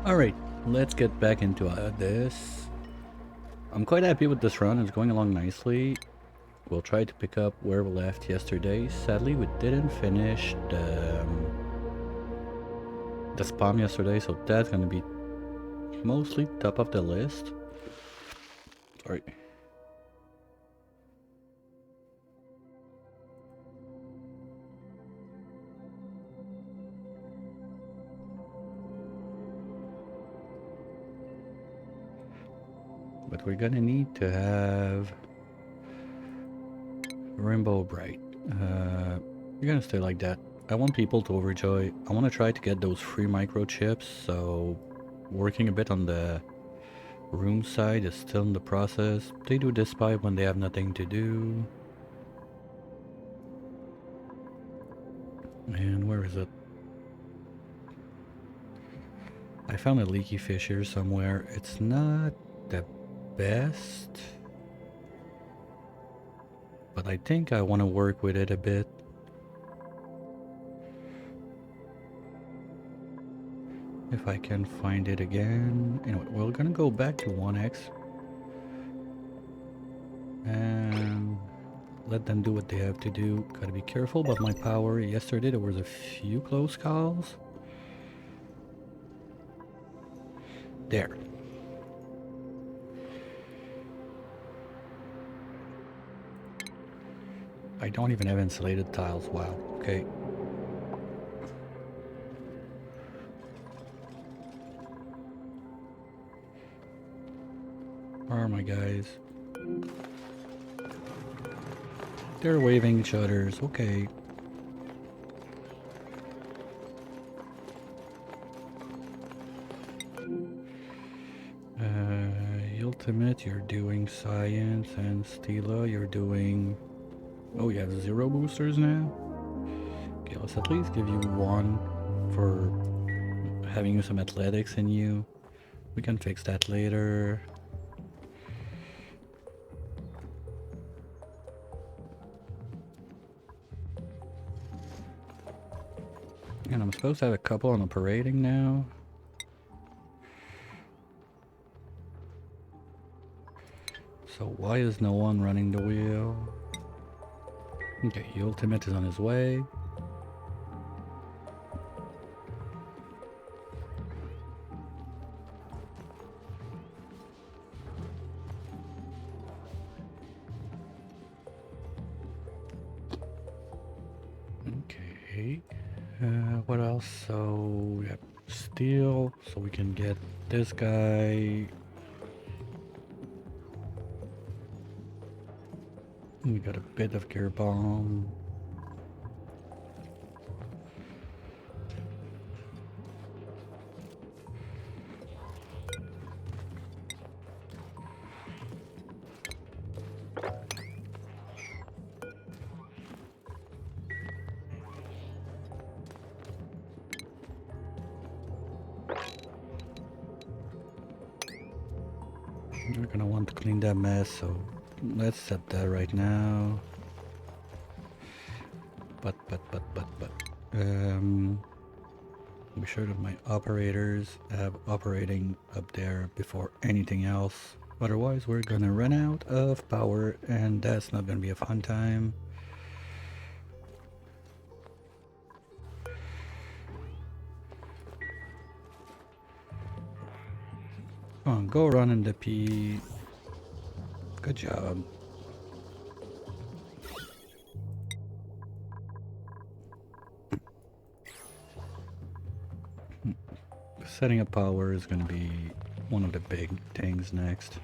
Alright, let's get back into this. I'm quite happy with this run, it's going along nicely. We'll try to pick up where we left yesterday. Sadly, we didn't finish the spam yesterday, so that's gonna be mostly top of the list. Sorry. But we're gonna need to have Rainbow Bright. You're gonna stay like that. I want people to overjoy. I want to try to get those free microchips, so working a bit on the room side is still in the process. They do this pipe when they have nothing to do. And where is it? I found a leaky fish here somewhere. It's not the best, but I think I want to work with it a bit. If I can find it again. Anyway, we're gonna go back to 1x and let them do what they have to do. Gotta be careful about my power. Yesterday there was a few close calls. There. I don't even have insulated tiles. Wow. Okay. Where are my guys? They're waving shutters. Okay. Ultimate, you're doing science, and Stila, you're doing... Oh, you have 0 boosters now? Okay, let's at least give you 1 for having you some athletics in you. We can fix that later. And I'm supposed to have a couple on operating now. So why is no one running the wheel? Okay, the ultimate is on his way. Okay. What else? So we have steel, so we can get this guy. We got a bit of gear bomb. We're gonna want to clean that mess, so let's set that right now. But, be sure that my operators have operating up there before anything else. Otherwise, we're gonna run out of power, and that's not gonna be a fun time. Come on, go run in the P. Good job. Setting up power is going to be one of the big things next.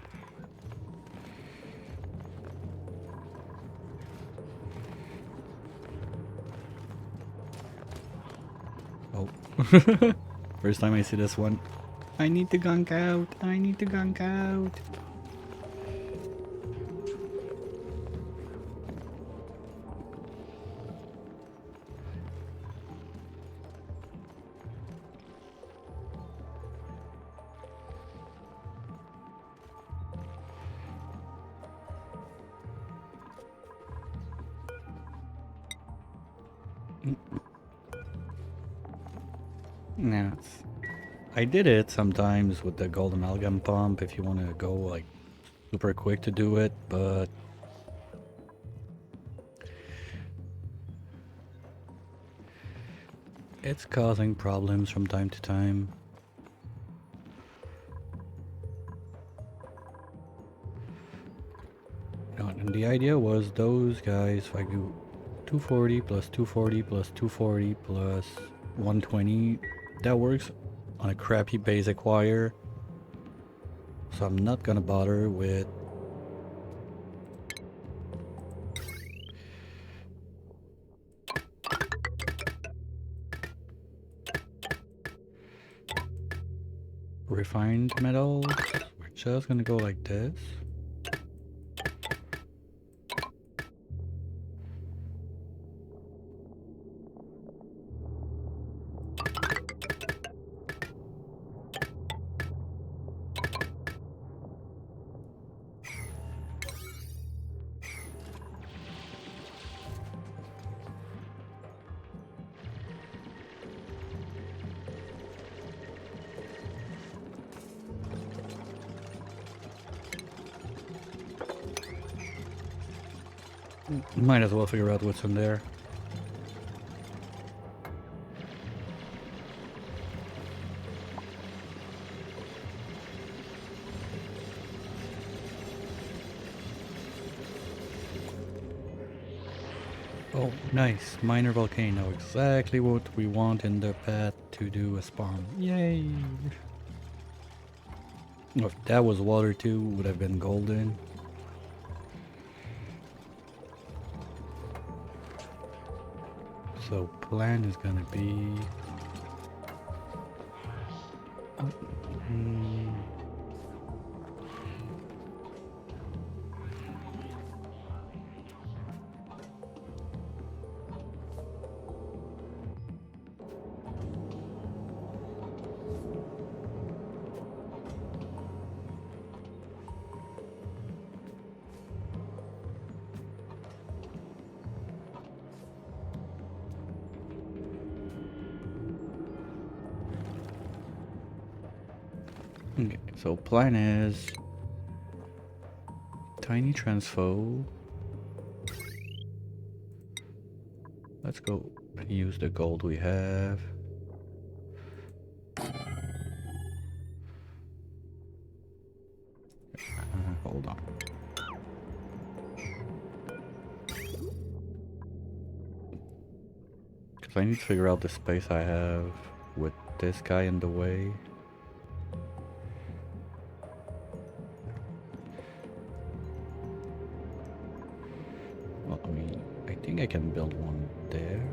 Oh. First time I see this one. I need to gunk out. I need to gunk out. Now, I did it sometimes with the gold amalgam pump if you want to go like super quick to do it, but it's causing problems from time to time. No, and the idea was those guys, if I do 240 plus 240 plus 240 plus 120, that works on a crappy basic wire. So I'm not gonna bother with refined metals. We're just gonna go like this. Might as well figure out what's in there. Oh, nice. Minor volcano. Exactly what we want in the path to do a spawn. Yay! If that was water too, would have been golden. So plan is gonna be... Okay, so plan is tiny transfo. Let's go use the gold we have. Hold on. Because I need to figure out the space I have with this guy in the way. Well, I mean, I think I can build one there.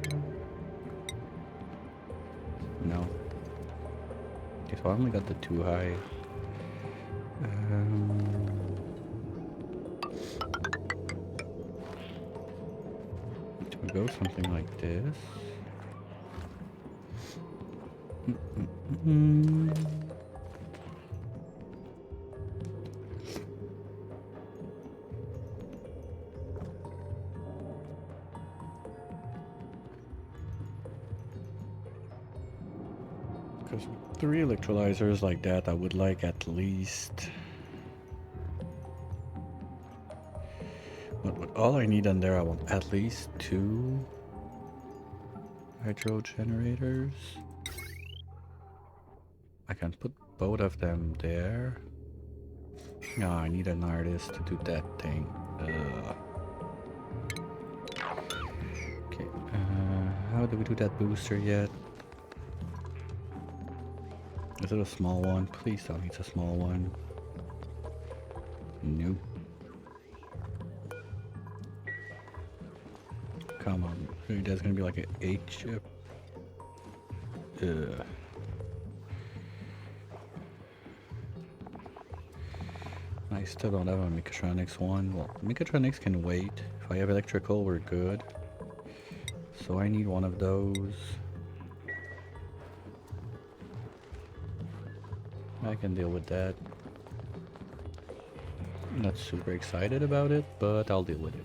No. Okay, so I only got the 2 high. Do we go something like this? Because 3 electrolyzers like that, I would like at least... But with all I need in there, I want at least 2 hydro generators. I can put both of them there. No, I need an artist to do that thing. Okay, how do we do that booster yet? Is it a small one? Please tell me it's a small one. Nope. Come on, that's gonna be like an 8 chip. I still don't have a mechatronics one. Well, mechatronics can wait. If I have electrical, we're good. So I need one of those. I can deal with that. I'm not super excited about it, but I'll deal with it.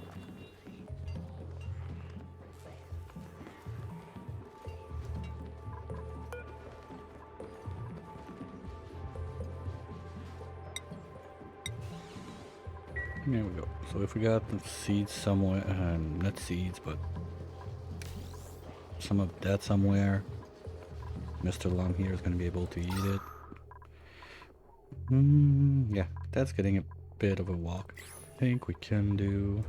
There we go. So if we got the seeds somewhere, not seeds, but some of that somewhere, Mr. Long here is going to be able to eat it. Yeah, that's getting a bit of a walk. I think we can do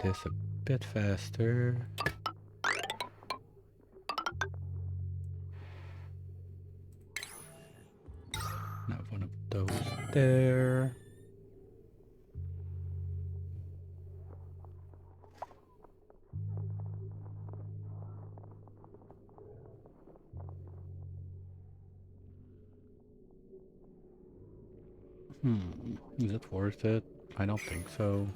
this a bit faster. Now one of those there. Is it worth it? I don't think so.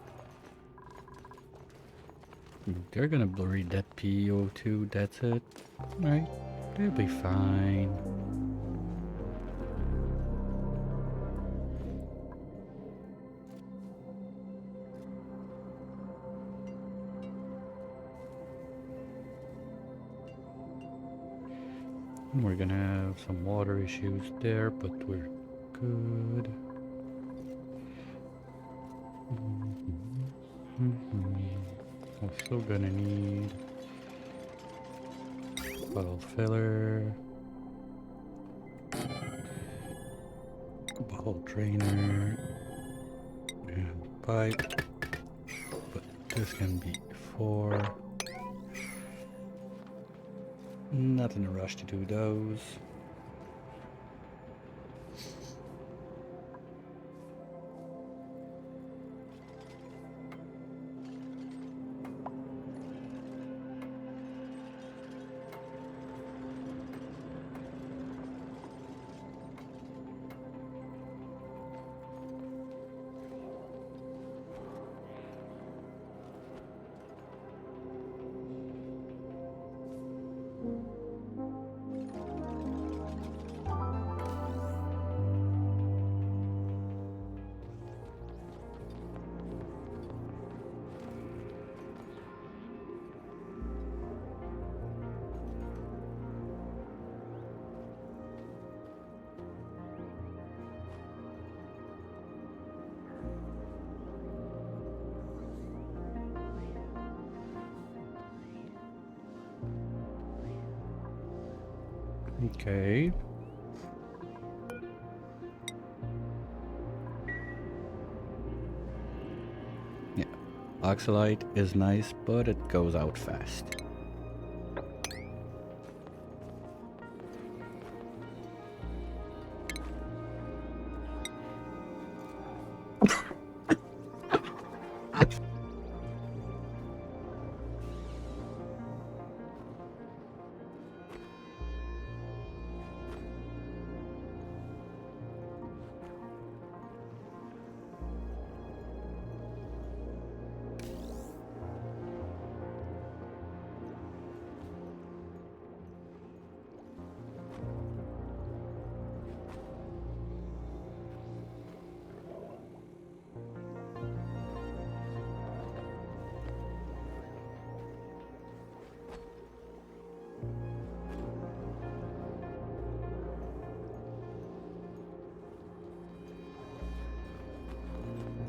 They're gonna read that PO2, that's it. Right? They'll be fine. We're gonna have some water issues there, but we're good. We're still gonna need bottle filler, bottle drainer, and pipe, but this can be 4. Not in a rush to do those. Okay. Yeah, oxalite is nice, but it goes out fast.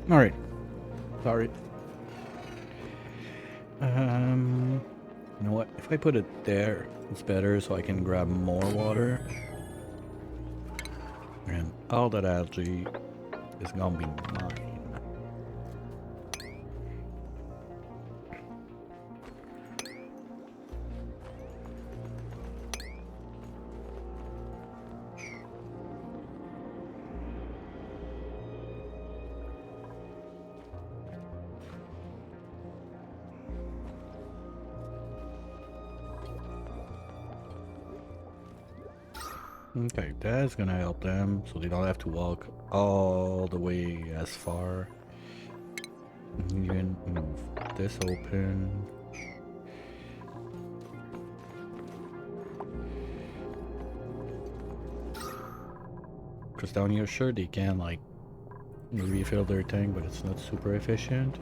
All right. Sorry. You know what? If I put it there, it's better so I can grab more water. And all that algae is gonna be mine. Okay, that's gonna help them so they don't have to walk all the way as far. You can move this open. Because down here, sure, they can like refill their tank, but it's not super efficient.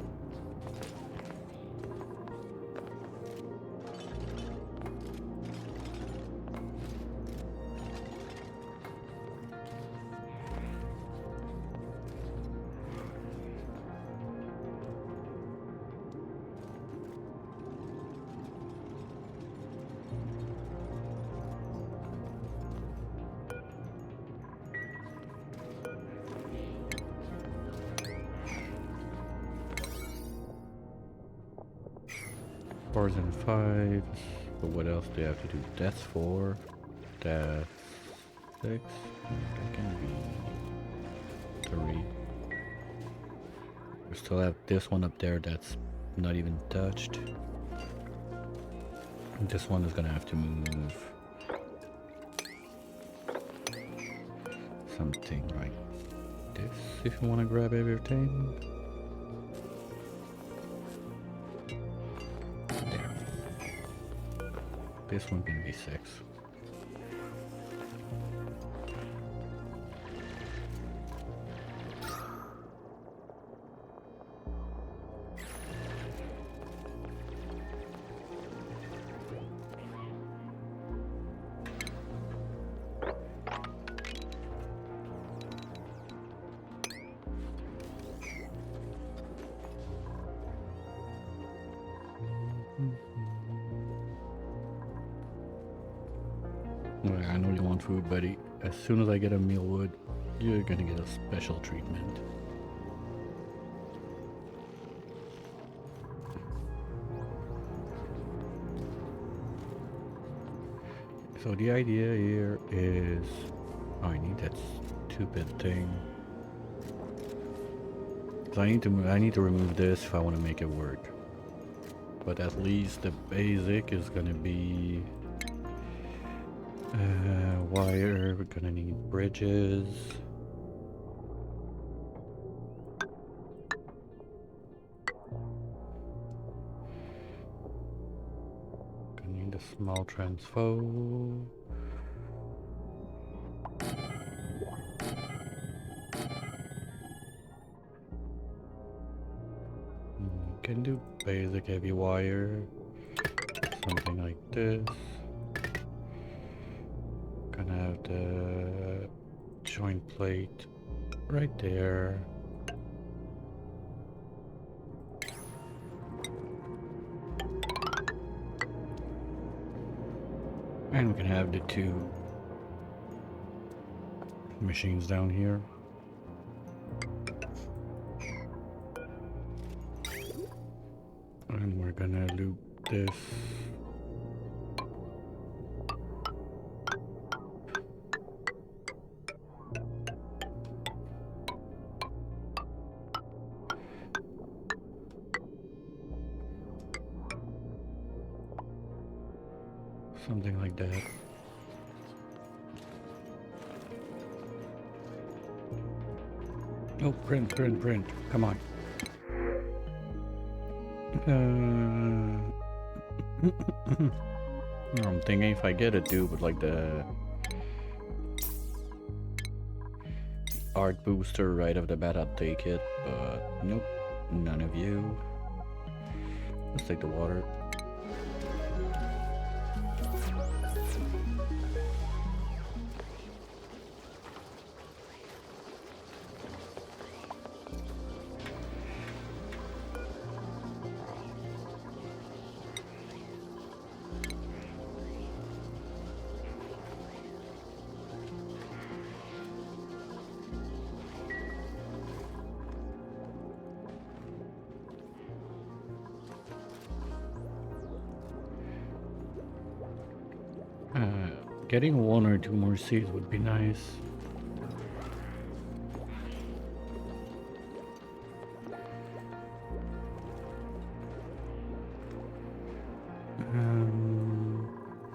4s and 5s. But what else do you have to do? That's 4. That's 6. That can be 3. We still have this one up there that's not even touched. And this one is gonna have to move something like this if you want to grab everything. There. This one can be 6. I know you want food, buddy. As soon as I get a meal wood, you're gonna get a special treatment. So the idea here is... Oh, I need that stupid thing. So I need to remove this if I want to make it work. But at least the basic is gonna be... wire, we're gonna need bridges. Gonna need a small transfo. Can do basic heavy wire. Something like this. Gonna have the joint plate right there. And we can have the 2 machines down here. And we're gonna loop this. Something like that. Oh, print. Come on. I'm thinking if I get a dude with like the art booster right off the bat, I'd take it, but nope, none of you. Let's take the water. Getting 1 or 2 more seeds would be nice.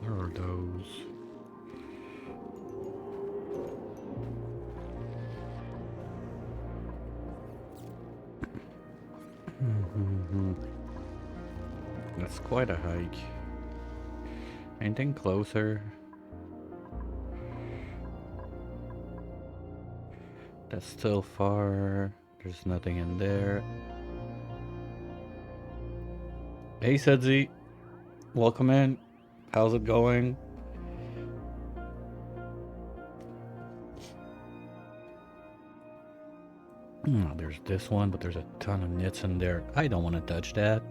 Where are those? That's quite a hike. Anything closer? That's still far. There's nothing in there. Hey Sudsy, welcome in. How's it going? Oh, there's this one, but there's a ton of nits in there. I don't want to touch that.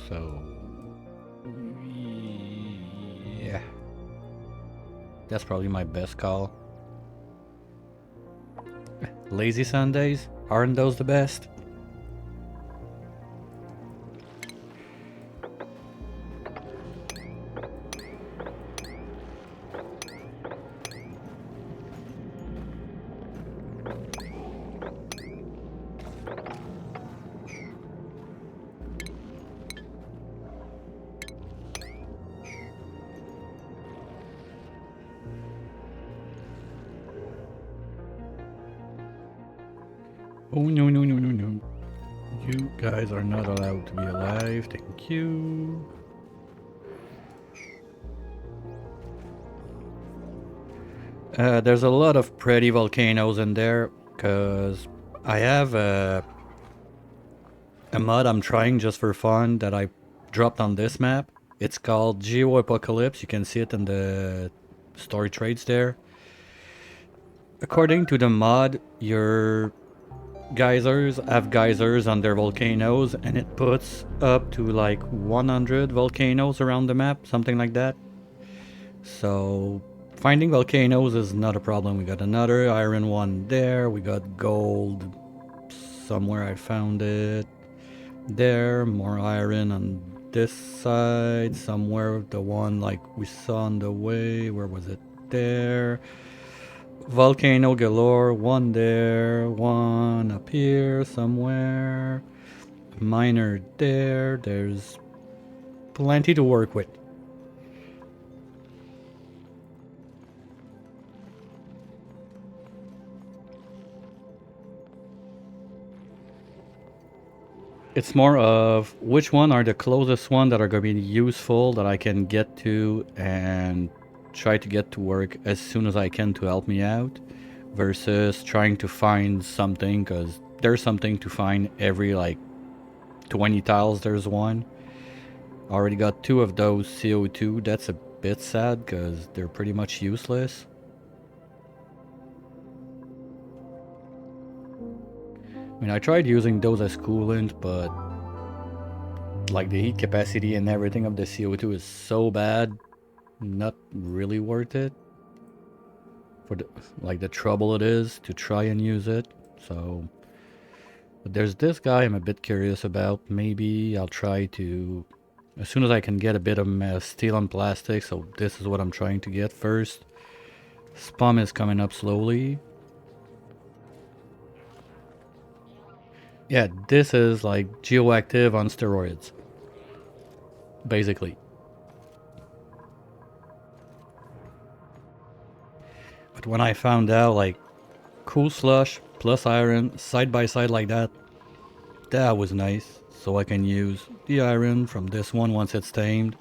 So, yeah. That's probably my best call. Lazy Sundays? Aren't those the best? Oh, no, no, no, no, no. You guys are not allowed to be alive. Thank you. There's a lot of pretty volcanoes in there, because I have a mod I'm trying just for fun that I dropped on this map. It's called Geo Apocalypse. You can see it in the story trades there. According to the mod, your geysers have geysers on their volcanoes, and it puts up to like 100 volcanoes around the map, something like that. So finding volcanoes is not a problem. We got another iron one there. We got gold somewhere. I found it there. More iron on this side somewhere. The one like we saw on the way. Where was it? There. Volcano galore. One there. One up here somewhere. Miner there. There's plenty to work with. It's more of which one are the closest one that are going to be useful that I can get to and try to get to work as soon as I can to help me out, versus trying to find something, because there's something to find every like 20 tiles. There's one. Already got 2 of those CO2. That's a bit sad because they're pretty much useless. I mean, I tried using those as coolant, but like the heat capacity and everything of the CO2 is so bad, not really worth it for the trouble it is to try and use it. So, but there's this guy I'm a bit curious about. Maybe I'll try to, as soon as I can get a bit of steel and plastic. So this is what I'm trying to get first. Spum is coming up slowly. Yeah, this is like geoactive on steroids, basically. But when I found out like cool slush plus iron side by side like that, that was nice. So I can use the iron from this one once it's tamed.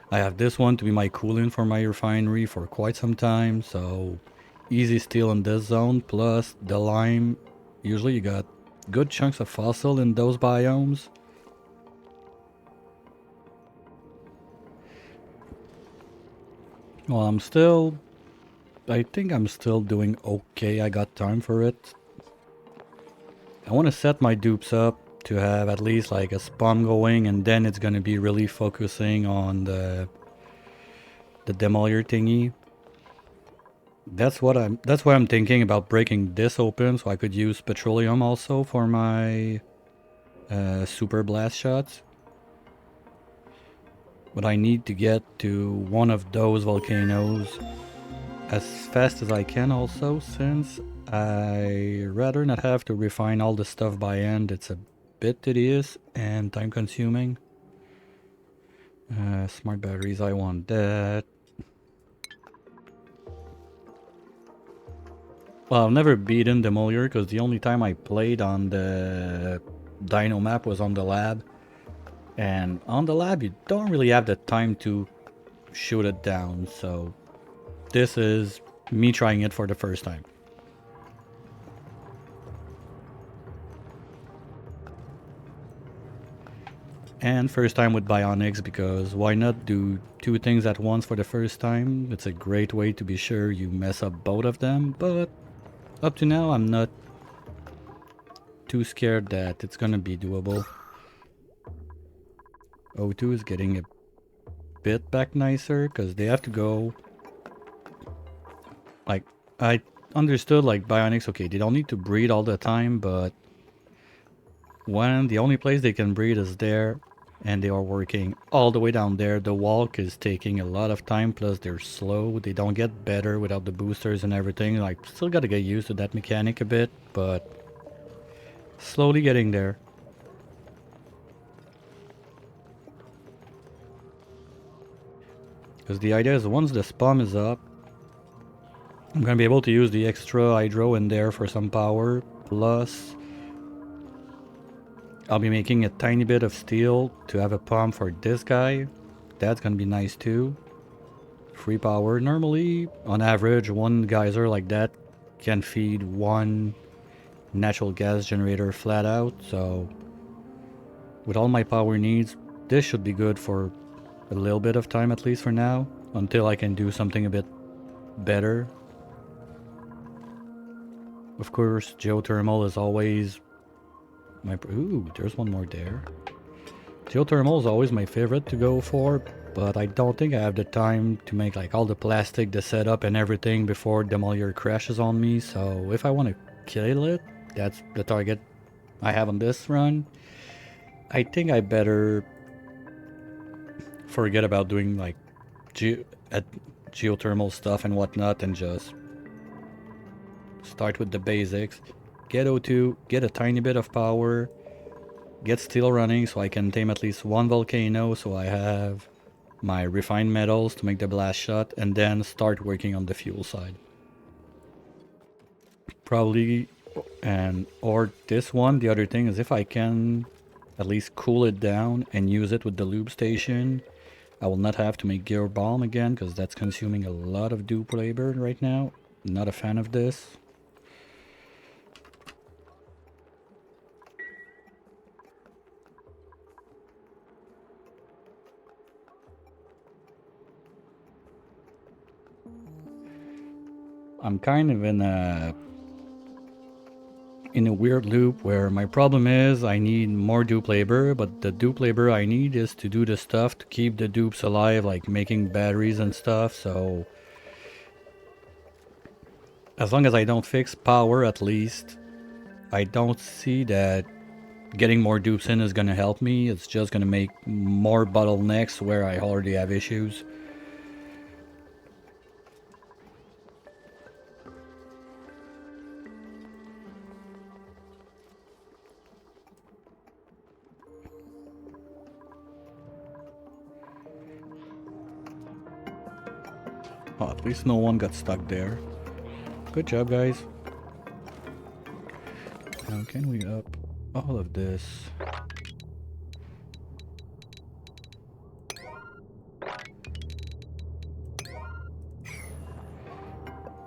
I have this one to be my coolant for my refinery for quite some time. So easy steel in this zone, plus the lime. Usually you got good chunks of fossil in those biomes. Well, I think I'm still doing okay. I got time for it. I want to set my dupes up to have at least like a spawn going, and then it's going to be really focusing on the demolier thingy. That's why I'm thinking about breaking this open, so I could use petroleum also for my super blast shots. But I need to get to one of those volcanoes as fast as I can also, since I rather not have to refine all the stuff by hand. It's a bit tedious and time consuming. Smart batteries, I want that. Well, I've never beaten Demolier because the only time I played on the Dino map was on the lab. And on the lab, you don't really have the time to shoot it down. So this is me trying it for the first time. And first time with Bionics, because why not do 2 things at once for the first time? It's a great way to be sure you mess up both of them, but up to now I'm not too scared that it's gonna be doable. O2 is getting a bit back nicer because they have to go. Like, I understood like Bionics, okay, they don't need to breed all the time, but when the only place they can breed is there, and they are working all the way down there, the walk is taking a lot of time, plus they're slow. They don't get better without the boosters and everything. Like, still gotta get used to that mechanic a bit, but slowly getting there. Because the idea is once the spum is up, I'm gonna be able to use the extra hydro in there for some power, plus I'll be making a tiny bit of steel to have a pump for this guy. That's gonna be nice too. Free power. Normally, on average, one geyser like that can feed one natural gas generator flat out. So with all my power needs, this should be good for a little bit of time, at least for now, until I can do something a bit better. Of course, geothermal is always my... Ooh, there's one more there. Geothermal is always my favorite to go for, but I don't think I have the time to make like all the plastic, the setup and everything before Demolier crashes on me. So if I want to kill it, that's the target I have on this run. I think I better forget about doing like geothermal stuff and whatnot and just start with the basics. Get O2, get a tiny bit of power, get steel running so I can tame at least one volcano so I have my refined metals to make the blast shot, and then start working on the fuel side. Probably, or this one, the other thing is if I can at least cool it down and use it with the lube station, I will not have to make gear bomb again because that's consuming a lot of dupe labor right now. Not a fan of this. I'm kind of in a weird loop where my problem is I need more dupe labor, but the dupe labor I need is to do the stuff to keep the dupes alive, like making batteries and stuff. So as long as I don't fix power, at least, I don't see that getting more dupes in is gonna help me. It's just gonna make more bottlenecks where I already have issues. Oh, at least no one got stuck there. Good job, guys. Now can we up all of this?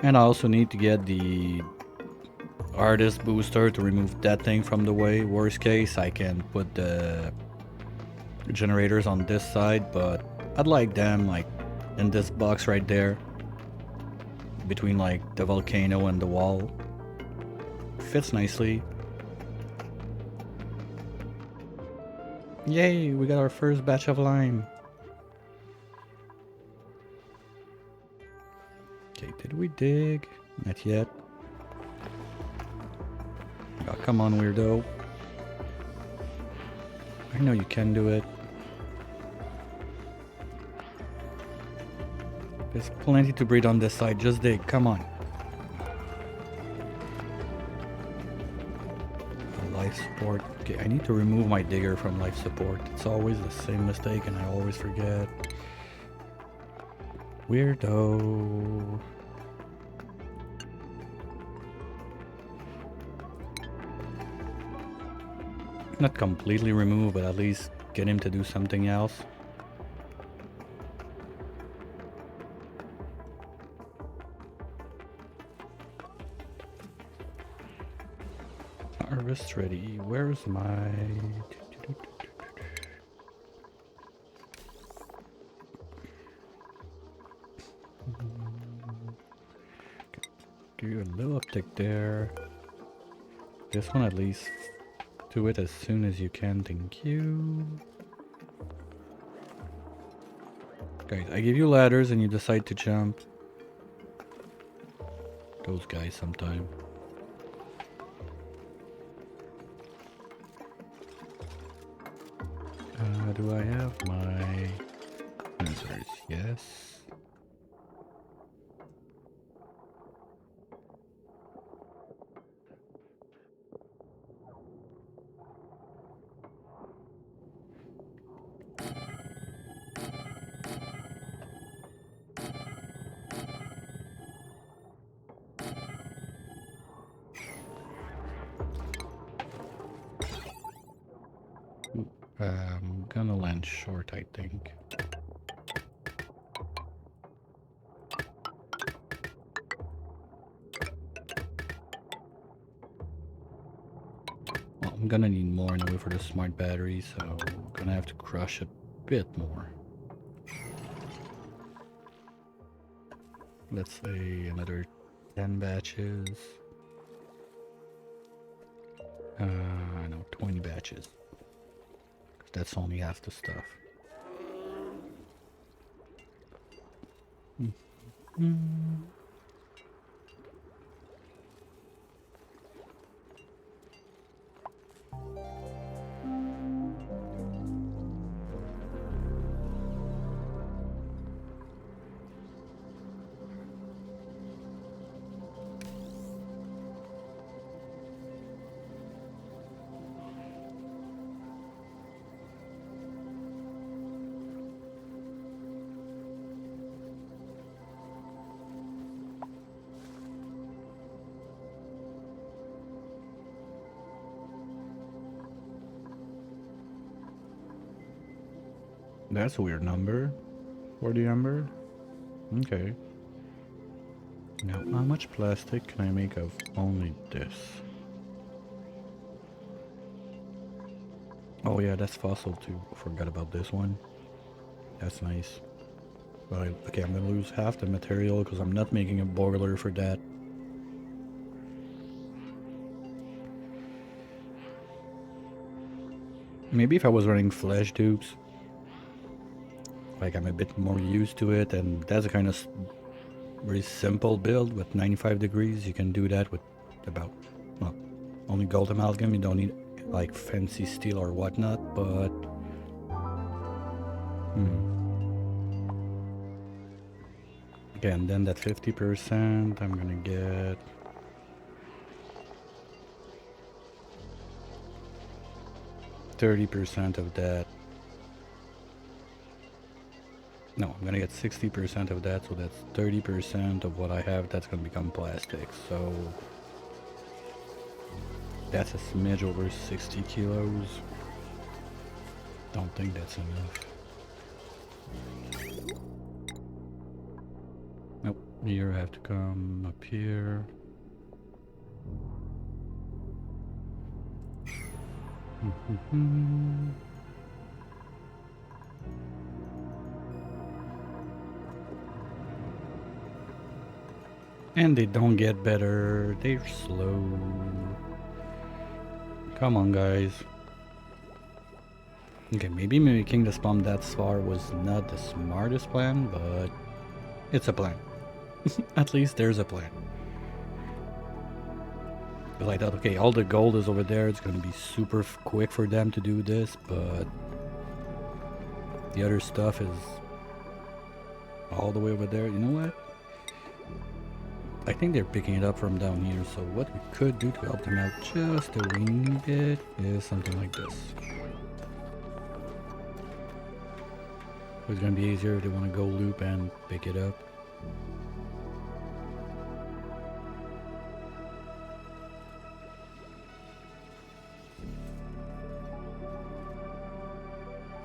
And I also need to get the artist booster to remove that thing from the way. Worst case, I can put the generators on this side, but I'd like them like in this box right there between like the volcano and the wall. Fits nicely. Yay, we got our first batch of lime. Okay, did we dig? Not yet. Oh, come on, weirdo. I know you can do it. There's plenty to breed on this side. Just dig. Come on. Life support. Okay, I need to remove my digger from life support. It's always the same mistake and I always forget. Weirdo. Not completely remove, but at least get him to do something else. Harvest ready. Where's my... Give you a little uptick there. This one at least do it as soon as you can. Thank you. Guys, I give you ladders and you decide to jump. Those guys sometime. Do I have my answers? Yes. I'm gonna land short, I think. Well, I'm gonna need more anyway for the smart battery, so I'm gonna have to crush a bit more. Let's say another 10 batches. No, 20 batches. That's only half the stuff. That's a weird number for the ember. Okay. Now, how much plastic can I make of only this? Oh yeah, that's fossil too. Forgot about this one. That's nice. But okay, I'm gonna lose half the material because I'm not making a boiler for that. Maybe if I was running flash tubes, like I'm a bit more used to it, and that's a kind of very simple build with 95 degrees. You can do that with about, well, only gold amalgam. You don't need like fancy steel or whatnot, but okay, and then that 50%, I'm gonna get 30% of that. No, I'm gonna get 60% of that, so that's 30% of what I have that's gonna become plastic. So that's a smidge over 60 kilos. Don't think that's enough. Nope, you have to come up here. And they don't get better, they're slow. Come on, guys. Okay, maybe making this bomb that far was not the smartest plan, but it's a plan. At least there's a plan. Because I thought, okay, all the gold is over there, it's gonna be super quick for them to do this, but the other stuff is all the way over there. You know what? I think they're picking it up from down here, so what we could do to help them out just a weeny bit is something like this. It's gonna be easier if they want to go loop and pick it up.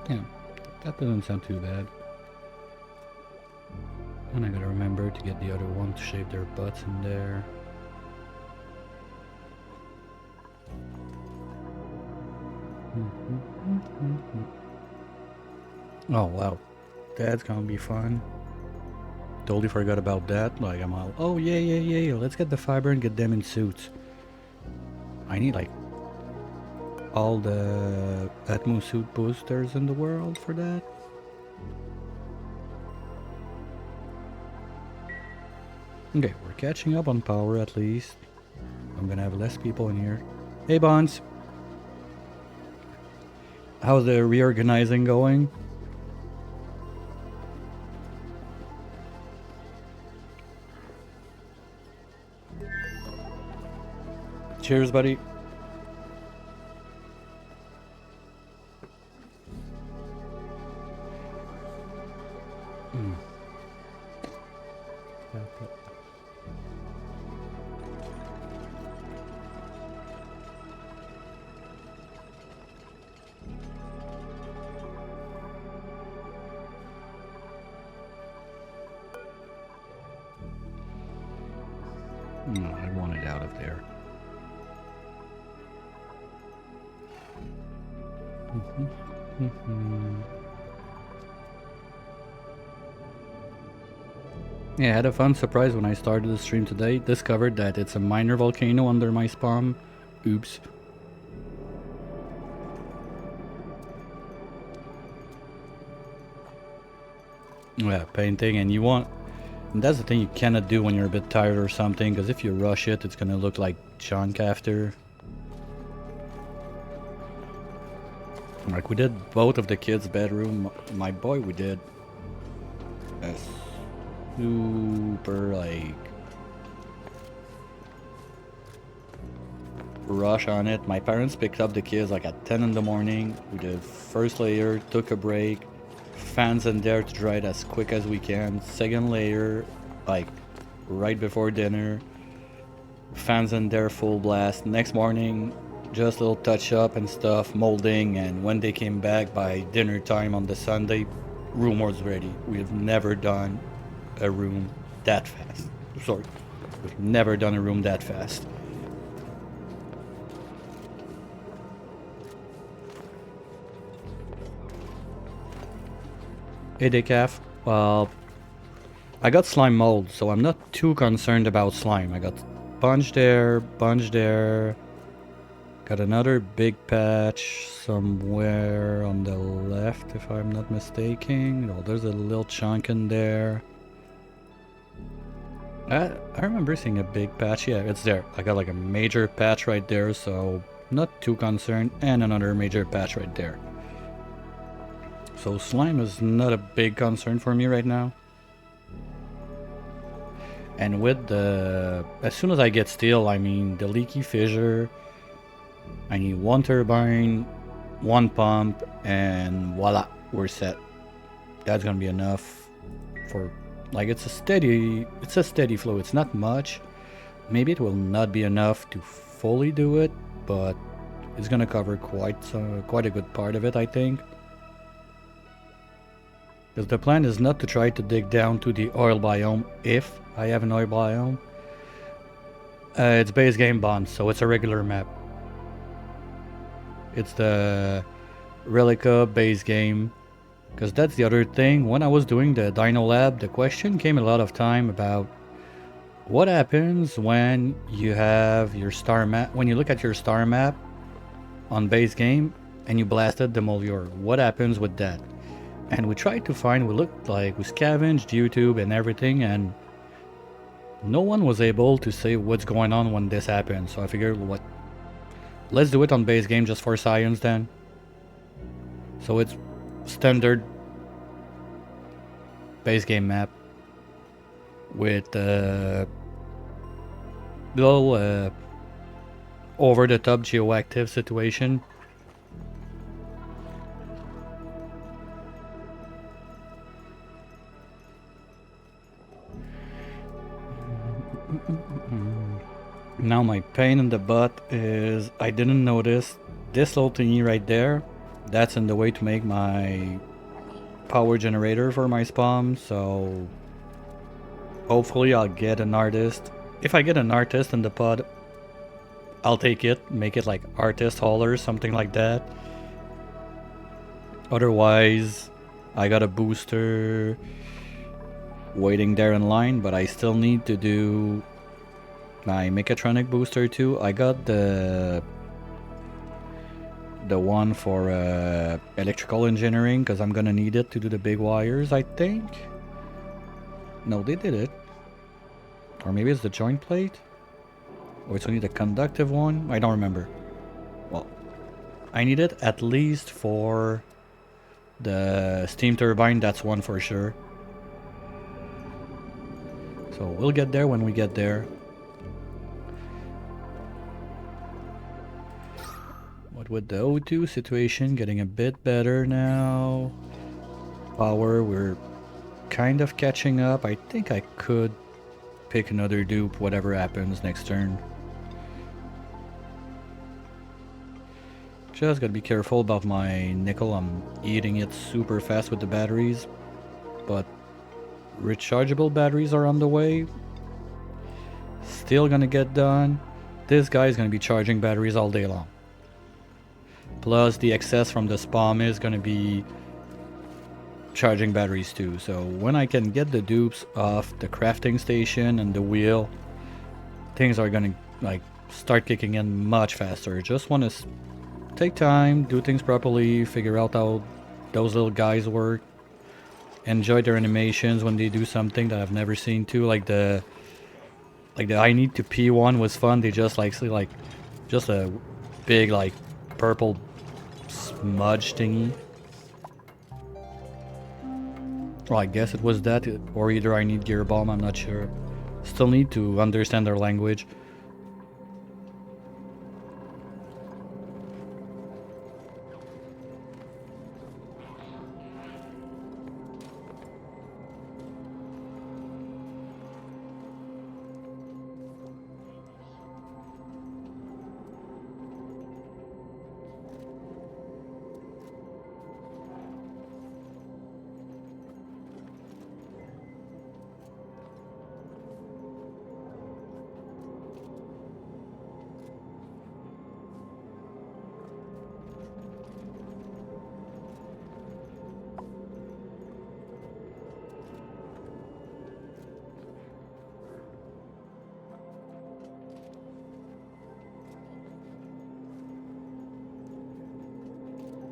Yeah, that doesn't sound too bad. And I gotta remember to get the other one to shave their butts in there. Oh wow, that's gonna be fun. Totally forgot about that. Like I'm all, oh yeah, let's get the fiber and get them in suits. I need like all the Atmo suit boosters in the world for that. Okay, we're catching up on power at least. I'm gonna have less people in here. Hey Bonds! How's the reorganizing going? Cheers, buddy. No, I want it out of there. Yeah, I had a fun surprise when I started the stream today. Discovered that it's a minor volcano under my spawn. Oops. Yeah, painting, and you want... And that's the thing you cannot do when you're a bit tired or something, because if you rush it, it's gonna look like junk after. Like, we did both of the kids' bedroom. My boy, we did a super, like, rush on it. My parents picked up the kids, like, at 10 in the morning. We did first layer, took a break. Fans in there to dry it as quick as we can. Second layer, like, right before dinner. Fans in there, full blast. Next morning, just a little touch up and stuff, molding, and when they came back by dinner time on the Sunday, room was ready. We've never done a room that fast. Sorry, we've never done a room that fast. Hey Decaf, well, I got slime mold, so I'm not too concerned about slime. I got bunch there, got another big patch somewhere on the left, if I'm not mistaken. Oh, there's a little chunk in there. I remember seeing a big patch. Yeah, it's there. I got like a major patch right there, so not too concerned. And another major patch right there. So slime is not a big concern for me right now. And with the... As soon as I get steel, I mean the leaky fissure, I need one turbine, one pump, and voila, we're set. That's gonna be enough for... Like, it's a steady flow. It's not much. Maybe it will not be enough to fully do it, but it's gonna cover quite a good part of it, I think. Because the plan is not to try to dig down to the oil biome if I have an oil biome. It's base game bond, so it's a regular map. It's the Relica base game. Because that's the other thing. When I was doing the Dino Lab, the question came a lot of time about what happens when you have your star map. When you look at your star map on base game and you blasted the Molior, what happens with that? And we tried to find, we looked like, we scavenged YouTube and everything, and no one was able to say what's going on when this happens. So I figured, what? Let's do it on base game just for science then. So it's standard base game map with little over the top geoactive situation. Now my pain in the butt is I didn't notice this little thingy right there. That's in the way to make my power generator for my spawn, so hopefully I'll get an artist. If I get an artist in the pod, I'll take it, make it like artist hauler, something like that. Otherwise, I got a booster waiting there in line, but I still need to do my mechatronic booster too. I got the one for electrical engineering because I'm gonna need it to do the big wires, I think. No, they did it. Or maybe it's the joint plate? Or it's only the conductive one? I don't remember. Well, I need it at least for the steam turbine, that's one for sure. So we'll get there when we get there. What with the O2 situation getting a bit better now. Power, we're kind of catching up. I think I could pick another dupe, whatever happens next turn. Just gotta be careful about my nickel. I'm eating it super fast with the batteries, but rechargeable batteries are on the way. still gonna get done. This guy is gonna be charging batteries all day long. Plus the excess from the spam is gonna be charging batteries too. So when I can get the dupes off the crafting station and the wheel, things are gonna like start kicking in much faster. Just want to take time, do things properly, figure out how those little guys work, enjoy their animations when they do something that I've never seen too. Like the I need to pee one was fun. They just like see like just a big like purple smudge thingy. Well, I guess it was that, or either I need gear bomb. I'm not sure. Still need to understand their language.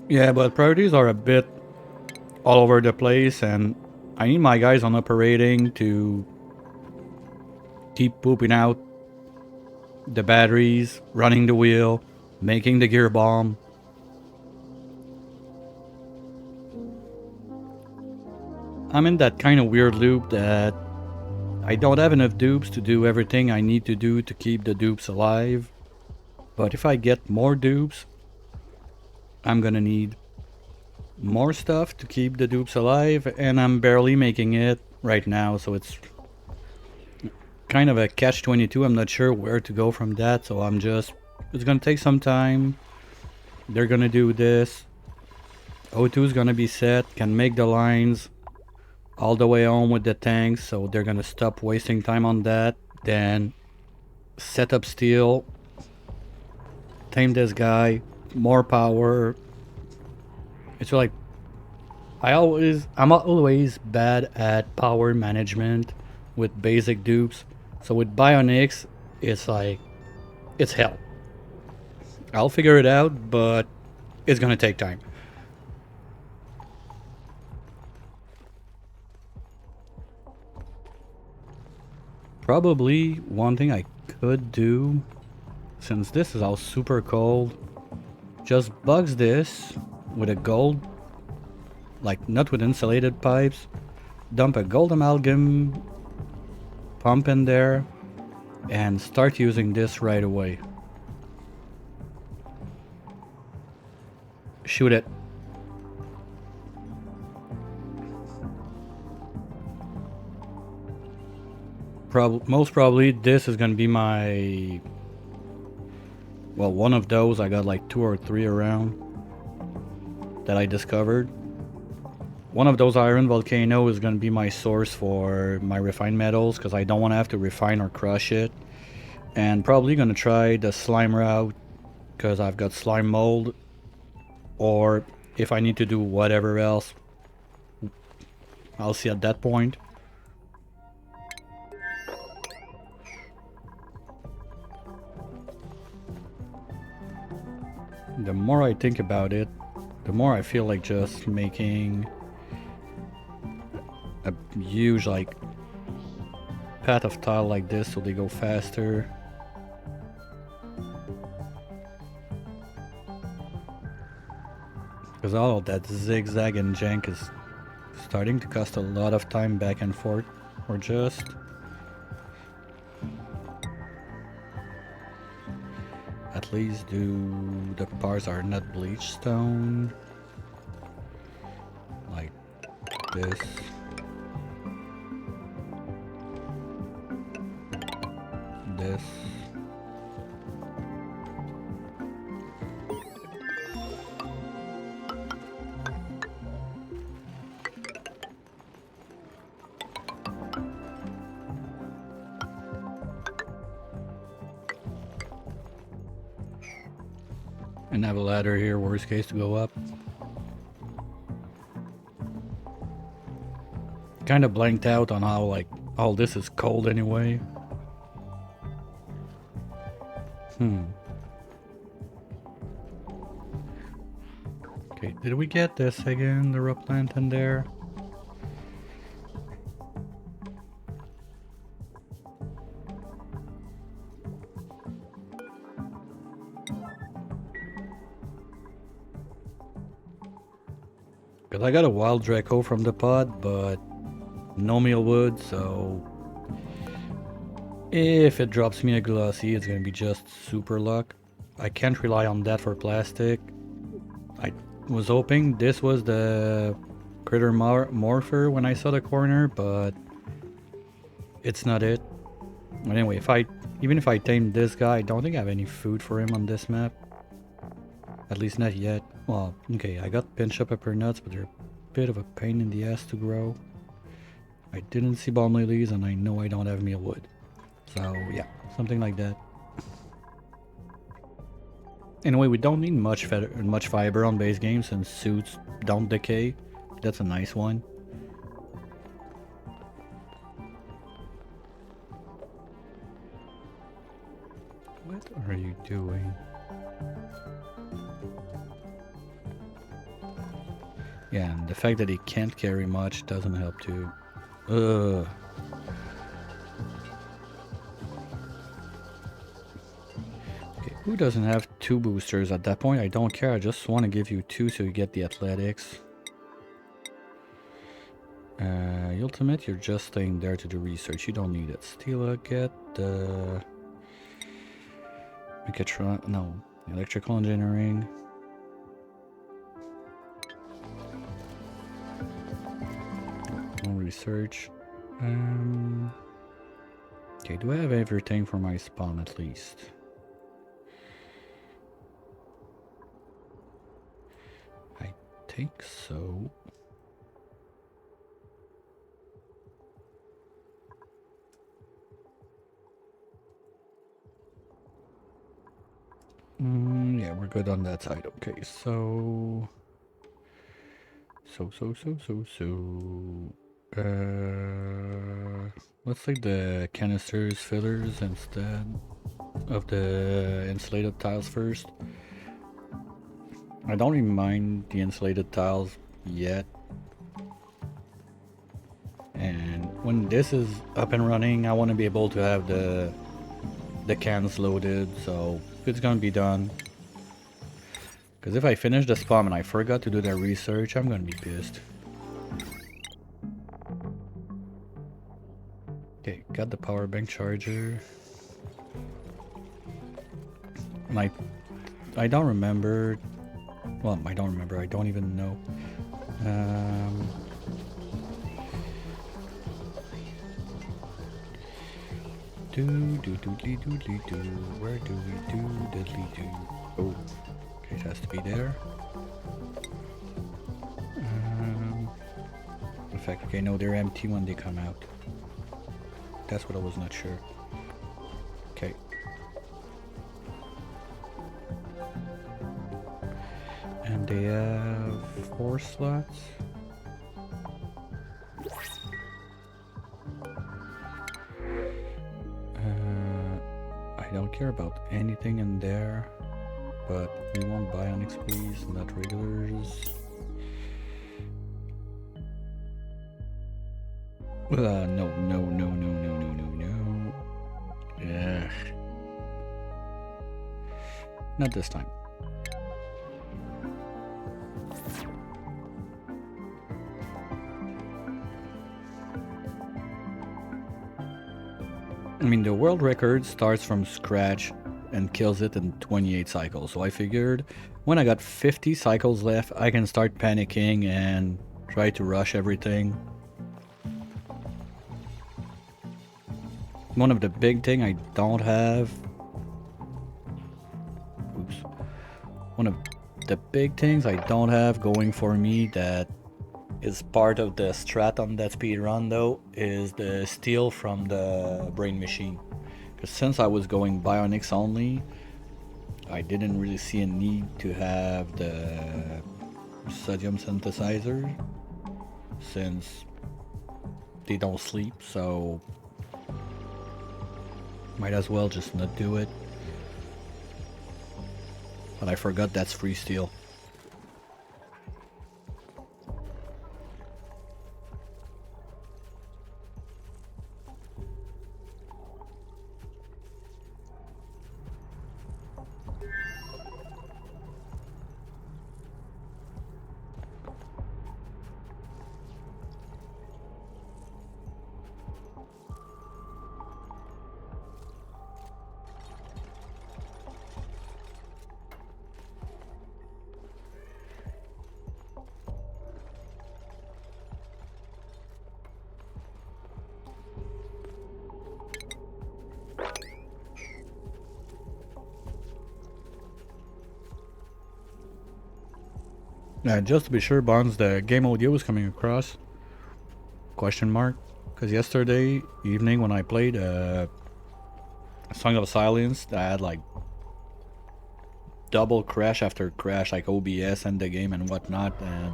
Yeah, but priorities are a bit all over the place, and I need my guys on operating to keep pooping out the batteries, running the wheel, making the gear bomb. I'm in that kind of weird loop that I don't have enough dupes to do everything I need to do to keep the dupes alive. But if I get more dupes, I'm gonna need more stuff to keep the dupes alive, and I'm barely making it right now, so it's kind of a catch-22. I'm not sure where to go from that, so it's gonna take some time. They're gonna do this. O2 is gonna be set, can make the lines all the way home with the tanks, so they're gonna stop wasting time on that. Then set up steel, tame this guy, more power. It's like I'm always bad at power management with basic dupes. So with Bionics, it's like it's hell. I'll figure it out, but it's gonna take time. Probably one thing I could do, since this is all super cold, just bugs this with a gold, like not with insulated pipes, dump a gold amalgam pump in there, and start using this right away. Shoot it. Most probably this is gonna be my, well, one of those. I got like 2 or 3 around that I discovered. One of those iron volcano is gonna be my source for my refined metals, because I don't want to have to refine or crush it. And probably gonna try the slime route, because I've got slime mold, or if I need to do whatever else, I'll see at that point. The more I think about it, the more I feel like just making a huge like path of tile like this so they go faster. Because all of that zigzag and jank is starting to cost a lot of time back and forth, or just at least do the bars are not bleached stone, like this. This. And have a ladder here, worst case, to go up. Kind of blanked out on how, like, all this is cold anyway. Okay, did we get this again, the rock plant in there? Because I got a wild Draco from the pod, but no mealwood, so if it drops me a glossy, it's gonna be just super luck. I can't rely on that for plastic. I was hoping this was the critter morpher when I saw the corner, but it's not it. Anyway, even if I tame this guy, I don't think I have any food for him on this map. At least not yet. Well, okay, I got pinch up pepper nuts, but they're a bit of a pain in the ass to grow. I didn't see balm lilies, and I know I don't have mealwood. So yeah, something like that. Anyway, we don't need much fiber on base game since suits don't decay. That's a nice one. What are you doing? Yeah, and the fact that he can't carry much doesn't help too. Ugh. Okay, who doesn't have 2 boosters at that point? I don't care, I just want to give you 2 so you get the athletics. Ultimate, you're just staying there to do research. You don't need it. Stila, get the Mechatron, no, electrical engineering. No research. Okay, do I have everything for my spawn at least? I think so. Yeah, we're good on that side. Okay, so let's take the canisters fillers instead of the insulated tiles first. I don't even mind the insulated tiles yet. And when this is up and running, I want to be able to have the cans loaded, so it's gonna be done. Because if I finish the spawn and I forgot to do that research, I'm gonna be pissed. Okay, got the power bank charger. And I don't remember. Well, I don't remember. I don't even know. Where do we do diddly do? Oh, okay, it has to be there. In fact, okay, no, they're empty when they come out. That's what I was not sure. Okay. And they have 4 slots. I don't care about anything in there, but we want bionics please, not regulars. No. Yeah. Not this time. I mean, the world record starts from scratch and kills it in 28 cycles. So I figured when I got 50 cycles left, I can start panicking and try to rush everything. One of the big thing I don't have... Oops. One of the big things I don't have going for me that is part of the strat on that speed run though is the steal from the brain machine. Because since I was going bionics only, I didn't really see a need to have the sodium synthesizer since they don't sleep, so might as well just not do it. But I forgot that's free steel. Just to be sure, Bonds, the game audio is coming across? Question mark? Because yesterday evening when I played Song of Silence, I had like double crash after crash, like OBS and the game and whatnot, and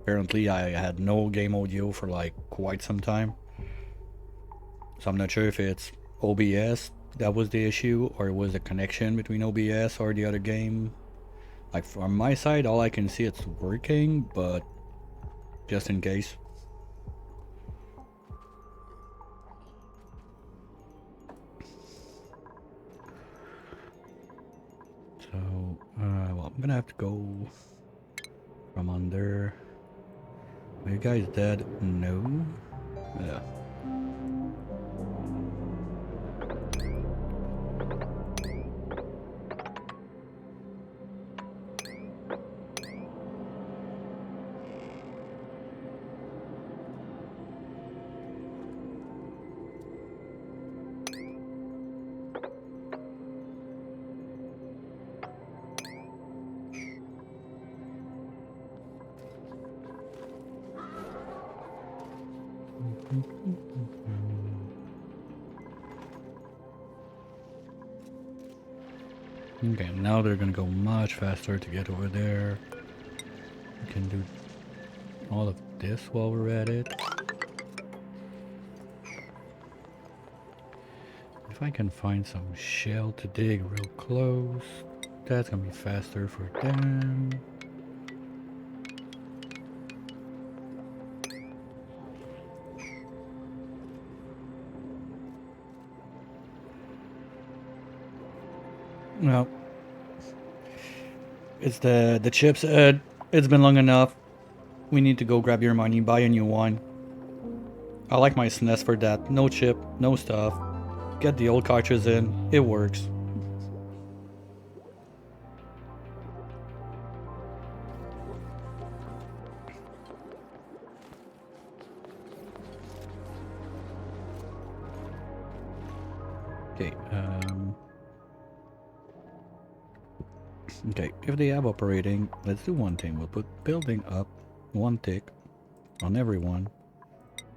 apparently I had no game audio for like quite some time. So I'm not sure if it's OBS that was the issue, or it was the connection between OBS or the other game. Like from my side, all I can see it's working, but just in case. So, well, I'm gonna have to go from under. Are you guys dead? No. Yeah. Okay, now they're gonna go much faster to get over there. We can do all of this while we're at it. If I can find some shell to dig real close, that's gonna be faster for them. No. It's the chips. It's been long enough. We need to go grab your money, buy a new one. I like my SNES for that. No chip, no stuff. Get the old cartridge in. It works. Okay, okay, if they have operating, let's do one thing. We'll put building up one tick on everyone.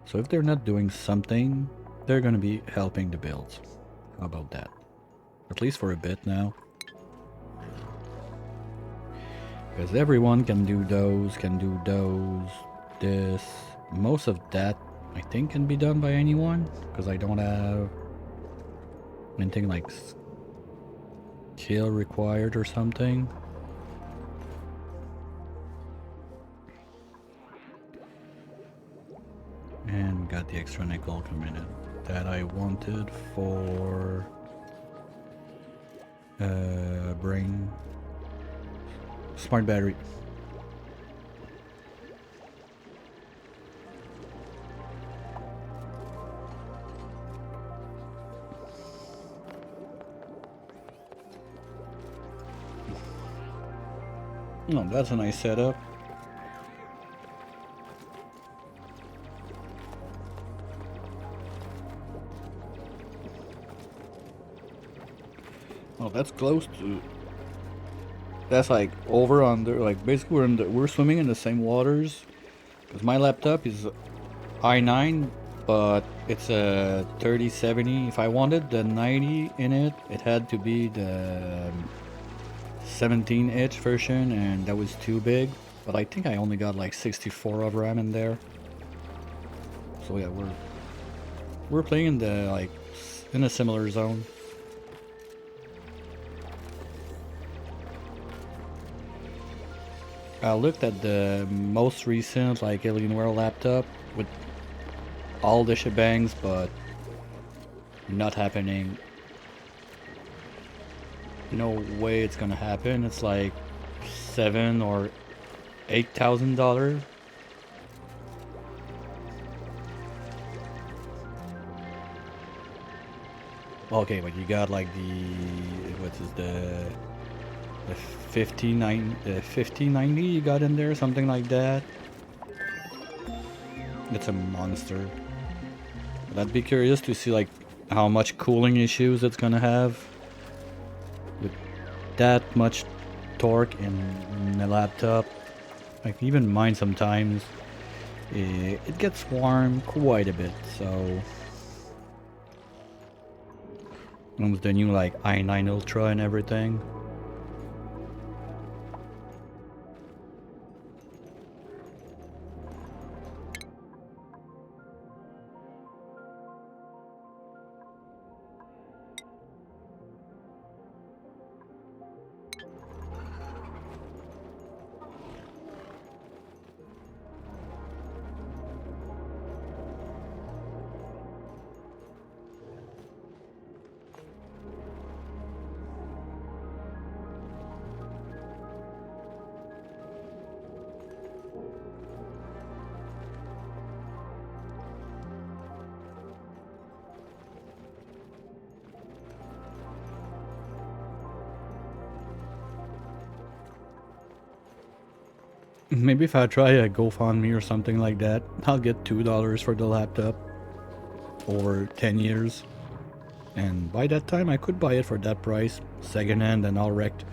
So if they're not doing something, they're gonna be helping the builds. How about that? At least for a bit now. Because everyone can do those, this. Most of that, I think, can be done by anyone. Because I don't have anything like skill required or something. And got the extra nickel coming in that I wanted for brain smart battery. Oh, that's a nice setup. Oh, that's close to. That's like over under. Like basically, we're swimming in the same waters. Because my laptop is i9, but it's a 3070. If I wanted the 90 in it, it had to be the 17-inch version, and that was too big. But I think I only got like 64 of RAM in there. So yeah, we're playing in the like in a similar zone. I looked at the most recent like Alienware laptop with all the shebangs, but not happening. No way it's gonna happen. It's like $7,000 or $8,000. Okay, but you got like what is the 5090 you got in there, something like that. It's a monster. But I'd be curious to see like how much cooling issues it's gonna have with that much torque in a laptop. Like even mine sometimes it gets warm quite a bit, so with the new like i9 Ultra and everything. Maybe if I try a GoFundMe or something like that, I'll get $2 for the laptop or 10 years. And by that time, I could buy it for that price, secondhand and all wrecked.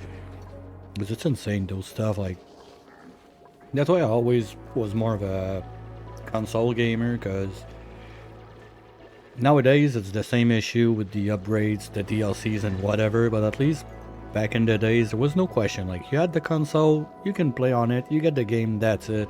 Because it's insane, those stuff. Like, that's why I always was more of a console gamer, because nowadays it's the same issue with the upgrades, the DLCs and whatever, but at least back in the days, there was no question. Like, you had the console, you can play on it, you get the game, that's it.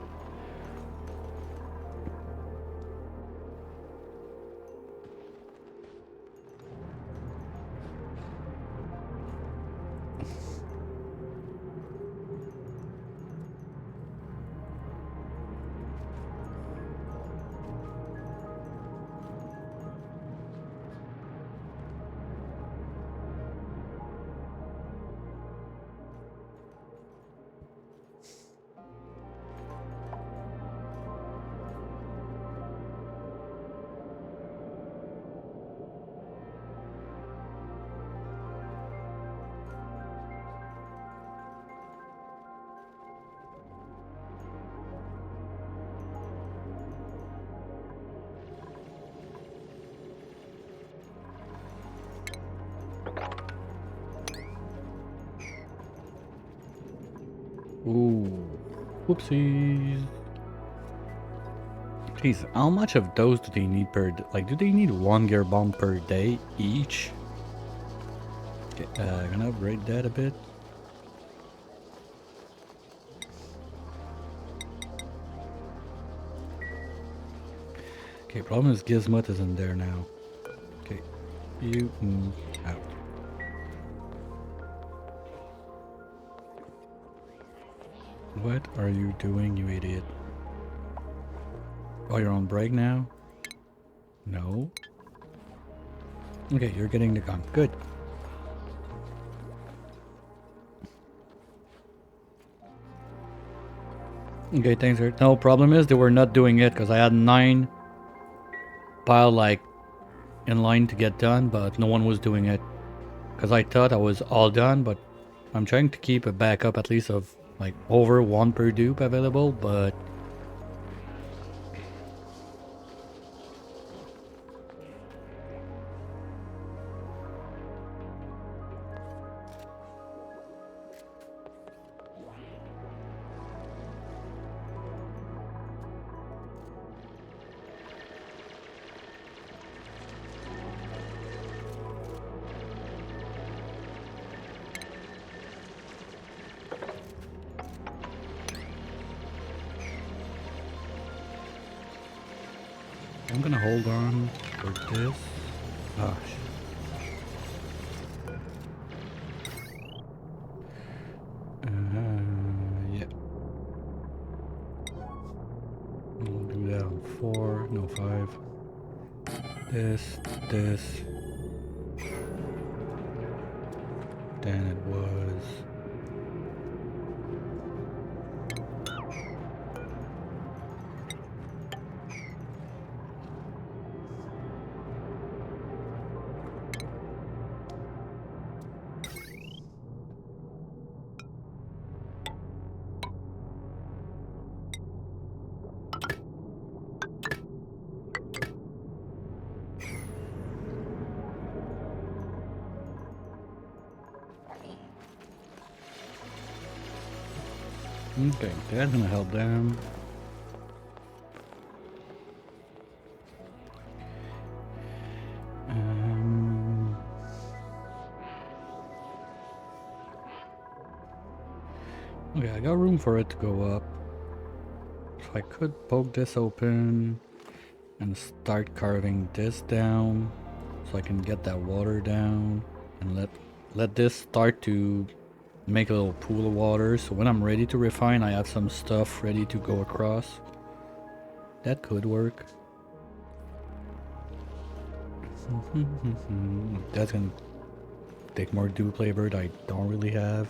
Ooh, whoopsies. Jeez, how much of those do they need per like, do they need 1 gear bomb per day each? Okay, gonna upgrade that a bit. Okay, problem is Gizmut is in there now. Okay, you move out. What are you doing, you idiot? Oh, you're on break now? No. Okay, you're getting the gun. Good. Okay, thanks. No, problem is they were not doing it because I had 9 pile like in line to get done, but no one was doing it. Because I thought I was all done, but I'm trying to keep a backup at least of like over 1 per dupe available, but I'm gonna hold on for this. Gosh. Yeah. We'll do that on 4, no 5. This. Then it was... Okay, that's gonna help them. Okay, I got room for it to go up. So I could poke this open and start carving this down so I can get that water down and let this start to make a little pool of water, so when I'm ready to refine I have some stuff ready to go across. That could work. That's gonna take more dupe labor that I don't really have.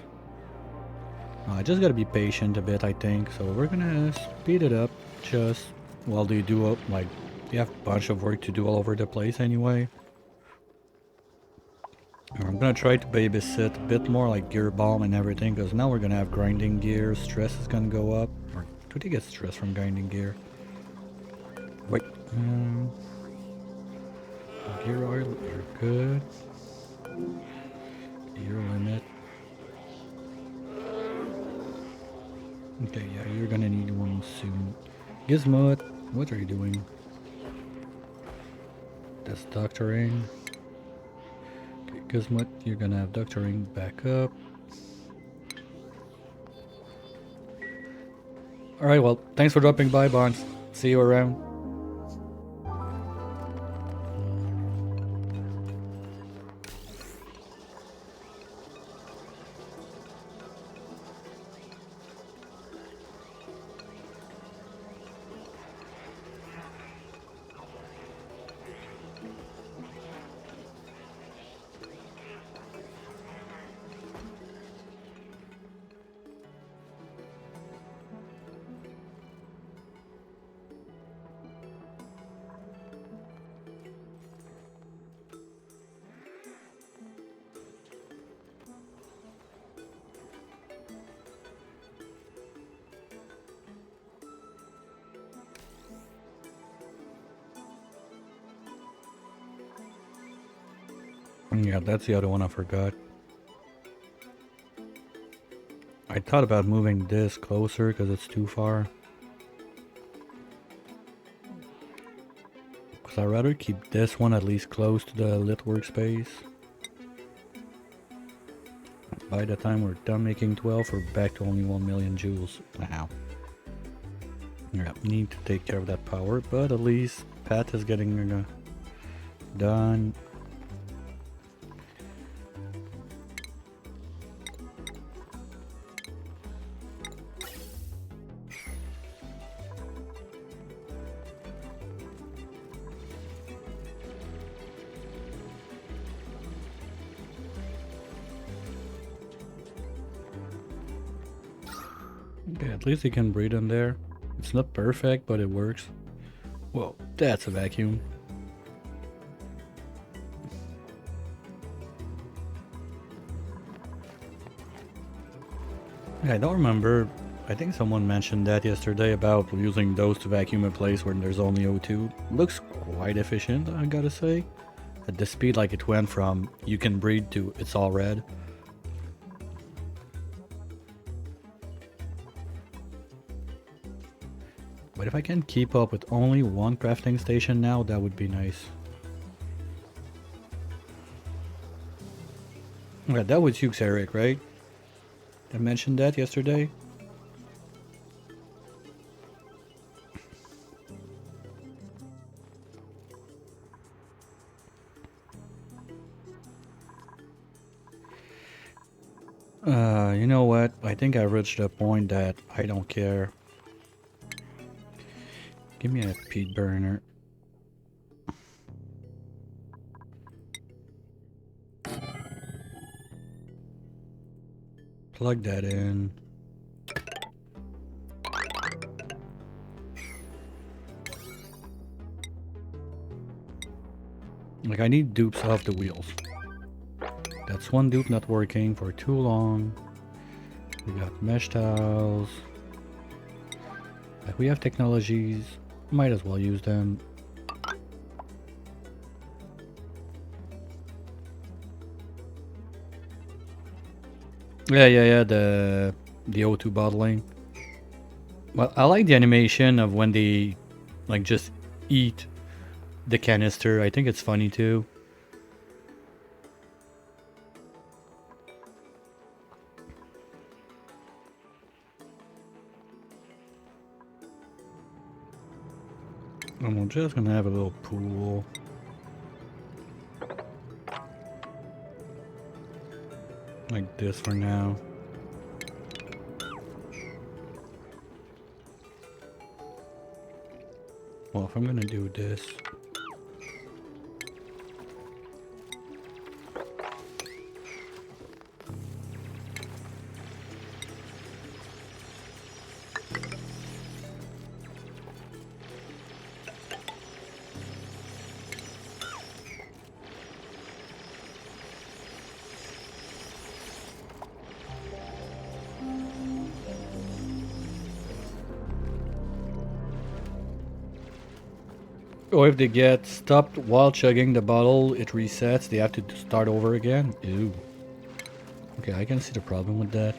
I just gotta be patient a bit, I think, so we're gonna speed it up just while they do like you have a bunch of work to do all over the place anyway. I'm gonna try to babysit a bit more like gear bomb and everything, because now we're gonna have grinding gear, stress is gonna go up. Or do they get stress from grinding gear? Wait, gear oil, you're good. Gear limit. Okay, yeah, you're gonna need one soon. Gizmod, what are you doing? That's doctoring. Okay, Gizmod, you're gonna have doctoring back up. Alright, well, thanks for dropping by, Bonds. See you around. Yeah, that's the other one I forgot. I thought about moving this closer because it's too far. Because I'd rather keep this one at least close to the lit workspace. By the time we're done making 12, we're back to only 1 million joules now. Yeah, need to take care of that power, but at least Pat is getting done. Okay, at least he can breathe in there. It's not perfect, but it works. Whoa, that's a vacuum. Yeah, I don't remember. I think someone mentioned that yesterday about using those to vacuum a place where there's only O2. Looks quite efficient, I gotta say. At the speed like it went from you can breathe to it's all red. But if I can keep up with only one crafting station now, that would be nice. Yeah, that was Hughes Eric, right? I mentioned that yesterday. You know what? I think I've reached a point that I don't care. Give me a peat burner. Plug that in. Like, I need dupes off the wheels. That's one dupe not working for too long. We got mesh tiles. Like, we have technologies. Might as well use them. Yeah, the O2 bottling. Well, I like the animation of when they like just eat the canister. I think it's funny too. And we're just gonna have a little pool. Like this for now. Well, if I'm gonna do this. Or if they get stopped while chugging the bottle, it resets. They have to start over again. Ew. Okay, I can see the problem with that.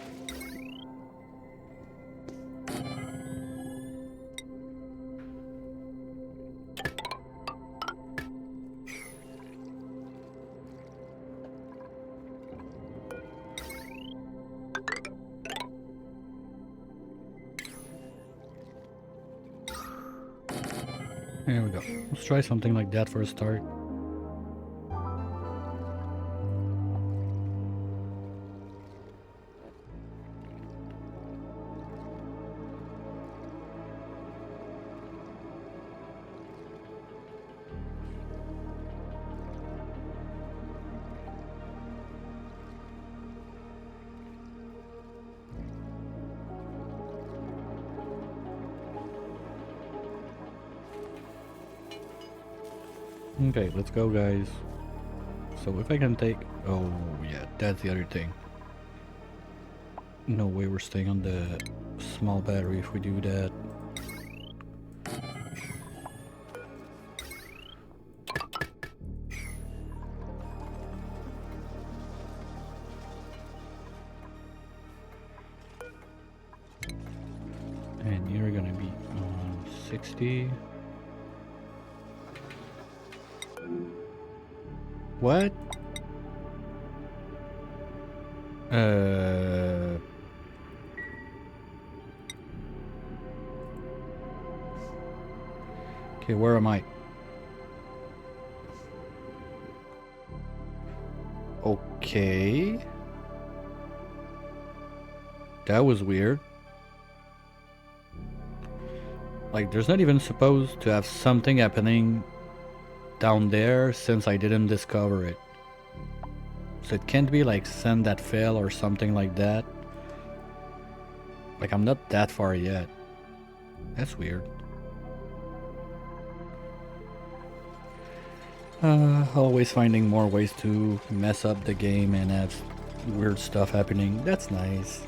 There we go. Let's try something like that for a start. Okay, let's go, guys. So if I can take... Oh, yeah, that's the other thing. No way we're staying on the small battery if we do that. And you're gonna be on 60. What? Okay, where am I? Okay. That was weird. Like, there's not even supposed to have something happening down there since I didn't discover it. So it can't be like send that fail or something like that. Like, I'm not that far yet. That's weird. Always finding more ways to mess up the game and have weird stuff happening. That's nice.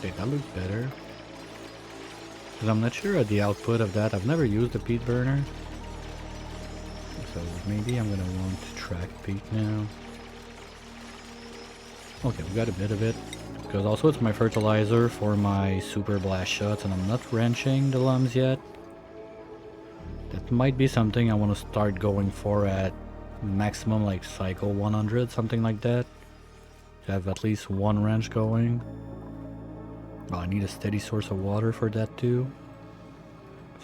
Okay, that looks better. Because I'm not sure of the output of that. I've never used a peat burner. So maybe I'm going to want to track peat now. Okay, we got a bit of it. Because also it's my fertilizer for my super blast shots and I'm not wrenching the lums yet. That that might be something I want to start going for at maximum, like cycle 100, something like that. To have at least one ranch going. Oh, I need a steady source of water for that too.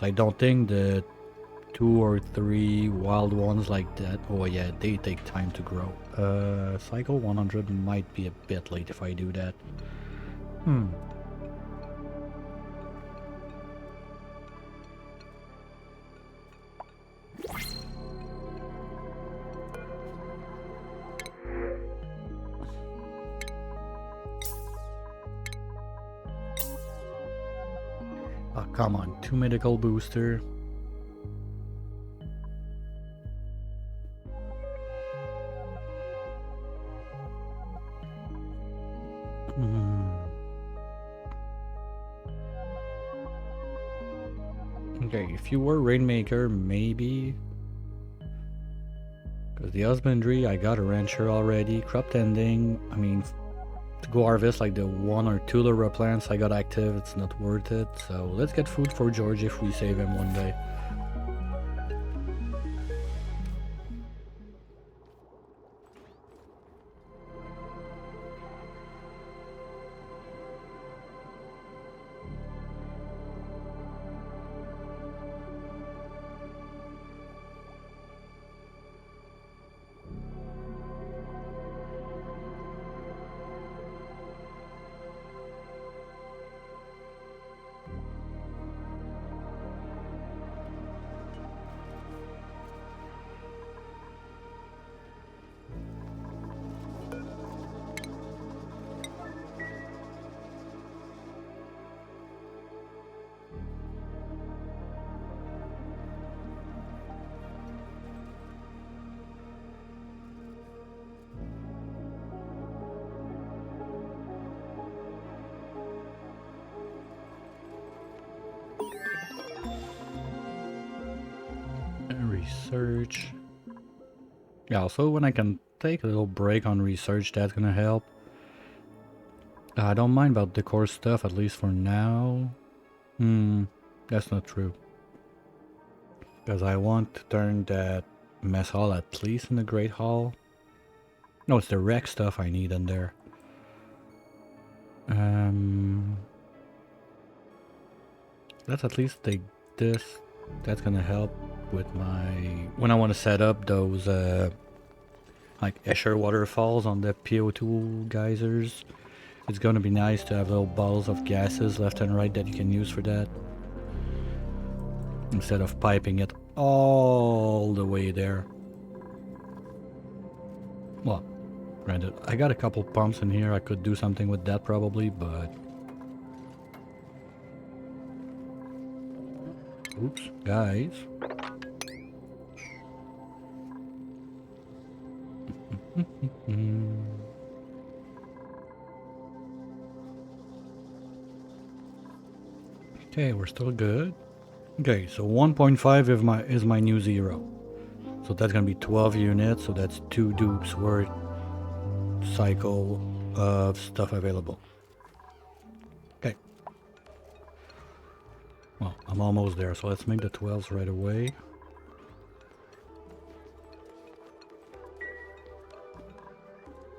So I don't think the 2 or 3 wild ones like that, oh yeah, they take time to grow. Cycle 100 might be a bit late if I do that. Oh, come on, 2 medical booster. Okay, if you were Rainmaker, maybe. Because the husbandry, I got a rancher already. Crop tending, I mean, to go harvest like the 1 or 2 lure plants I got active, it's not worth it. So let's get food for George if we save him one day. Research. Yeah, also when I can take a little break on research, that's gonna help. I don't mind about the core stuff, at least for now. That's not true. Because I want to turn that mess hall at least in the Great Hall. No, it's the wreck stuff I need in there. Let's at least take this. That's gonna help with my... when I want to set up those like Escher waterfalls on the PO2 geysers. It's gonna be nice to have little balls of gases left and right that you can use for that. Instead of piping it all the way there. Well, granted, I got a couple pumps in here. I could do something with that probably, but... oops, guys. Okay, we're still good. Okay, so 1.5 is my new 0. So that's gonna be 12 units, so that's 2 dupes worth cycle of stuff available. Okay. Well, I'm almost there, so let's make the 12s right away.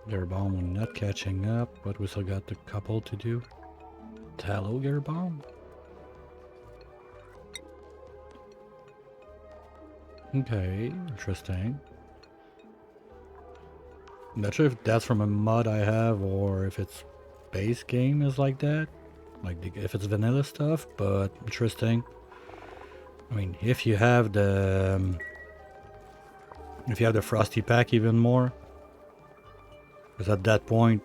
Gear bomb, we're not catching up, but we still got a couple to do. Tallow gear bomb? Okay, interesting. Not sure if that's from a mod I have or if it's base game is like that. Like if it's vanilla stuff, but interesting. I mean, if you have the frosty pack even more. Because at that point,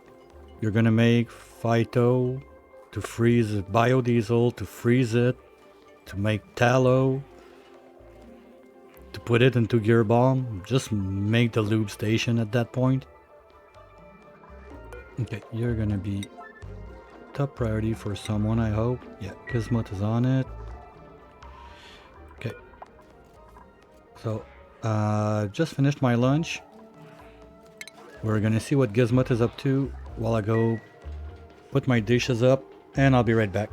you're gonna make Phyto to freeze biodiesel, to freeze it, to make tallow, to put it into gear bomb. Just make the lube station at that point. Okay, you're gonna be top priority for someone, I hope. Yeah, Gizmot is on it. Okay. So, just finished my lunch. We're gonna see what Gizmot is up to while I go put my dishes up, and I'll be right back.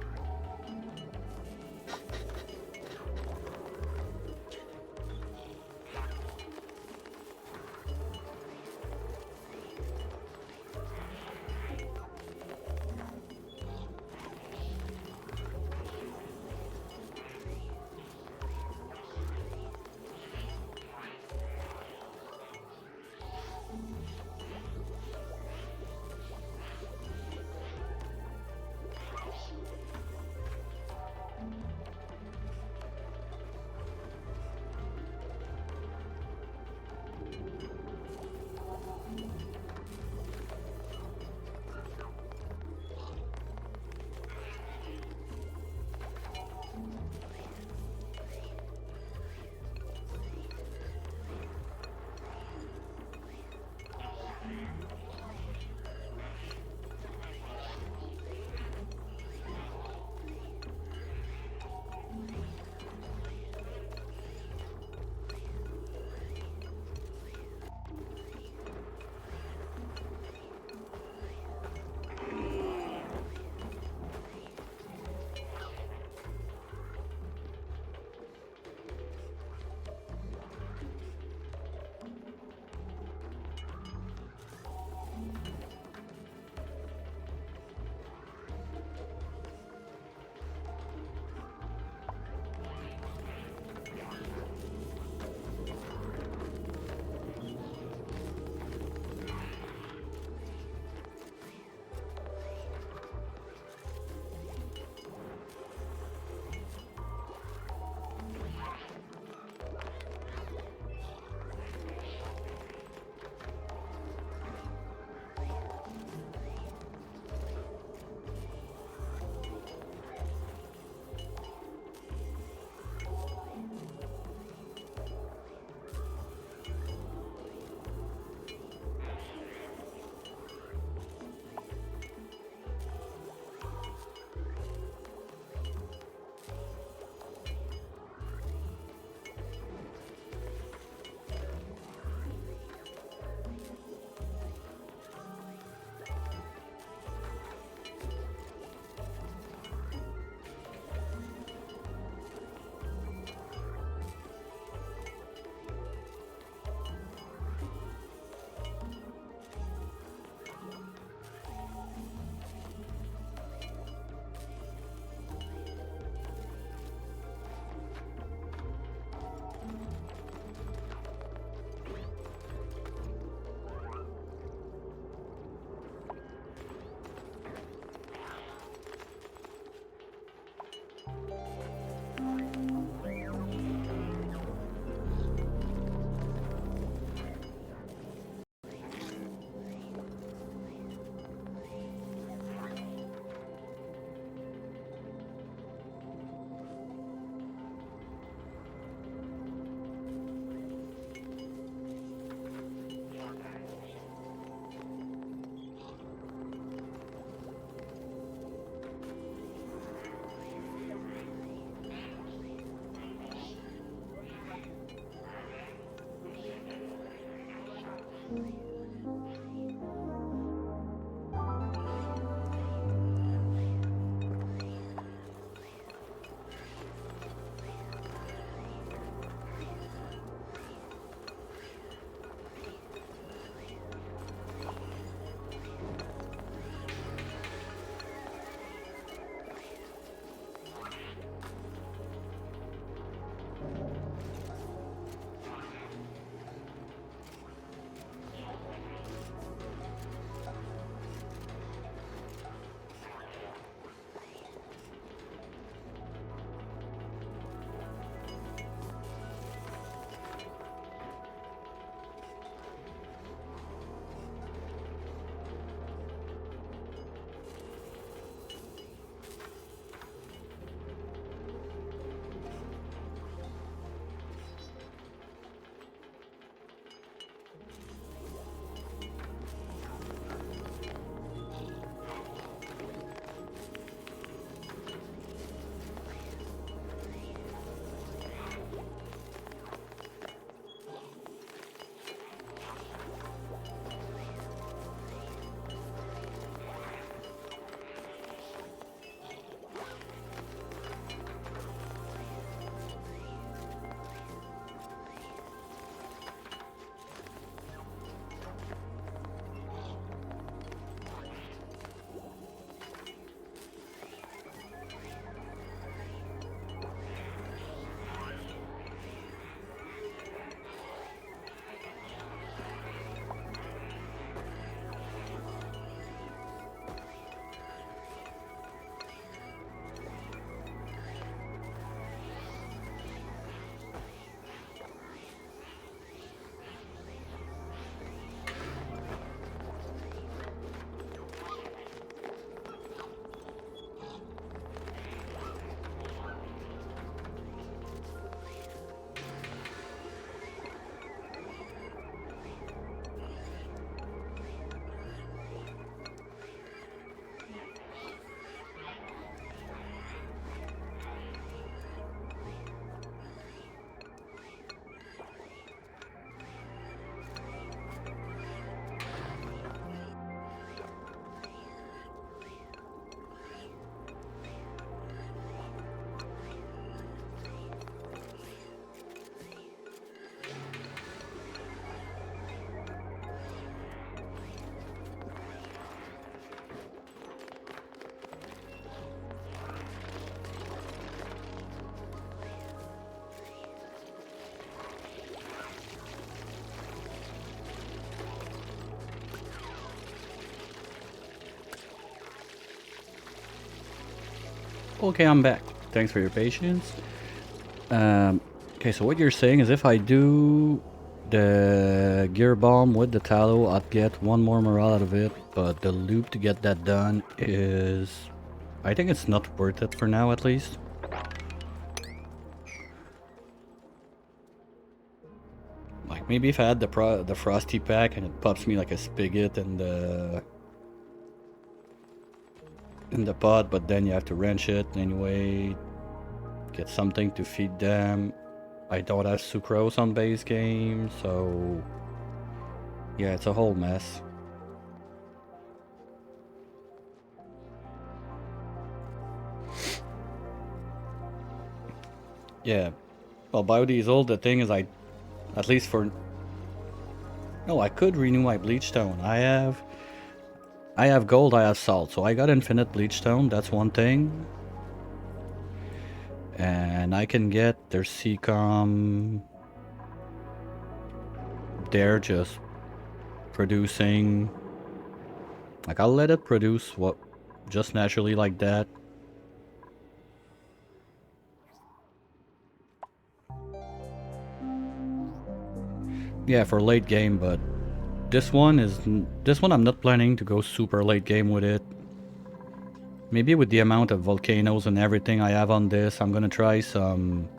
Okay, I'm back. Thanks for your patience. Okay, so what you're saying is if I do the gear bomb with the tallow, I'd get one more morale out of it, but the loop to get that done is... I think it's not worth it for now, at least. Like, maybe if I had the frosty pack and it pops me like a spigot in the pot, but then you have to wrench it anyway, get something to feed them. I don't have sucrose on base game, so yeah, it's a whole mess. Yeah, well, biodiesel, the thing is at least for... No, I could renew my bleach stone. I have gold, I have salt, so I got infinite bleach stone, that's one thing. And I can get their CCOM. They're just producing... Like, I'll let it produce what just naturally like that. Yeah, for late game, but this one I'm not planning to go super late game with it. Maybe with the amount of volcanoes and everything I have on this, I'm gonna try some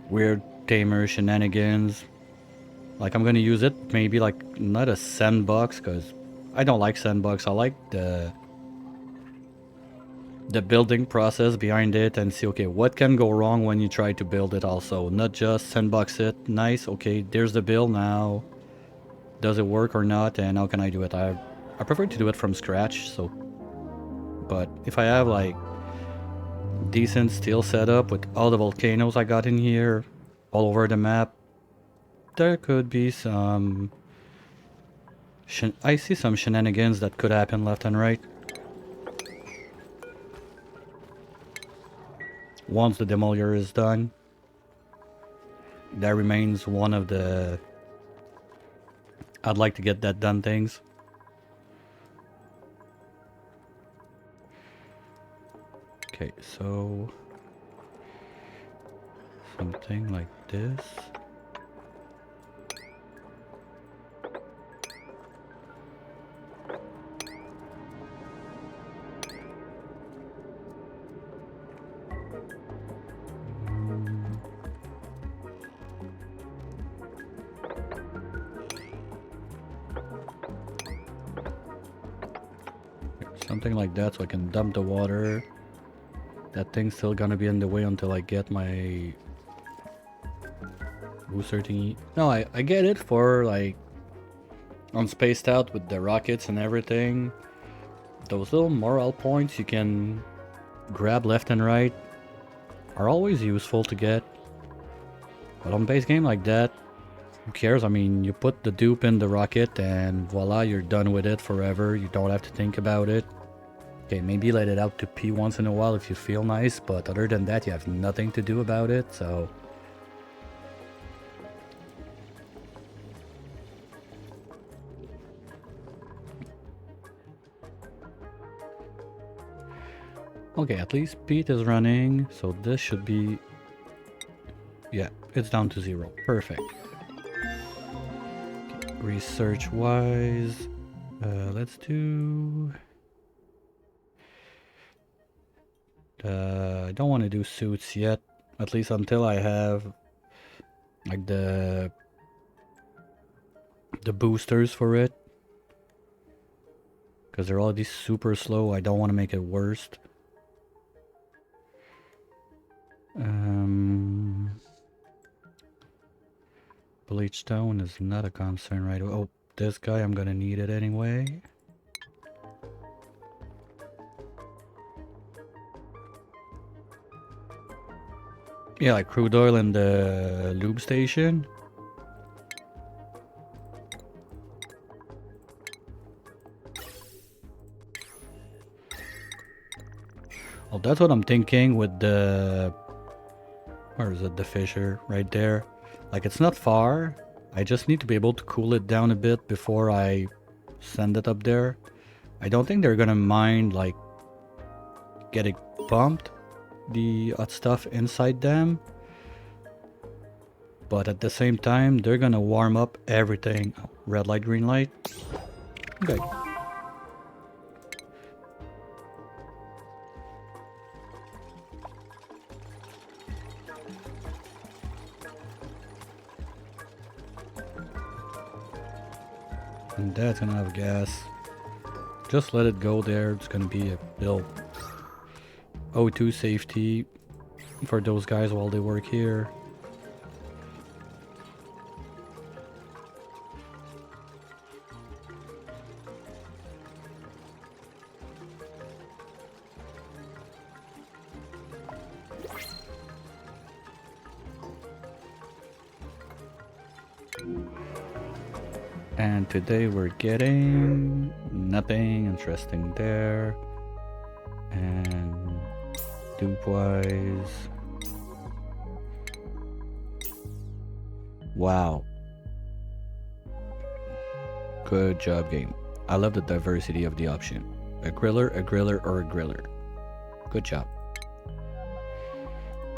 weird tamer shenanigans. Like, I'm gonna use it maybe like not a sandbox, because I don't like sandbox. I like the building process behind it and see, okay, what can go wrong when you try to build it also. Not just sandbox it, nice, okay, there's the build now. Does it work or not, and how can I do it? I prefer to do it from scratch, so... But if I have like decent steel setup with all the volcanoes I got in here, all over the map, there could be some... I see some shenanigans that could happen left and right. Once the demolier is done, that remains one of the... I'd like to get that done things. Okay, so... something like this. Something like that, so I can dump the water. That thing's still gonna be in the way until I get my booster thingy. No, I get it for like on spaced out with the rockets and everything. Those little morale points you can grab left and right are always useful to get. But on base game like that, who cares? I mean, you put the dupe in the rocket and voila, you're done with it forever. You don't have to think about it. Okay, maybe let it out to pee once in a while if you feel nice, but other than that, you have nothing to do about it, so... Okay, at least Pete is running, so this should be... Yeah, it's down to 0. Perfect. Okay, research-wise, let's do... I don't want to do suits yet, at least until I have like the boosters for it, because they're already super slow. I don't want to make it worse. Bleach stone is not a concern right away. Oh, this guy, I'm gonna need it anyway. Yeah, like crude oil in the lube station. Well, that's what I'm thinking with the... Where is it? The fissure right there. Like, it's not far. I just need to be able to cool it down a bit before I send it up there. I don't think they're gonna mind, like, getting pumped. the hot stuff inside them, but at the same time they're gonna warm up everything. Oh, red light, green light. Okay. And that's gonna have gas. Just let it go there. It's gonna be a little O2 safety for those guys while they work here. And today we're getting nothing interesting there. And dupe-wise, wow. Good job, game. I love the diversity of the option. A griller, or a griller. Good job.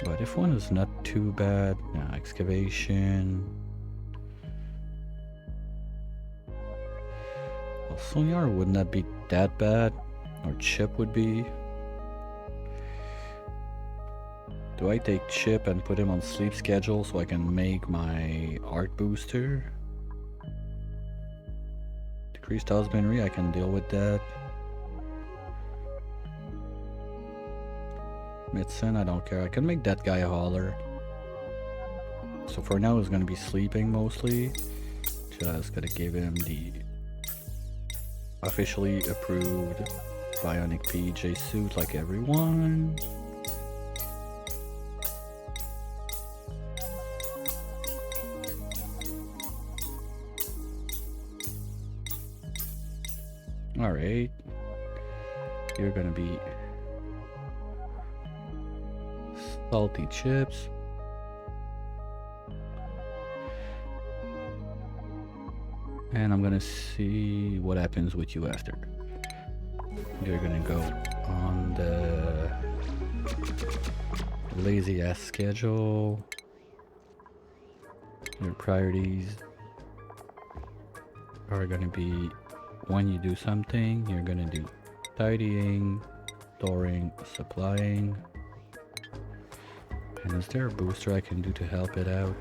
But if one is not too bad, excavation. Well, Sonyar would not be that bad, or Chip would be. Do I take Chip and put him on sleep schedule so I can make my art booster? Decreased husbandry, I can deal with that. Midson, I don't care. I can make that guy a hauler. So for now, he's gonna be sleeping mostly. Just gotta give him the officially approved Bionic PJ suit like everyone. Alright. You're gonna be salty chips. And I'm gonna see what happens with you after. You're gonna go on the lazy ass schedule. Your priorities are gonna be when you do something, you're gonna do tidying, storing, supplying. And is there a booster I can do to help it out?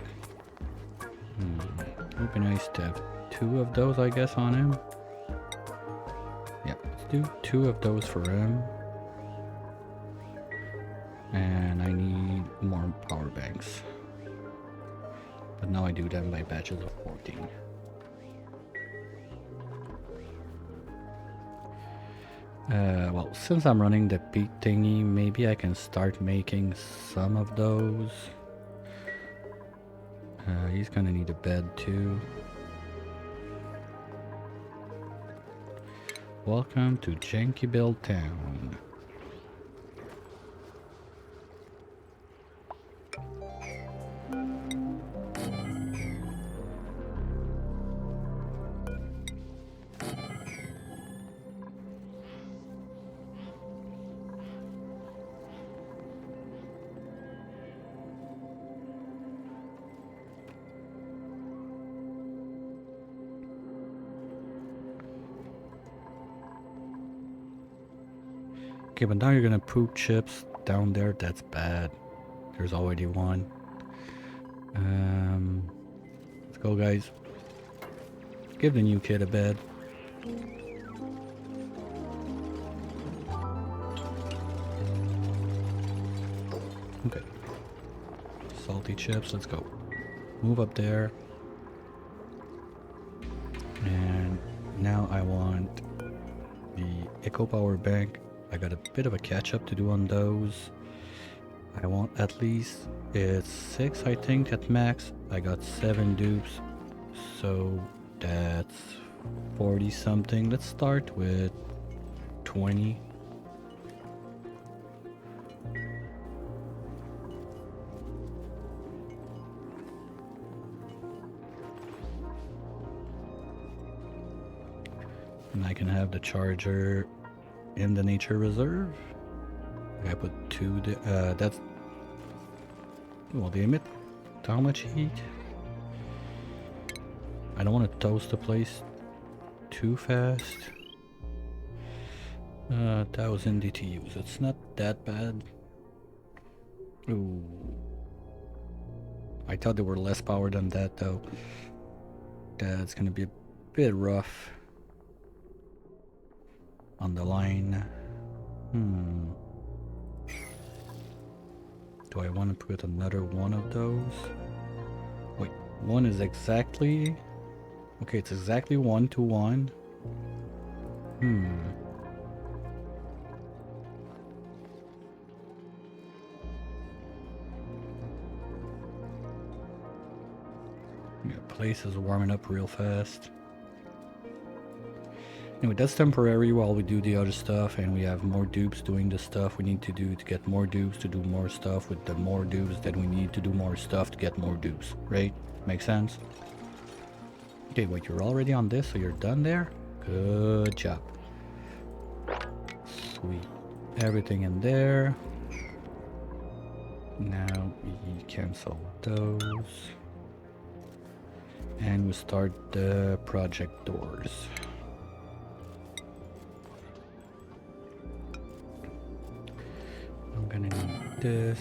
It would be nice to have 2 of those, I guess, on him. Yeah, let's do 2 of those for him. And I need more power banks. But now I do them by batches of 14. Well, since I'm running the peak thingy, maybe I can start making some of those. He's gonna need a bed too. Welcome to Janky Build Town. Okay, but now you're gonna poop chips down there. That's bad. There's already one. Let's go, guys. Give the new kid a bed. Okay. Salty chips, let's go. Move up there. And now I want the Eco Power Bank. I got a bit of a catch up to do on those. I want at least, it's 6 I think at max. I got 7 dupes, so that's 40 something. Let's start with 20. And I can have the charger in the nature reserve. I put two. That's. Well, they emit how much heat? I don't want to toast the place too fast. 1000 DTUs. It's not that bad. Ooh. I thought they were less power than that though. That's gonna be a bit rough on the line. Do I want to put another one of those? Wait, one is exactly... Okay, it's exactly 1 to 1. Yeah, place is warming up real fast. Anyway, that's temporary while we do the other stuff, and we have more dupes doing the stuff we need to do to get more dupes to do more stuff with the more dupes that we need to do more stuff to get more dupes, right? Make sense? Okay, wait, you're already on this, so you're done there? Good job. Sweet. Everything in there. Now we cancel those. And we start the project doors. I'm gonna need this.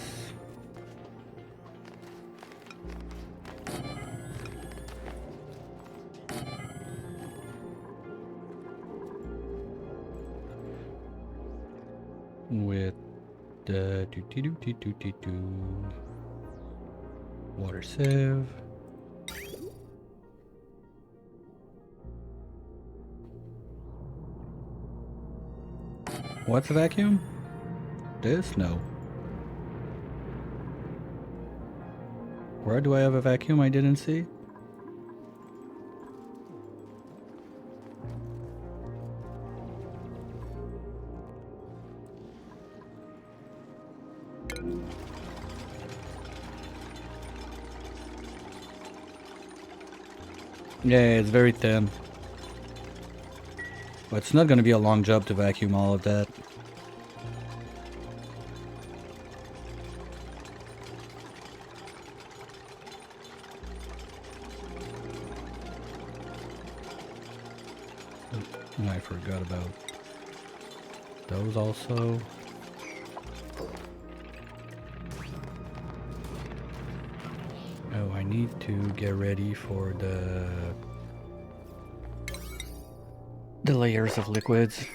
With the water sieve. What's a vacuum? This? No. Where do I have a vacuum I didn't see? Yeah, it's very thin. But it's not gonna be a long job to vacuum all of that. I forgot about those also. Oh, I need to get ready for the layers of liquids.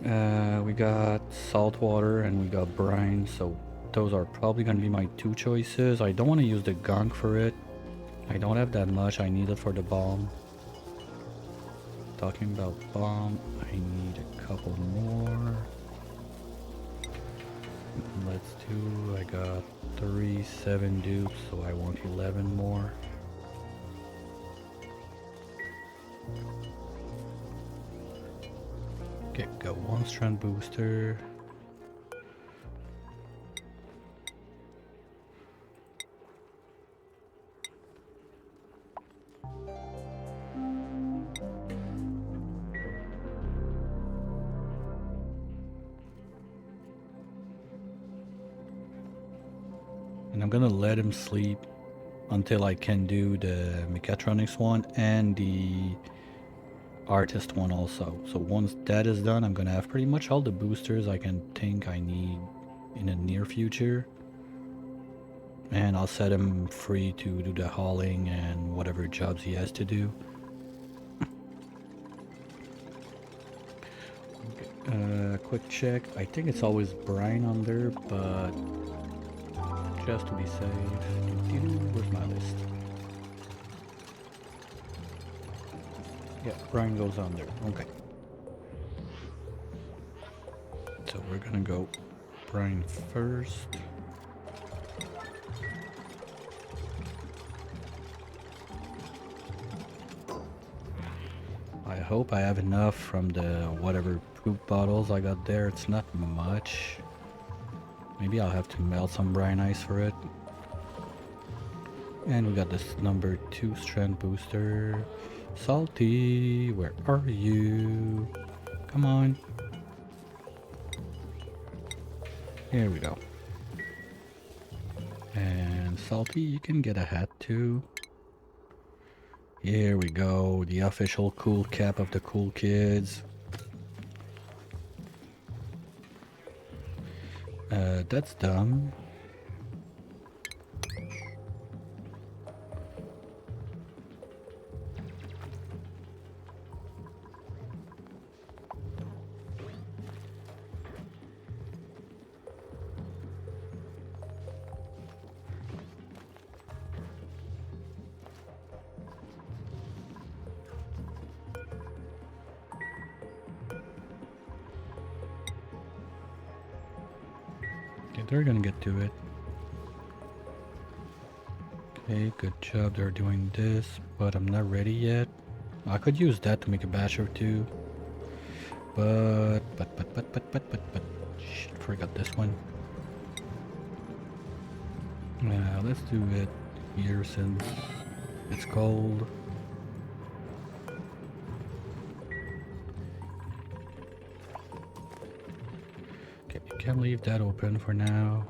We got salt water and we got brine, so those are probably gonna be my two choices. I don't want to use the gunk for it. I don't have that much. I need it for the bomb. Talking about bomb, I need a couple more. Let's do, I got 7 dupes, so I want 11 more. Okay, got 1 strand booster. And I'm gonna let him sleep until I can do the mechatronics one and the artist one also. So once that is done, I'm gonna have pretty much all the boosters I can think I need in the near future. And I'll set him free to do the hauling and whatever jobs he has to do. Okay, quick check. I think it's always brine under, but just to be safe. Where's my list? Yeah, brine goes on there. Okay. So we're gonna go brine first. I hope I have enough from the whatever poop bottles I got there. It's not much. Maybe I'll have to melt some brine ice for it. And we got this number 2 strand booster. Salty, where are you? Come on. Here we go. And Salty, you can get a hat too. Here we go, the official cool cap of the cool kids. That's dumb. Okay, they're gonna get to it. Okay, good job, they're doing this, but I'm not ready yet. I could use that to make a bash or two. But, shit, forgot this one. Let's do it here since it's cold. Okay, you can leave that open for now.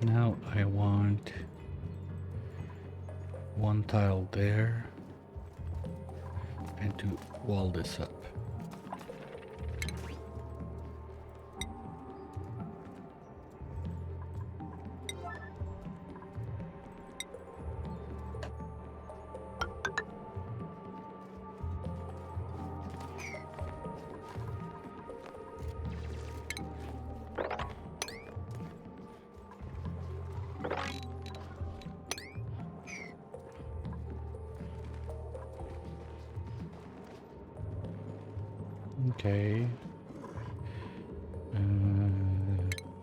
Now I want one tile there and to wall this up. Okay.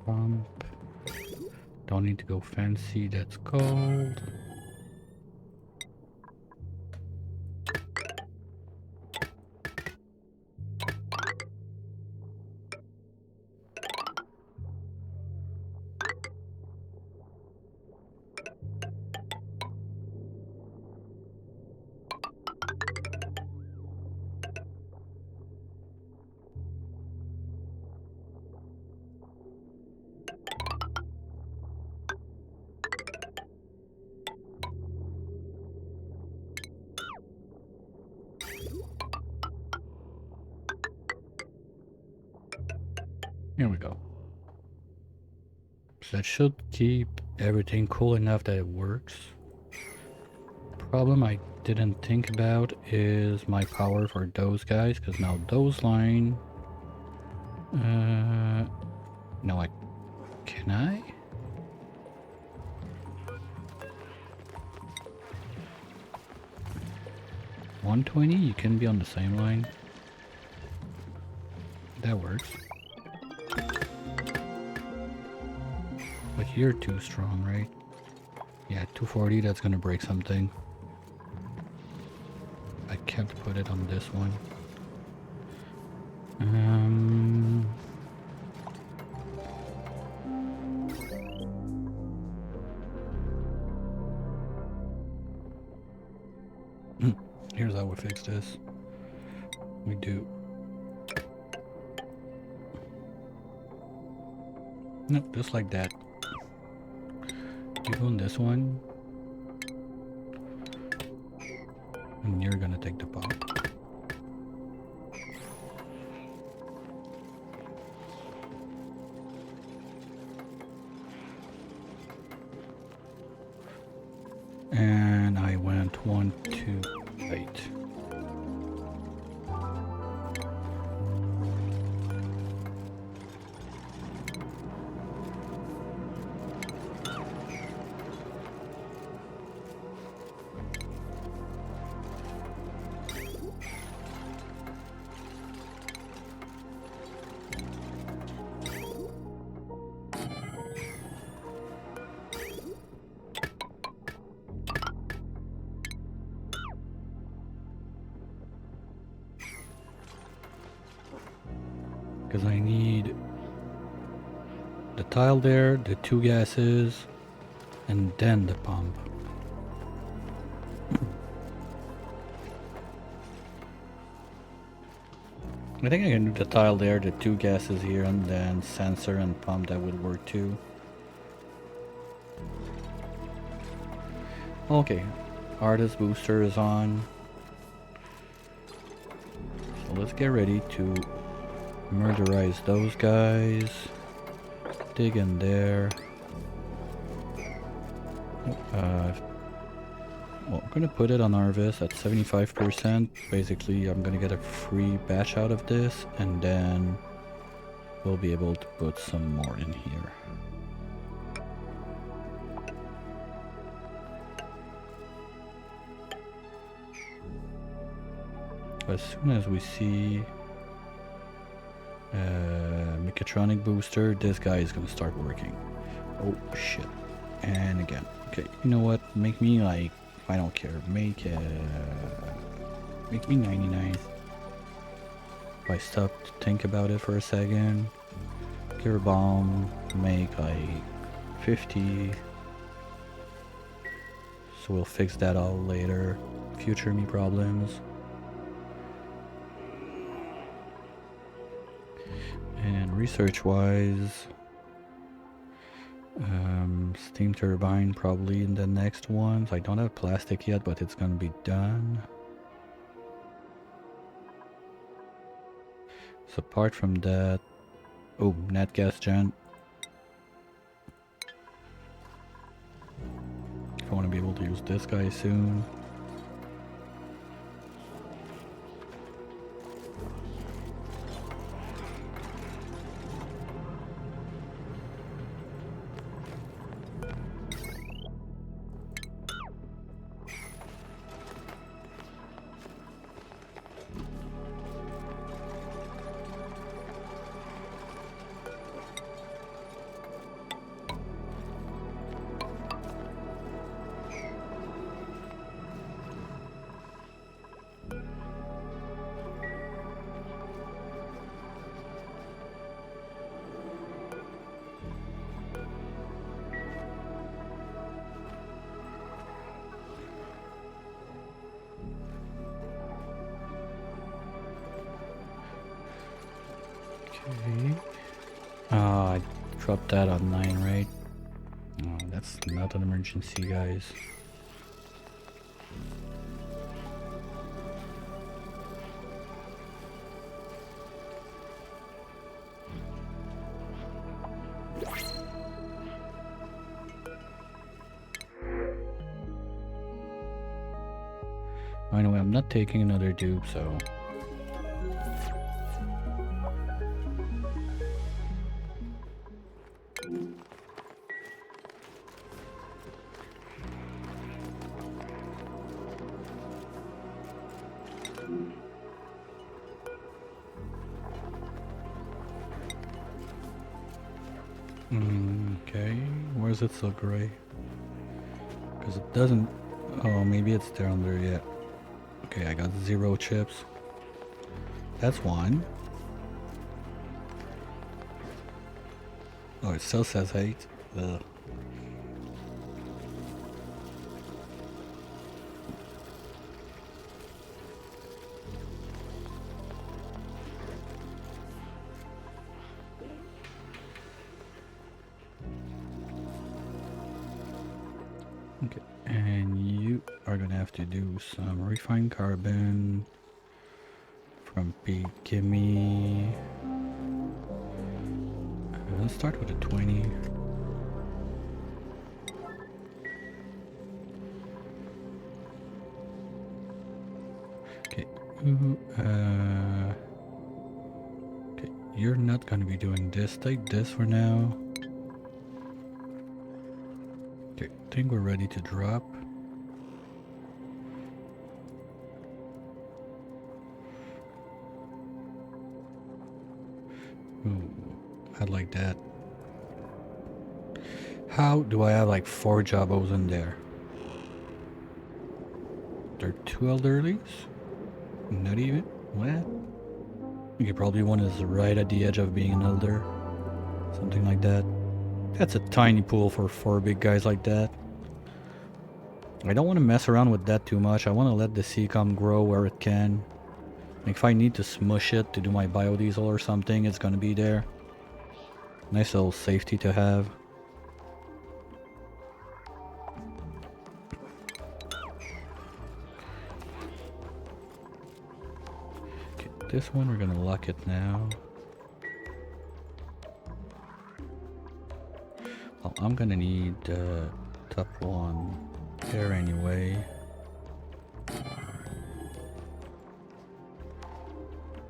Pump. Don't need to go fancy, that's cold. Here we go. So that should keep everything cool enough that it works. Problem I didn't think about is my power for those guys, because now those line... no, can I? $120, you can be on the same line. That works. But you're too strong, right? Yeah, 240, that's gonna break something. I can't put it on this one. Here's how we fix this. We do. Nope, just like that. You go on this one. And you're gonna take the pop. And I went 1, 2, 8. Because I need the tile there, the 2 gases, and then the pump. I think I can do the tile there, the 2 gases here, and then sensor and pump. That would work too. Okay, artist booster is on. So let's get ready to murderize those guys. Dig in there. Well, I'm gonna put it on harvest at 75%. Basically, I'm gonna get a free batch out of this, and then we'll be able to put some more in here. As soon as we see mechatronic booster, this guy is gonna start working. Oh shit. And again. Okay, you know what? Make me like, I don't care. Make me 99. If I stop to think about it for a second, Gear Bomb, make like 50. So we'll fix that all later. Future me problems. And research wise, steam turbine probably in the next ones. I don't have plastic yet, but it's gonna be done. So apart from that, oh, nat gas gen. If I want to be able to use this guy soon. Okay. I dropped that on 9, right? No, that's not an emergency, guys. Anyway, I'm not taking another dupe, so... Okay, where is it so gray? Because it doesn't... Oh, maybe it's there under yet. Okay, I got 0 chips. That's 1. Oh, it still says 8. Ugh. Okay, and you are gonna have to do some refined carbon from P. Give me... let's start with a 20. Okay, okay, you're not gonna be doing this. Take this for now. Okay, I think we're ready to drop. Ooh, I like that. How do I have like 4 Jabos in there? There are 2 elderlies? Not even? What? Okay, probably one is right at the edge of being an elder. Something like that. That's a tiny pool for 4 big guys like that. I don't want to mess around with that too much. I want to let the Seacom grow where it can. Like if I need to smush it to do my biodiesel or something, it's gonna be there. Nice little safety to have. Okay, this one we're gonna lock it now. Well, I'm gonna need top one there anyway.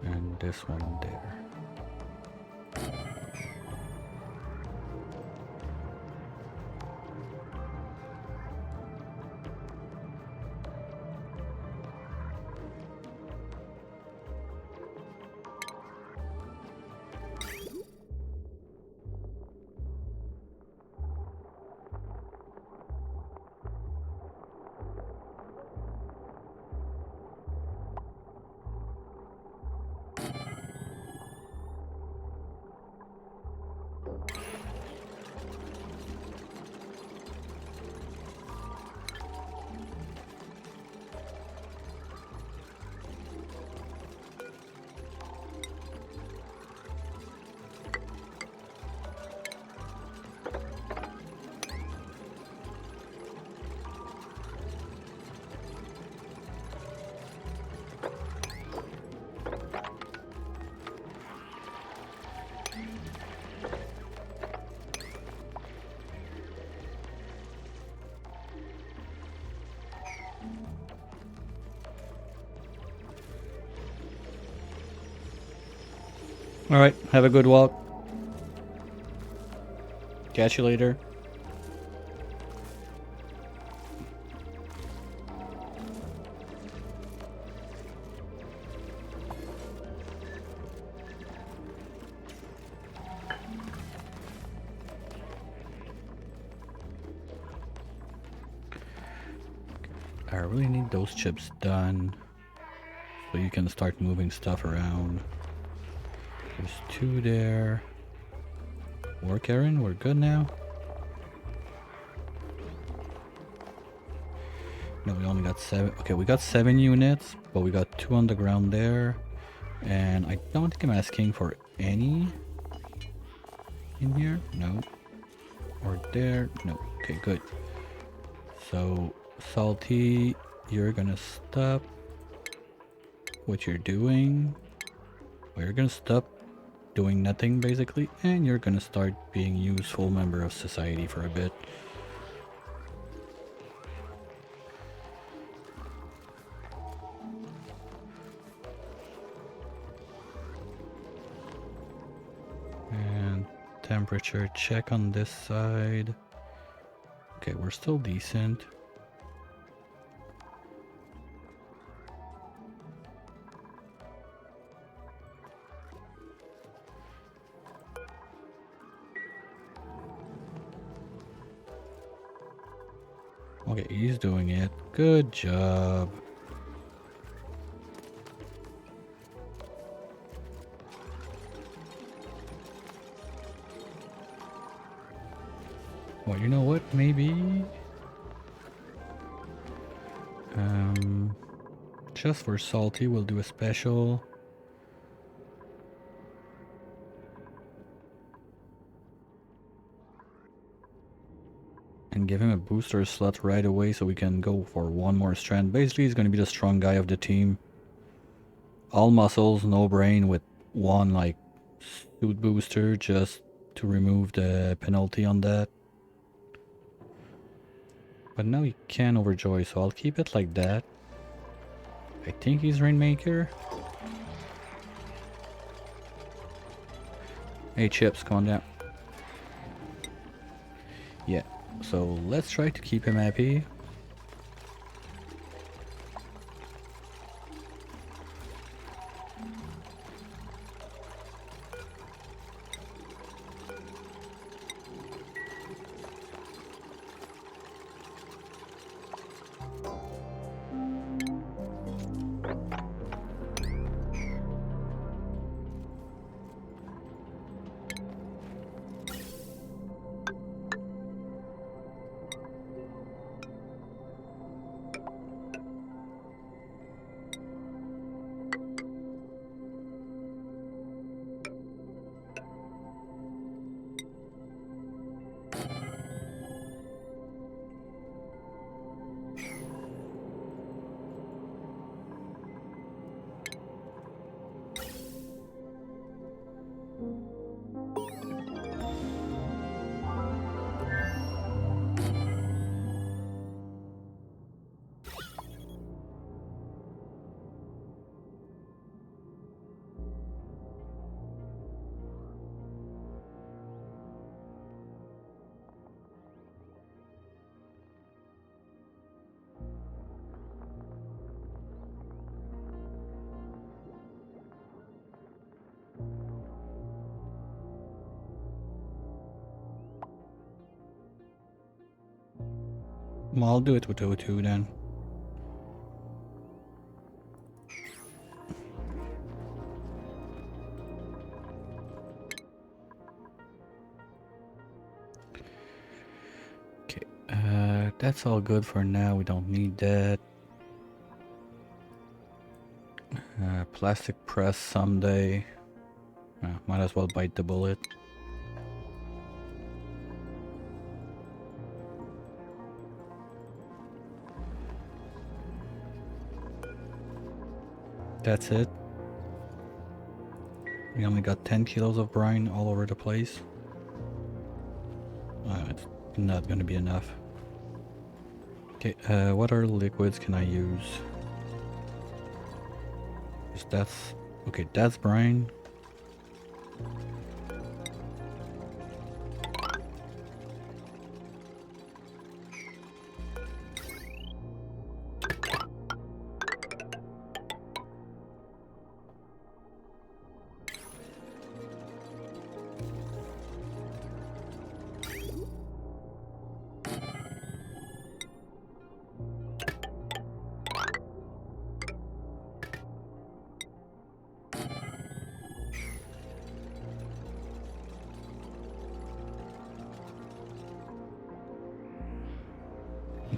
And this one there. Alright, have a good walk. Catch you later. I really need those chips done so you can start moving stuff around. There's 2 there. Work, Aaron, we're good now. No, we only got 7. Okay, we got 7 units, but we got 2 on the ground there. And I don't think I'm asking for any in here. No. Or there. No. Okay, good. So, Salty, you're gonna stop what you're doing. Well, you're gonna stop doing nothing basically, and you're gonna start being a useful member of society for a bit. And temperature check on this side. Okay, we're still decent. Okay, he's doing it. Good job. Well, you know what? Maybe... just for Salty, we'll do a special. And give him a booster slot right away so we can go for 1 more strand. Basically, he's going to be the strong guy of the team. All muscles, no brain, with 1 like suit booster just to remove the penalty on that. But now he can overjoy, so I'll keep it like that. I think he's Rainmaker. Hey Chips, come on down. Yeah, so let's try to keep him happy. Well, I'll do it with O2 then. Okay, that's all good for now. We don't need that. Plastic press someday. Might as well bite the bullet. That's it. We only got 10 kilos of brine all over the place. It's not gonna be enough. Okay, what other liquids can I use? That's... okay, that's brine.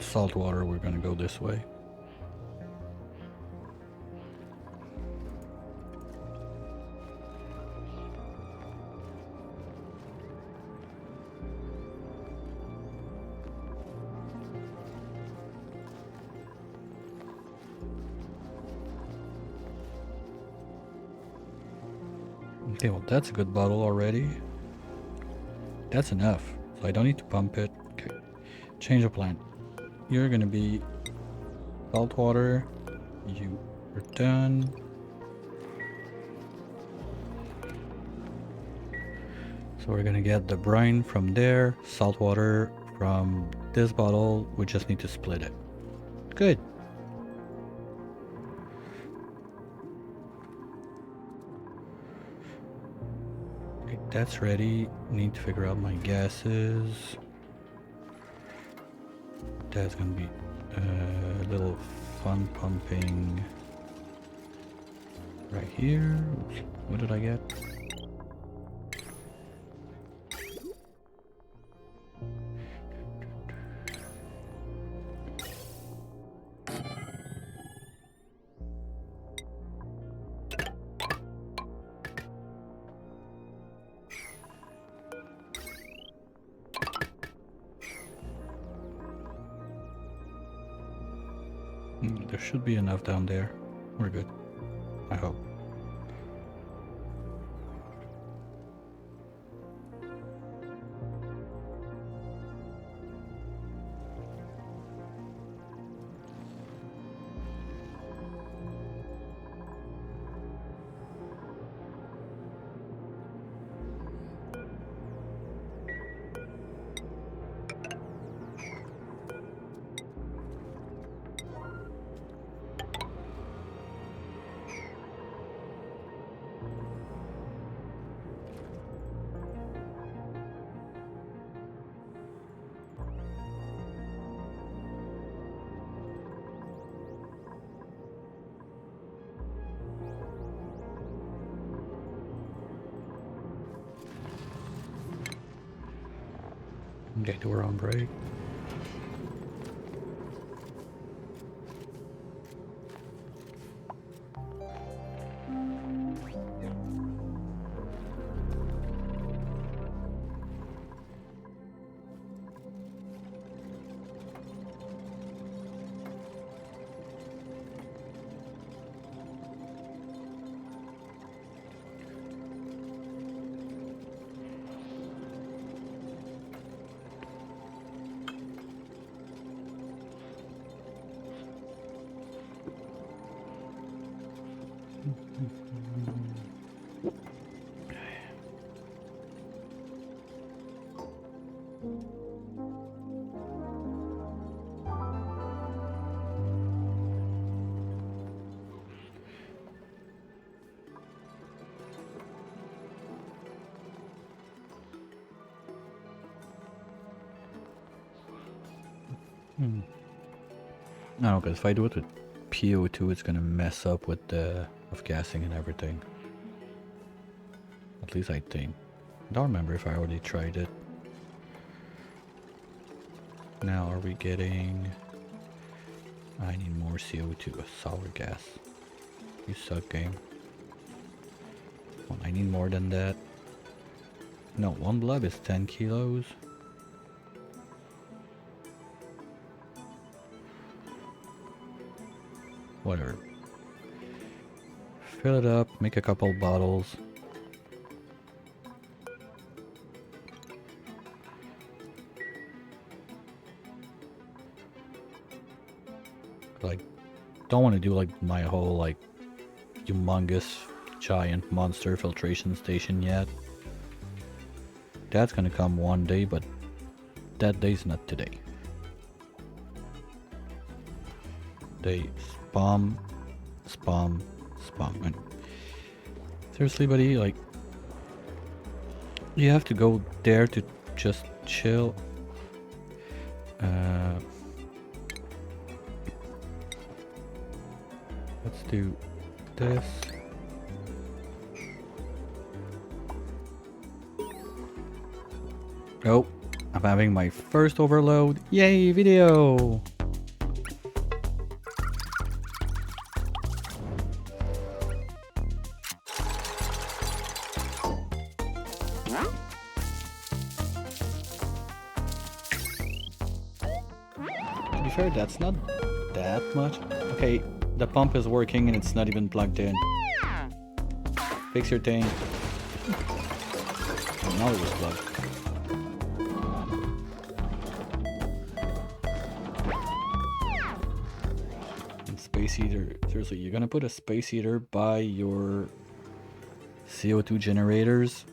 Salt water, we're gonna go this way. Okay, well that's a good bottle already. That's enough, so I don't need to pump it. Okay, change of plan. You're gonna be salt water. You are done. So we're gonna get the brine from there, salt water from this bottle. We just need to split it. Good. Okay, that's ready. Need to figure out my gases. That's gonna be a little fun pumping right here. Oops. What did I get? There should be enough down there. We're good. I hope. Okay, we're on break. Hmm. No, because if I do it with PO2, it's gonna mess up with the gassing and everything. At least I think. I don't remember if I already tried it. Now, are we getting... I need more CO2, a sour gas. You suck, game. Well, I need more than that. No, one blob is 10 kilos. Whatever. Fill it up, make a couple bottles. Like, don't want to do like my whole like humongous giant monster filtration station yet. That's gonna come one day, but that day's not today. They spam. And seriously, buddy, like, you have to go there to just chill. Let's do this. Oh, I'm having my first overload. Yay, video! To be fair, that's not that much. Okay, the pump is working and it's not even plugged in. Fix your thing. Oh, now it was plugged. And space heater. Seriously, you're gonna put a space heater by your CO2 generators?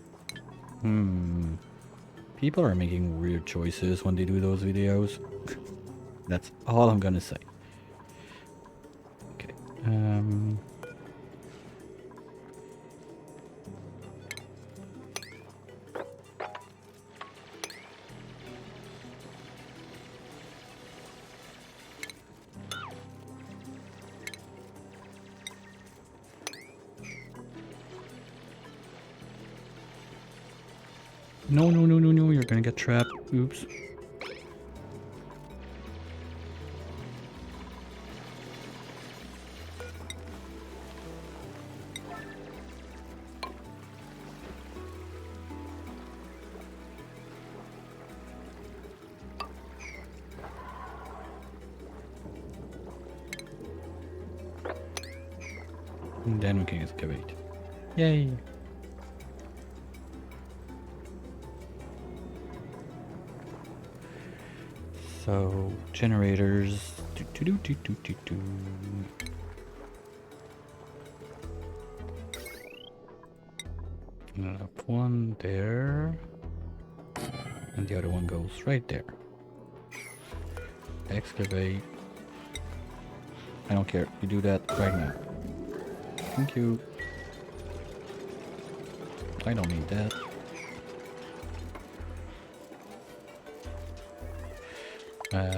People are making weird choices when they do those videos. That's all I'm gonna say. Okay. No, you're gonna get trapped. Oops. And then we can excavate. Yay! So, generators. Up one there. And the other one goes right there. Excavate. I don't care. You do that right now. Thank you. I don't need that.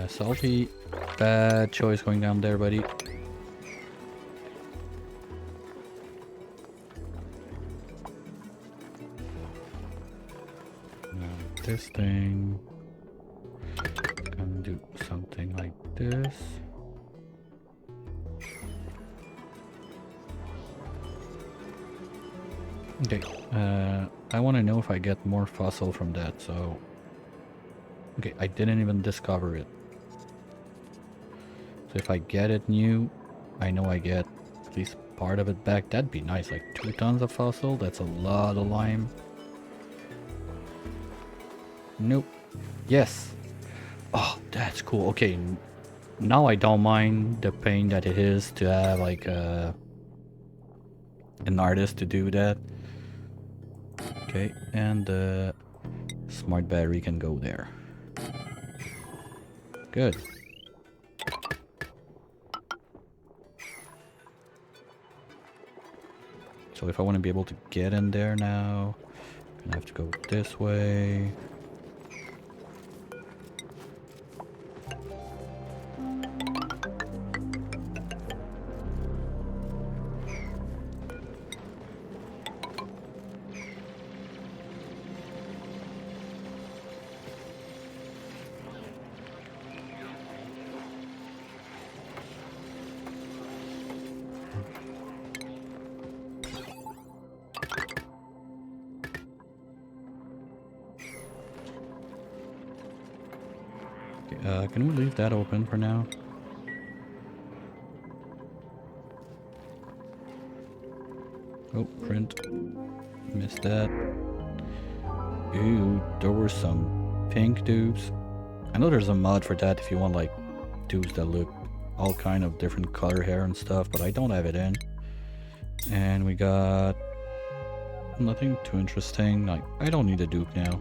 Salty. Bad choice going down there, buddy. This thing. Gonna do something like this. Okay, I want to know if I get more fossil from that, so... Okay, I didn't even discover it. So if I get it new, I know I get at least part of it back. That'd be nice, like 2 tons of fossil, that's a lot of lime. Nope. Yes! Oh, that's cool. Okay, now I don't mind the pain that it is to have like an artist to do that. Okay, and the smart battery can go there. Good. So if I want to be able to get in there now, I'm gonna have to go this way. Okay, can we leave that open for now? Oh, print. Missed that. Ooh, there were some pink dupes. I know there's a mod for that if you want like dupes that look all kind of different color hair and stuff, but I don't have it in. And we got nothing too interesting. Like, I don't need a dupe now.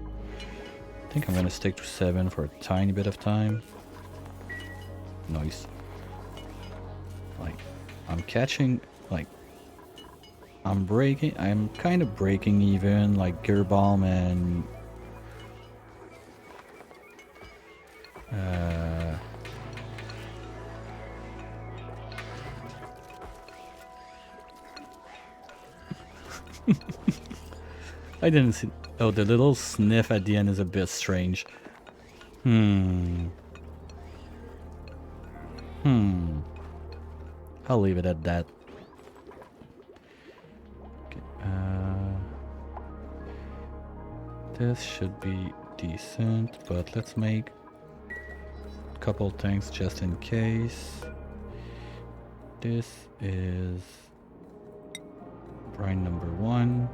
I think I'm gonna stick to 7 for a tiny bit of time. Nice. Like, I'm catching, like, I'm kind of breaking even, like Gear Bomb and I didn't see. Oh, the little sniff at the end is a bit strange. I'll leave it at that. Okay, this should be decent, but let's make a couple things just in case. This is brine number 1.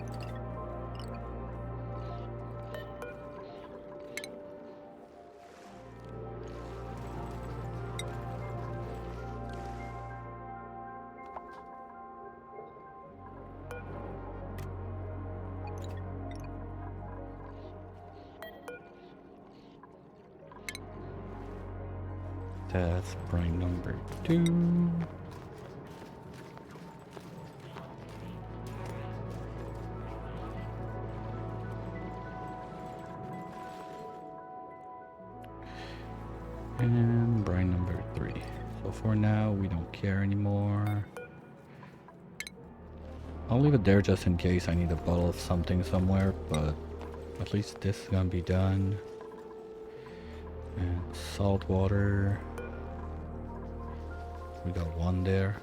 That's brine number 2. And brine number 3. So for now, we don't care anymore. I'll leave it there just in case I need a bottle of something somewhere, but at least this is gonna be done. And salt water. We got 1 there.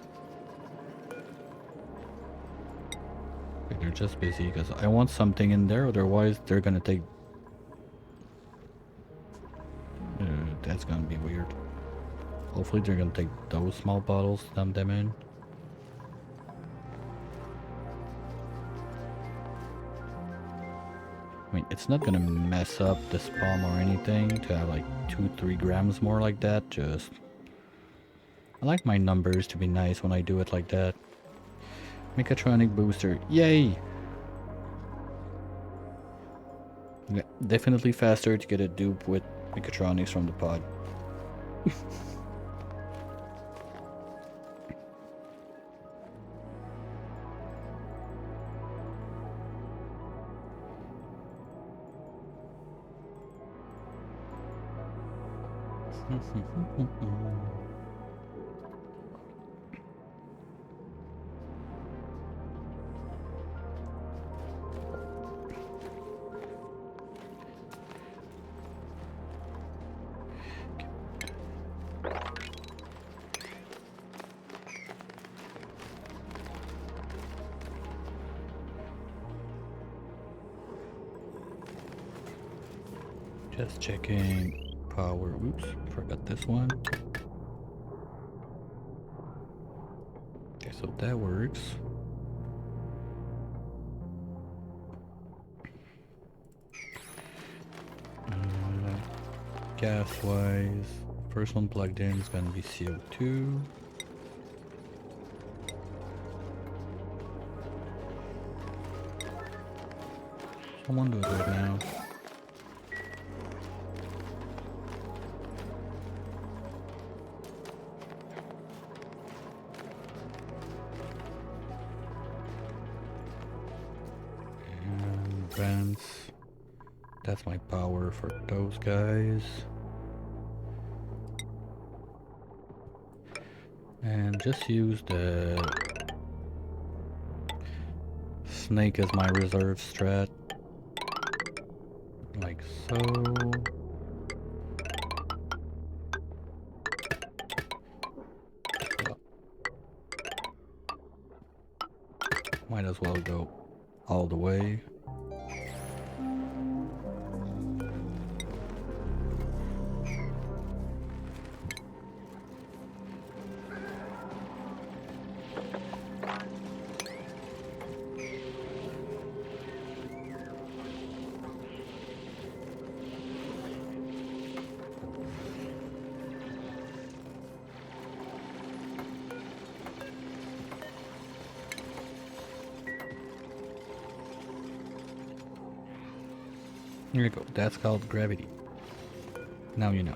Okay, they're just busy because I want something in there, otherwise they're gonna take... that's gonna be weird. Hopefully they're gonna take those small bottles, dump them in. I mean, it's not gonna mess up the spawn or anything to have like 2-3 grams more like that, just... I like my numbers to be nice when I do it like that. Mechatronic booster, yay! Yeah, definitely faster to get a dupe with mechatronics from the pod. Just checking power. Oops, forgot this one. Okay, so that works. Gas wise, first one plugged in is gonna be CO2. Someone do it right now. That's my power for those guys. And just use the snake as my reserve strat. Like so. Might as well go all the way. Here you go. That's called gravity. Now you know.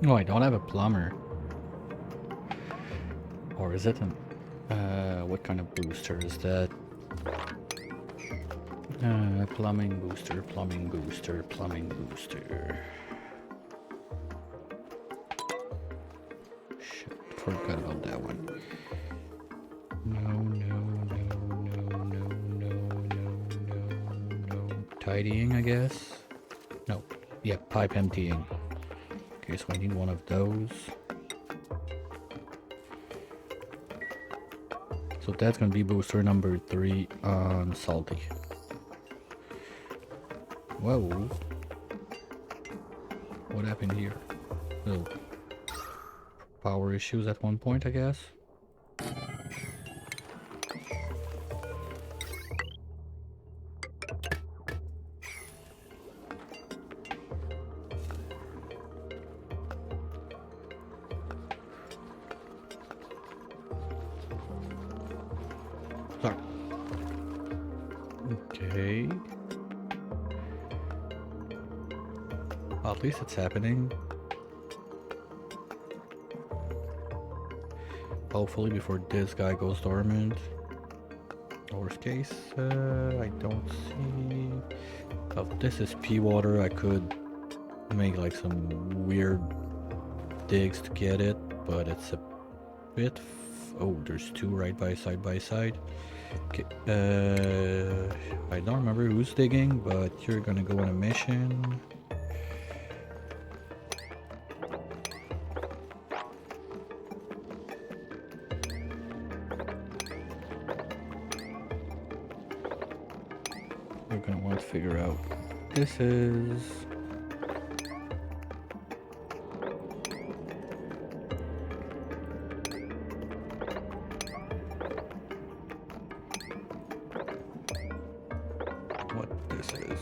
Oh, I don't have a plumber. Or is it an... what kind of booster is that? Plumbing booster, plumbing booster, plumbing booster. Shit, forgot about that one. No. Tidying, I guess? No. Yeah, pipe emptying. Okay, so I need one of those. So that's gonna be booster number 3 on Salty. Whoa. What happened here? Little power issues at one point, I guess. Sorry. Okay. Well, at least it's happening. Hopefully before this guy goes dormant. Worst case, I don't see... Oh, this is pea water. I could make like some weird digs to get it, but it's a bit... Oh, there's 2 right by side. Okay, I don't remember who's digging, but you're gonna go on a mission. We're gonna want to figure out what this is. What this is.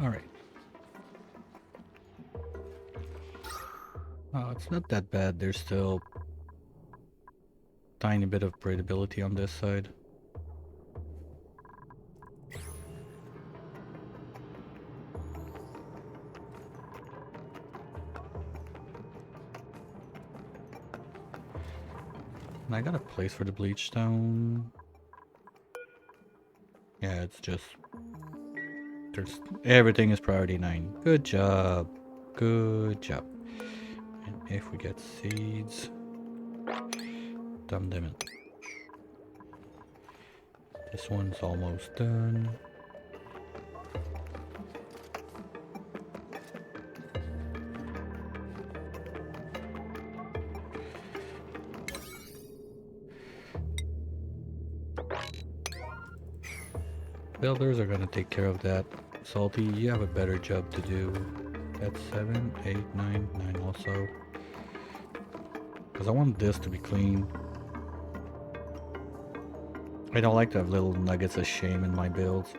All right. Oh, it's not that bad. There's still tiny bit of breathability on this side. And I got a place for the bleach stone. Yeah, it's just... There's... Everything is priority 9. Good job. Good job. And if we get seeds... Dump them in. This one's almost done. Builders are gonna take care of that. Salty, you have a better job to do. That's 7, 8, 9, 9 also. Because I want this to be clean. I don't like to have little nuggets of shame in my builds.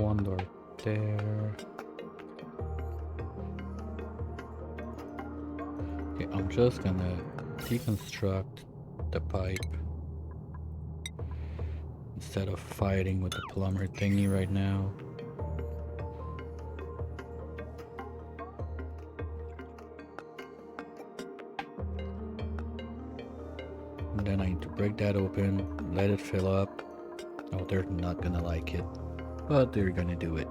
One door there. Okay, I'm just gonna deconstruct the pipe instead of fighting with the plumber thingy right now. And then I need to break that open, let it fill up. Oh, they're not gonna like it, but they're gonna do it.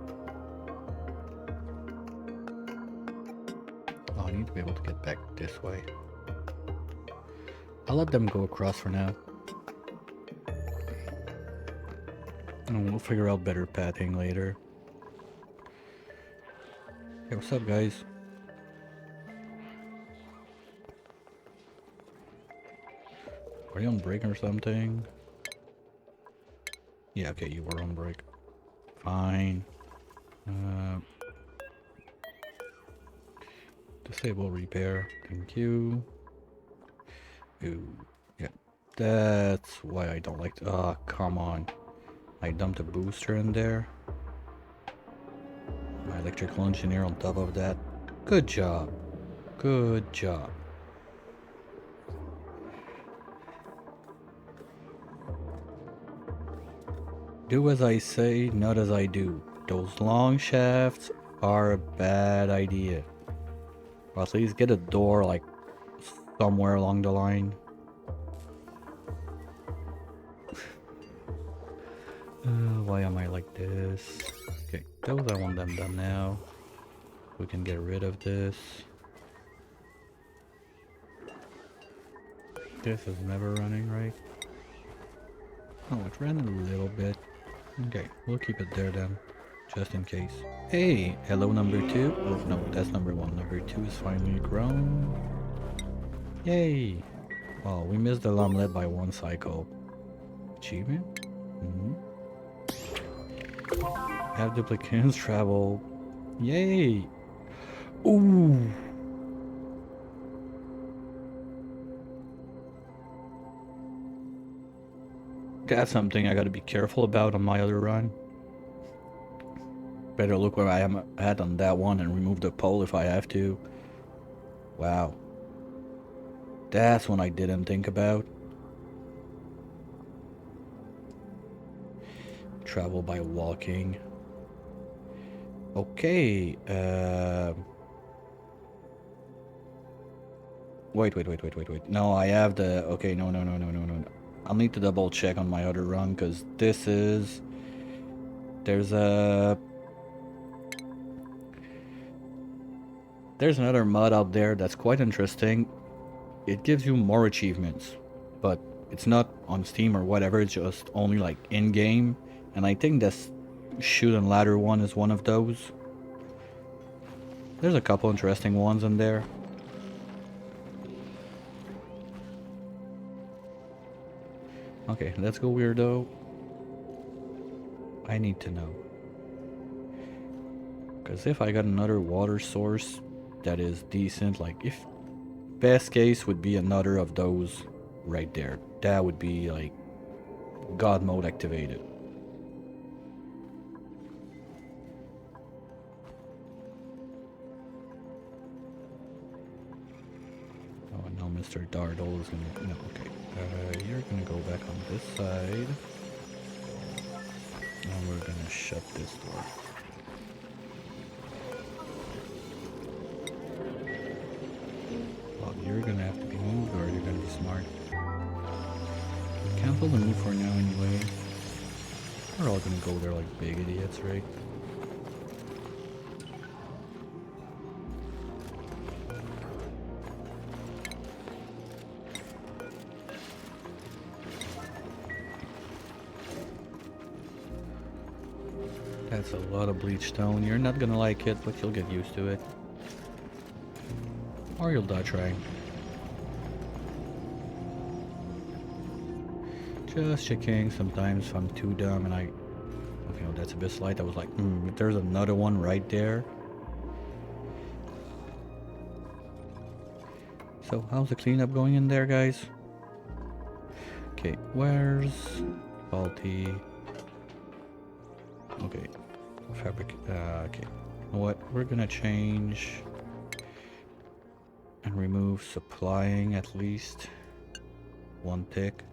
Oh, I need to be able to get back this way. I'll let them go across for now. And we'll figure out better pathing later. Hey, what's up, guys? Are you on break or something? Yeah, okay, you were on break. Fine. Disable repair. Thank you. Ooh, yeah. That's why I don't like to. Oh, come on. I dumped a booster in there. My electrical engineer on top of that. Good job. Good job. Do as I say, not as I do. Those long shafts are a bad idea. Or at least get a door like somewhere along the line. Why am I like this? Okay, those I want them done now. We can get rid of this. This is never running, right? Oh, it ran a little bit. Okay, we'll keep it there then, just in case. Hey, hello number 2. Oh no, that's number 1. Number 2 is finally grown. Yay! Oh, we missed the lamlet by 1 cycle. Achievement? Have duplicants travel. Yay! Ooh! That's something I gotta be careful about on my other run. Better look where I am at on that one and remove the pole if I have to. Wow. That's one I didn't think about. Travel by walking. Okay. Wait. No, I have the... Okay, no. I'll need to double check on my other run, because this is... There's another mod out there that's quite interesting. It gives you more achievements, but it's not on Steam or whatever, it's just only like in-game. And I think this shoot and ladder one is one of those. There's a couple interesting ones in there. Okay, let's go, weirdo. I need to know. Because if I got another water source that is decent, like if best case would be another of those right there. That would be like God mode activated. Oh, no, Mr. Dartle is gonna... No, okay. You're gonna go back on this side. And we're gonna shut this door. Well, you're gonna have to be moved or you're gonna be smart. Cancel the move for now anyway. We're all gonna go there like big idiots, right? That's a lot of bleach stone. You're not gonna like it, but you'll get used to it. Or you'll die trying. Just checking sometimes if I'm too dumb and I... Okay, no, that's a bit slight. I was like, if there's another one right there. So, how's the cleanup going in there, guys? Okay, where's... Faulty... Okay. Fabric. Okay. You know what? We're gonna change and remove supplying at least one tick.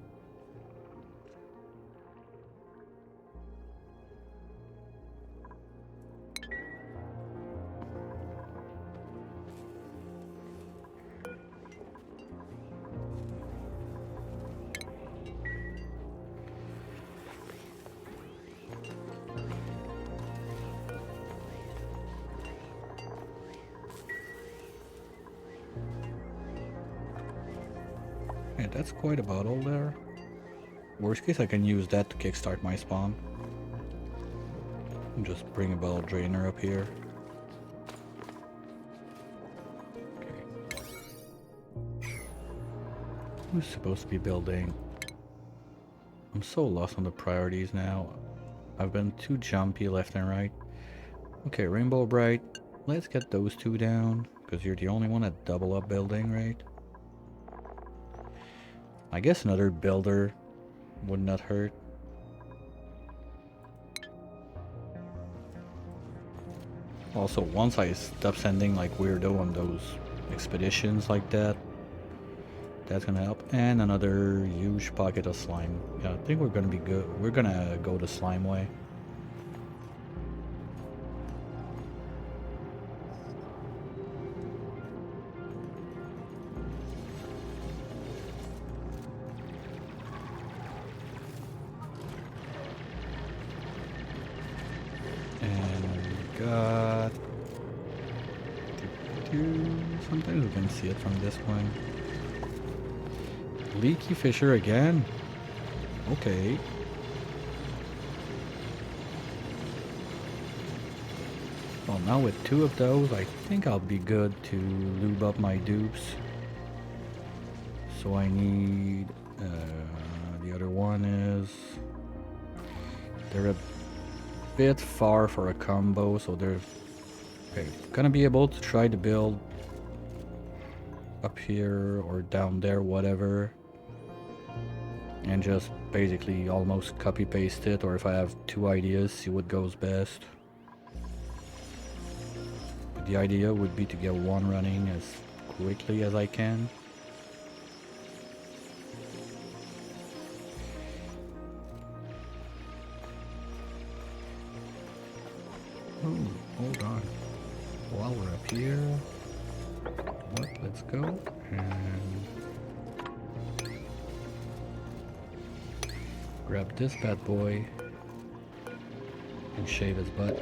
Yeah, that's quite a bottle there. Worst case, I can use that to kickstart my spawn. And just bring a bottle drainer up here. Okay. Who's supposed to be building? I'm so lost on the priorities now. I've been too jumpy left and right. Okay, Rainbow Bright. Let's get those two down, because you're the only one at double up building, right? I guess another builder would not hurt. Also, once I stop sending like weirdo on those expeditions like that, that's gonna help. And another huge pocket of slime. Yeah, I think we're gonna be good. We're gonna go the slime way. Got sometimes we can see it from this point. Leaky fissure again. Okay. Well, now with two of those, I think I'll be good to lube up my dupes. So I need the other one is they're a bit far for a combo, so they're okay. Gonna be able to try to build up here or down there, whatever, and just basically almost copy paste it, or if I have two ideas, see what goes best. But the idea would be to get one running as quickly as I can. Oh, hold on. While we're up here, what? Let's go and grab this bad boy and shave his butt.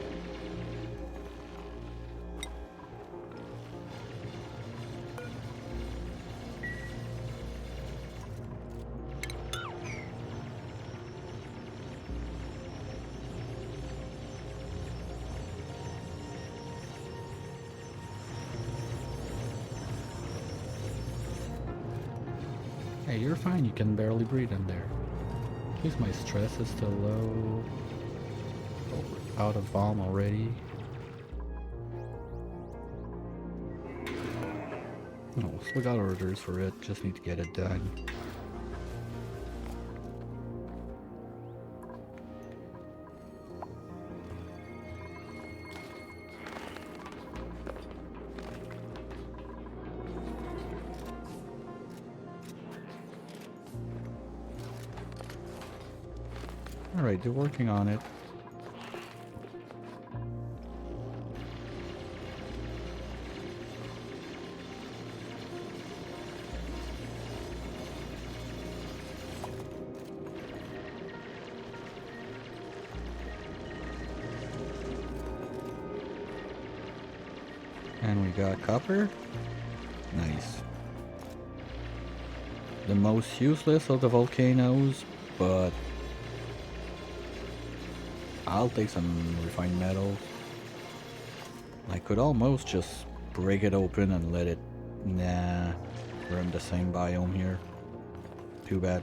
Hey, you're fine, you can barely breathe in there. At least my stress is still low. Oh, we're out of bomb already. No, so we got orders for it, just need to get it done. Alright, they're working on it. And we got copper. Nice. The most useless of the volcanoes, but I'll take some refined metals. I could almost just break it open and let it... Nah, we're in the same biome here. Too bad.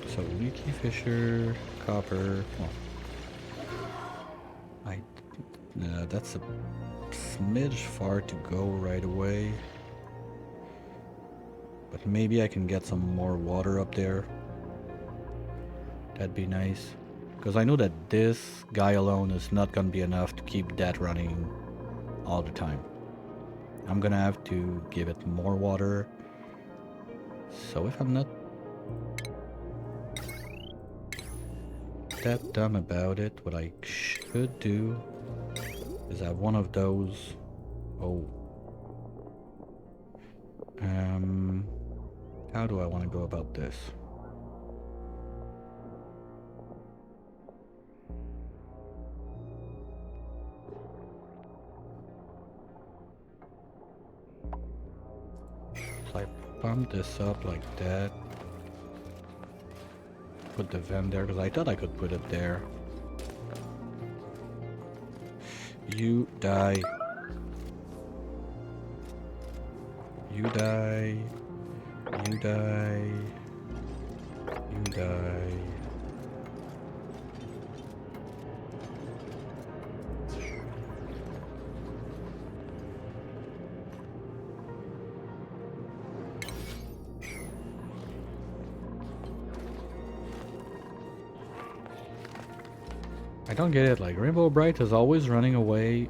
So leaky fissure, copper. Well, that's a smidge far to go right away. But maybe I can get some more water up there. That'd be nice. Because I know that this guy alone is not gonna be enough to keep that running all the time. I'm gonna have to give it more water. So if I'm not that dumb about it, what I should do is have one of those. Oh. How do I want to go about this? So I pump this up like that. Put the vent there, because I thought I could put it there. You die. You die. You die. You die. I don't get it, like Rainbow Bright is always running away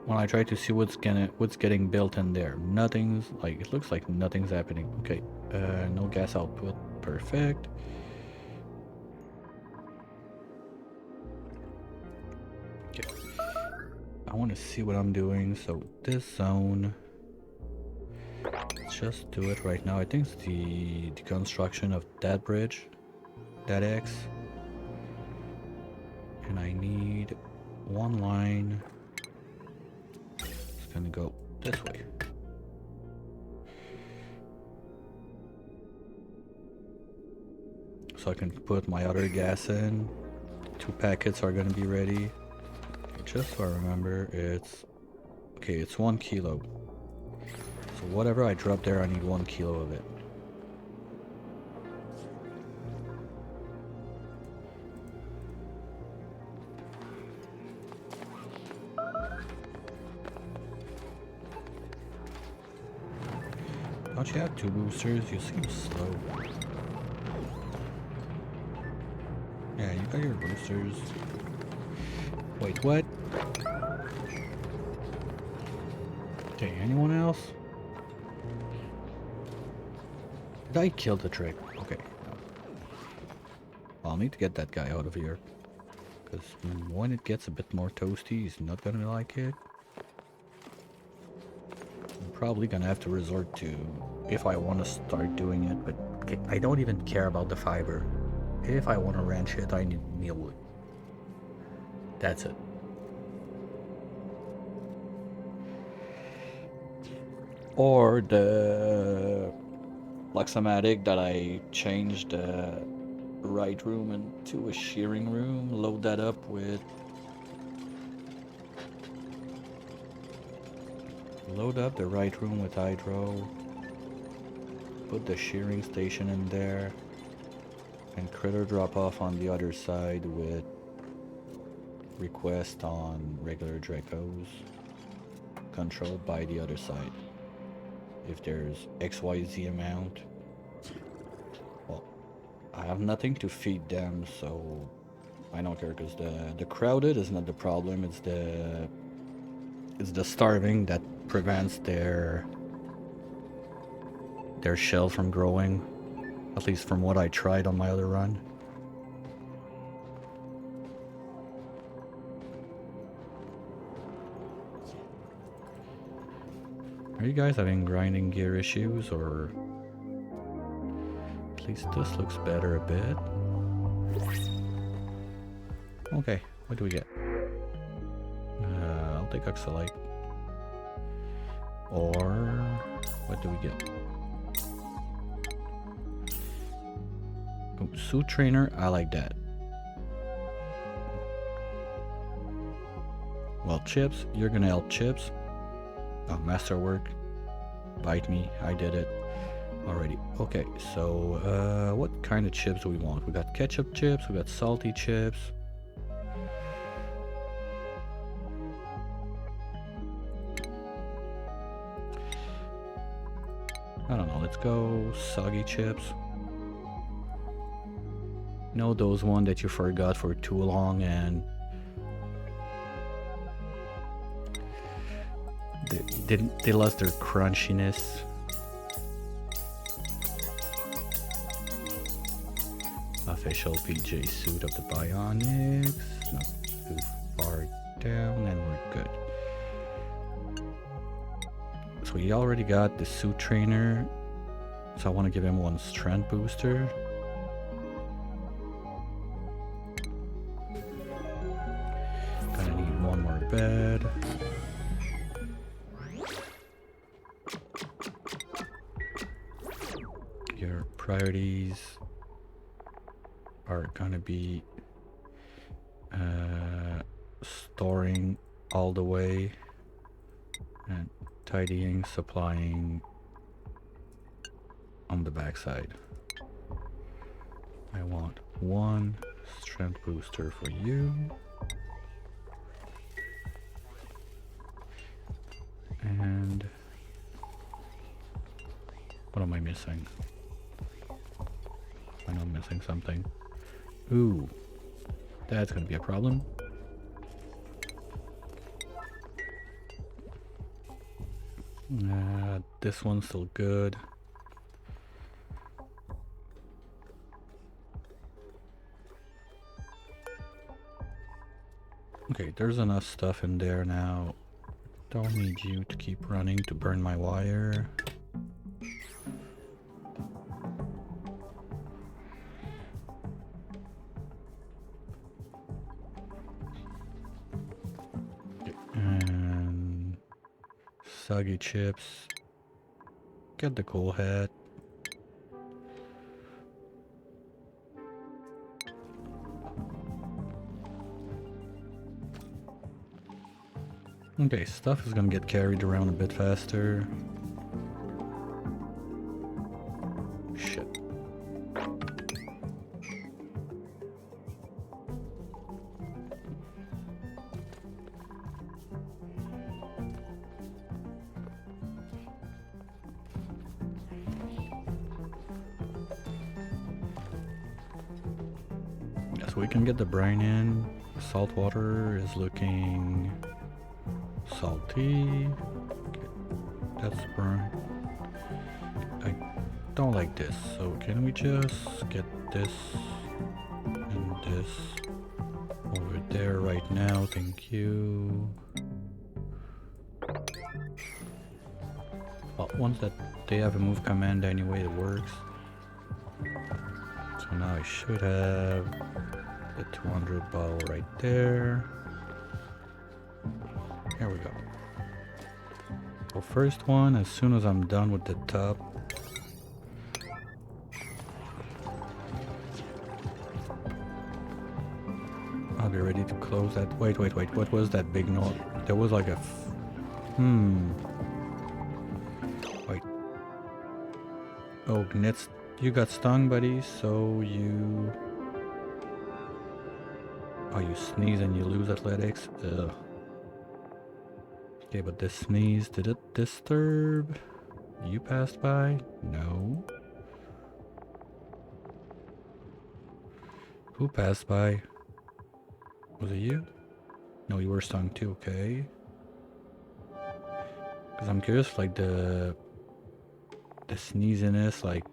when I try to see what's getting built in there. Nothing's, like, it looks like nothing's happening. Okay, no gas output, perfect. Okay, I want to see what I'm doing. So this zone, let's just do it right now. I think it's the construction of that bridge, that X. And I need one line. It's gonna go this way. So I can put my other gas in. 2 packets are gonna be ready. Just so I remember, it's... Okay, it's 1 kilo. So whatever I drop there, I need 1 kilo of it. Don't you have 2 boosters? You seem slow. Yeah, you got your boosters. Wait, what? Okay, anyone else? Did I kill the trick? Okay. No. I'll need to get that guy out of here. Because when it gets a bit more toasty, he's not gonna like it. I'm probably gonna have to resort to, if I want to start doing it, but okay, I don't even care about the fiber. If I want to wrench it, I need mealwood. That's it. Or the Luxomatic that I changed the right room into a shearing room, load that up with... Load up the right room with hydro, put the shearing station in there, and critter drop off on the other side with request on regular Dracos, controlled by the other side. If there's XYZ amount, well, I have nothing to feed them, so I don't care, because the crowded is not the problem, it's the starving that prevents their shell from growing, at least from what I tried on my other run. Are you guys having grinding gear issues, or at least this looks better a bit? Okay, what do we get? I'll take Oxalite. Or what do we get? Oh, suit trainer, I like that. Well, chips, you're gonna help chips. Oh, masterwork. Bite me, I did it already. Okay, so what kind of chips do we want? We got ketchup chips, we got salty chips. I don't know, let's go soggy chips. know those one that you forgot for too long and they lost their crunchiness. Official PJ suit of the Bionics. Not too far down, and we're good. So he already got the suit trainer, so I want to give him one strength booster. Gonna need one more bed. Your priorities are gonna be storing all the way and tidying, supplying on the backside. I want one strength booster for you. And what am I missing? I know I'm missing something. Ooh, that's gonna be a problem. This one's still good. Okay, there's enough stuff in there now. Don't need you to keep running to burn my wire. And soggy chips. Get the cool hat. Okay, stuff is gonna get carried around a bit faster. Shit. So we can get the brine in. Salt water is looking salty. Okay, that's burn. I don't like this, so can we just get this and this over there right now? Thank you. Well, once that they have a move command anyway, it works. So now I should have the 200 bottle right there. Here we go. So first one, as soon as I'm done with the tub, I'll be ready to close that. Wait, what was that big note? There was like a wait. Oh, Nets, you got stung, buddy, so you... Oh, you sneeze and you lose athletics? Ugh. Okay, but this sneeze, did it disturb? You passed by? No. Who passed by? Was it you? No, you were stung too, okay. Because I'm curious, like the sneeziness, like,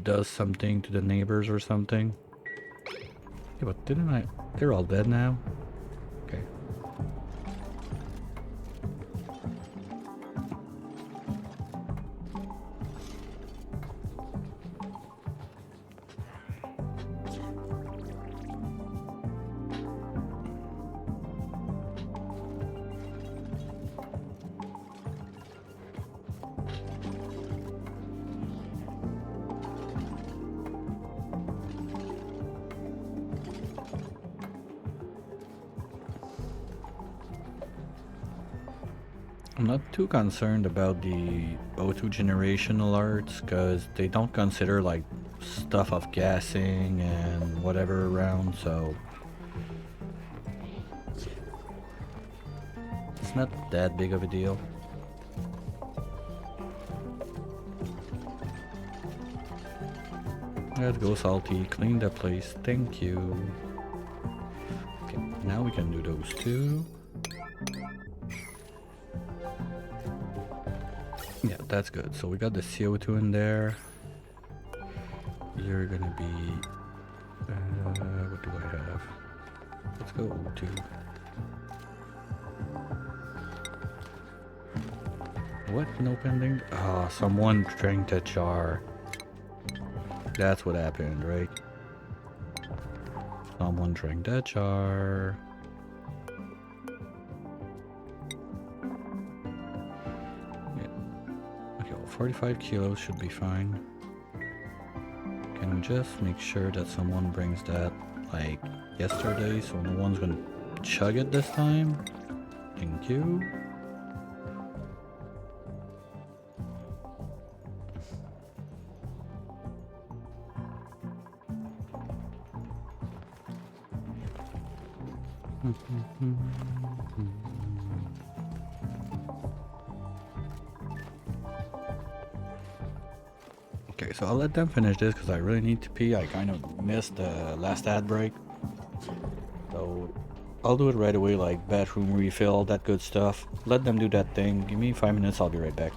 does something to the neighbors or something. Yeah, but didn't I... They're all dead now? Okay. I'm not too concerned about the O2 generation alerts because they don't consider like stuff of gassing and whatever around, so it's not that big of a deal. Let's go, Salty. Clean the place. Thank you. Okay, now we can do those two. Yeah, that's good. So we got the CO2 in there. You're gonna be... what do I have? Let's go O2. What? No pending? Ah, someone drank the jar. That's what happened, right? Someone drank that jar. Yeah. Okay, well, 45 kilos should be fine. Can we just make sure that someone brings that like yesterday so no one's gonna chug it this time? Thank you. Okay, so I'll let them finish this because I really need to pee. I kind of missed the last ad break. So I'll do it right away, like bathroom refill, that good stuff. Let them do that thing. Give me 5 minutes, I'll be right back.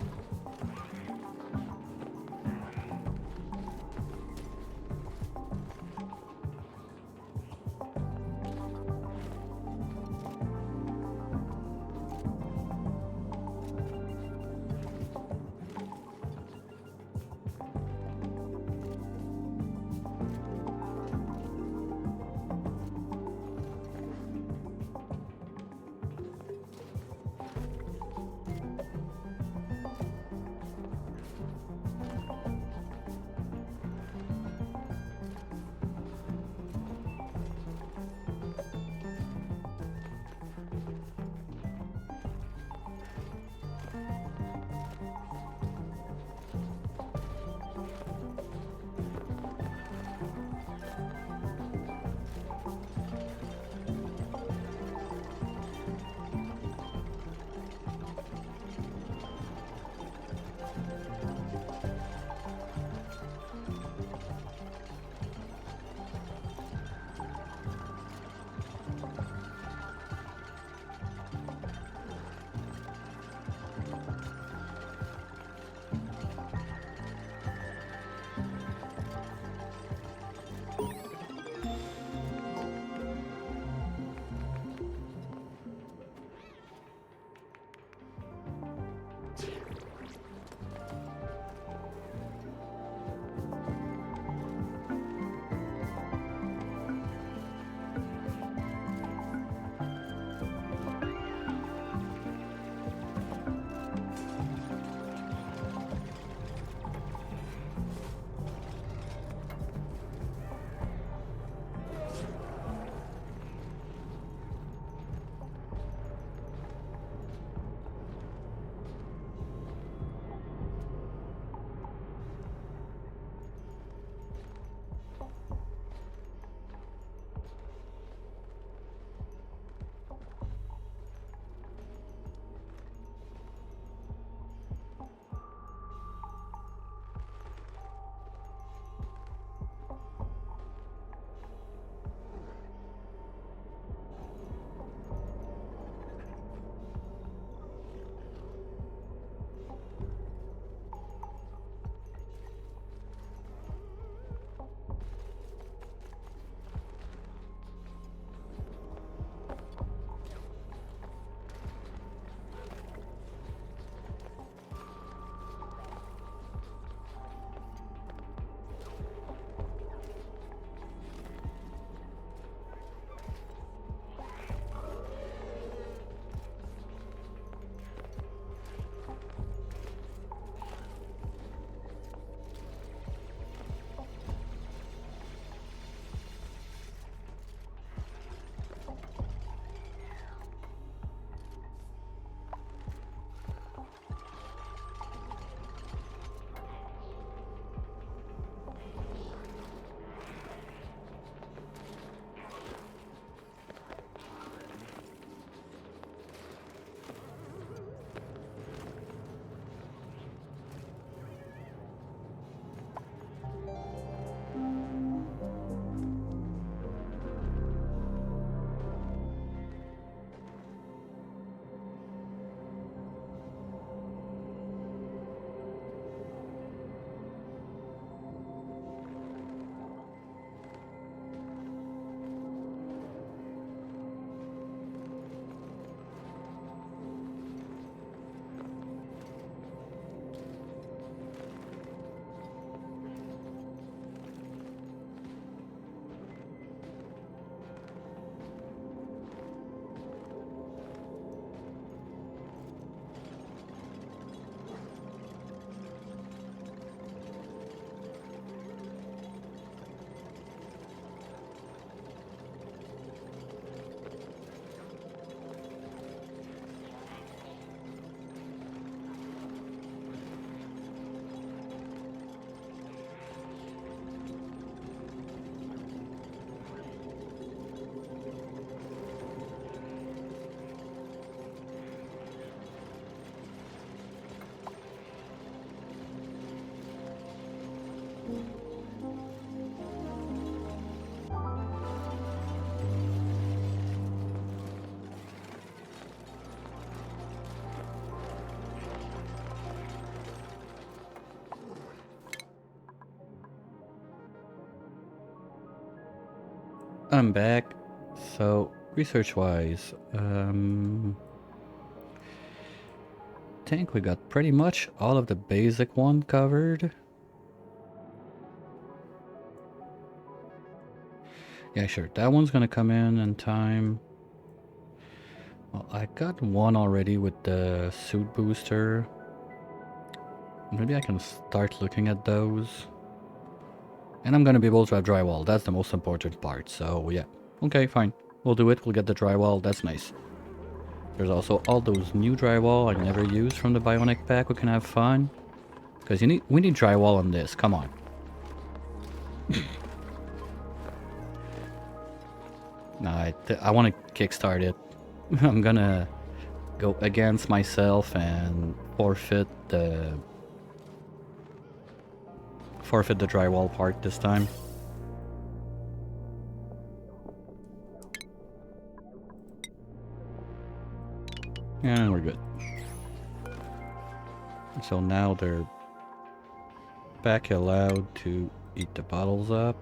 I'm back. So, research-wise, think we got pretty much all of the basic one covered. Yeah, sure. That one's gonna come in time. Well, I got one already with the suit booster. Maybe I can start looking at those. And I'm gonna be able to have drywall. That's the most important part. So, yeah. Okay, fine. We'll do it. We'll get the drywall. That's nice. There's also all those new drywall I never used from the Bionic pack. We can have fun. Because we need drywall on this. Come on. Nah, I want to kickstart it. I'm gonna go against myself and forfeit the drywall part this time. And we're good. So now they're back allowed to eat the bottles up.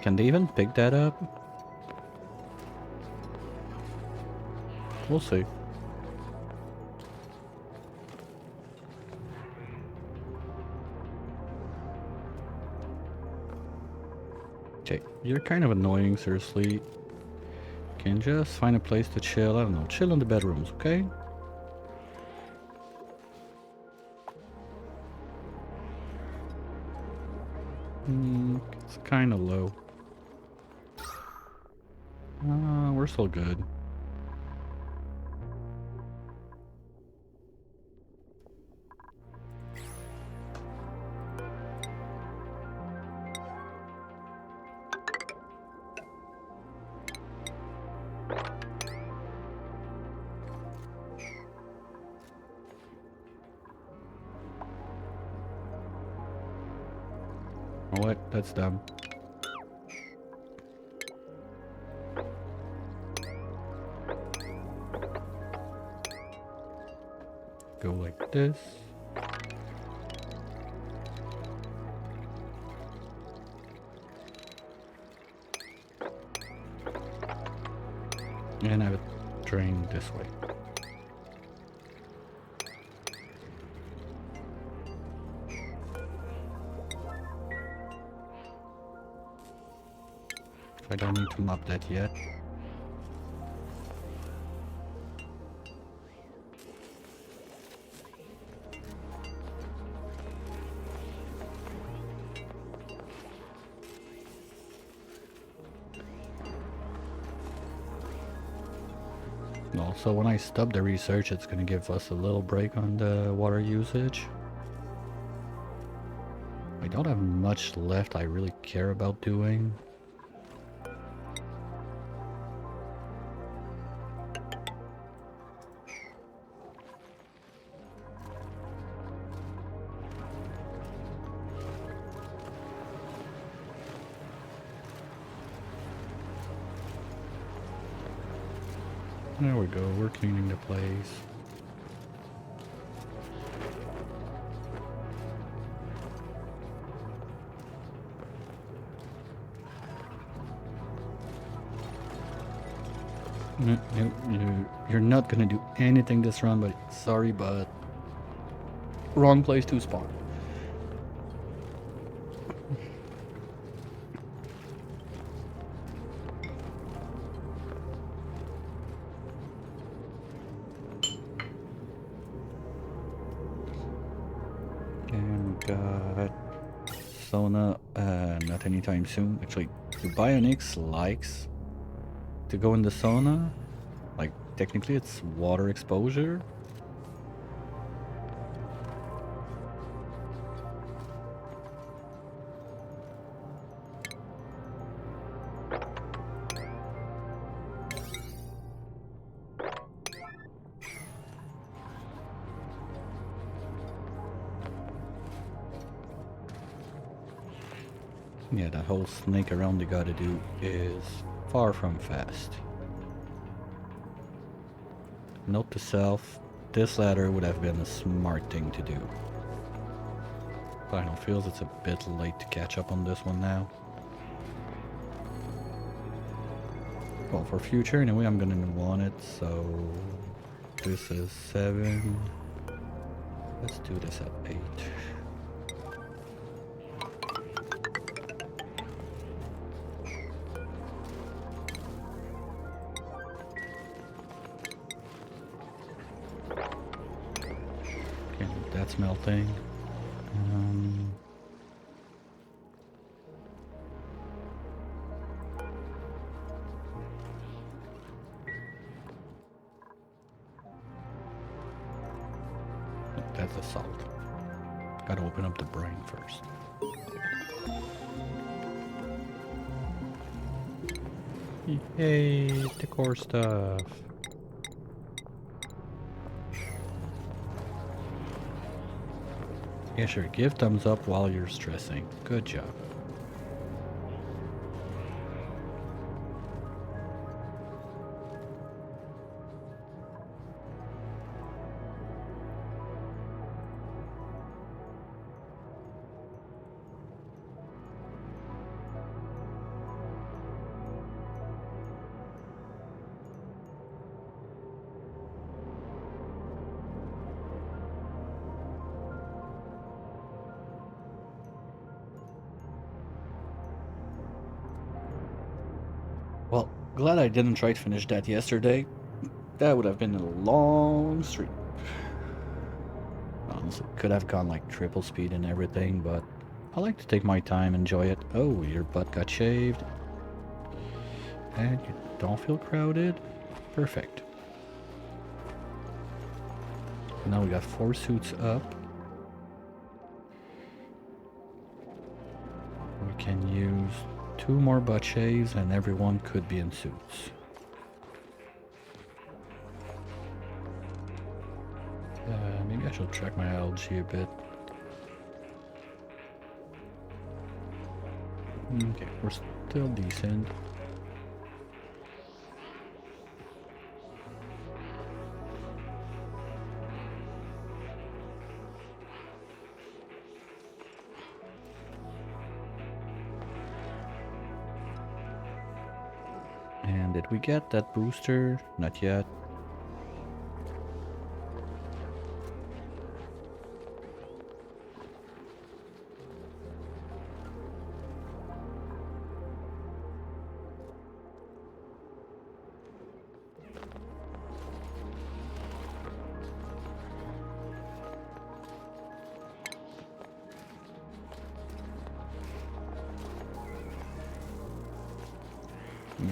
Can they even pick that up? We'll see. Okay, you're kind of annoying, seriously. Can just find a place to chill. I don't know, chill in the bedrooms, okay? It's kind of low. We're still good. Oh, what? That's dumb. Go like this. And have it drain this way. I don't need to mop that yet. Also, when I stop the research, it's gonna give us a little break on the water usage. I don't have much left I really care about doing. There we go, we're cleaning the place. No, you're not gonna do anything this round, but sorry, but wrong place to spawn. Got sauna, not anytime soon. Actually, the Bionics likes to go in the sauna. Like, technically it's water exposure. Yeah, that whole snake around you gotta do is far from fast. Note to self, this ladder would have been a smart thing to do. Final feels it's a bit late to catch up on this one now. Well, for future anyway, I'm gonna want it, so this is 7. Let's do this at 8. Okay, that's melting. That's the salt. Gotta open up the brain first. Yay, the core stuff. Yeah, sure. Give thumbs up while you're stressing. Good job. Well, glad I didn't try to finish that yesterday. That would have been a long stream. Honestly, could have gone like triple speed and everything, but I like to take my time, enjoy it. Oh, your butt got shaved. And you don't feel crowded? Perfect. Now we got 4 suits up. We can use 2 more butt shaves and everyone could be in suits. Maybe I should check my algae a bit. Okay, we're still decent. And did we get that booster? Not yet.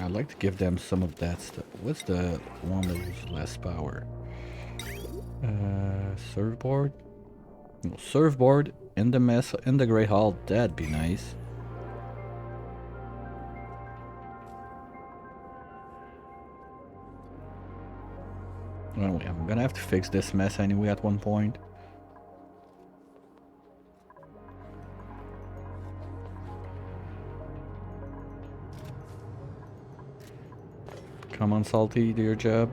I'd like to give them some of that stuff. What's the one that uses less power? Surfboard? No, surfboard in the mess in the Great Hall. That'd be nice. Anyway, I'm gonna have to fix this mess anyway at one point. Come on, Salty, do your job.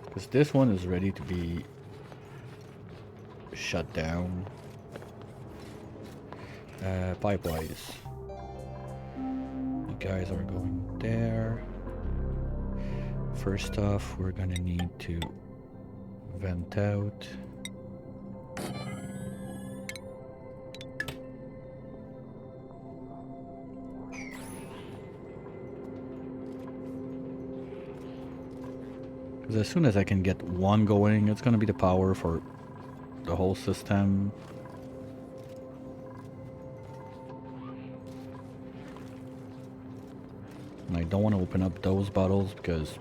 Because this one is ready to be shut down. Pipe-wise. You guys are going there. First off, we're gonna need to vent out. Because as soon as I can get one going, it's gonna be the power for the whole system. And I don't want to open up those bottles because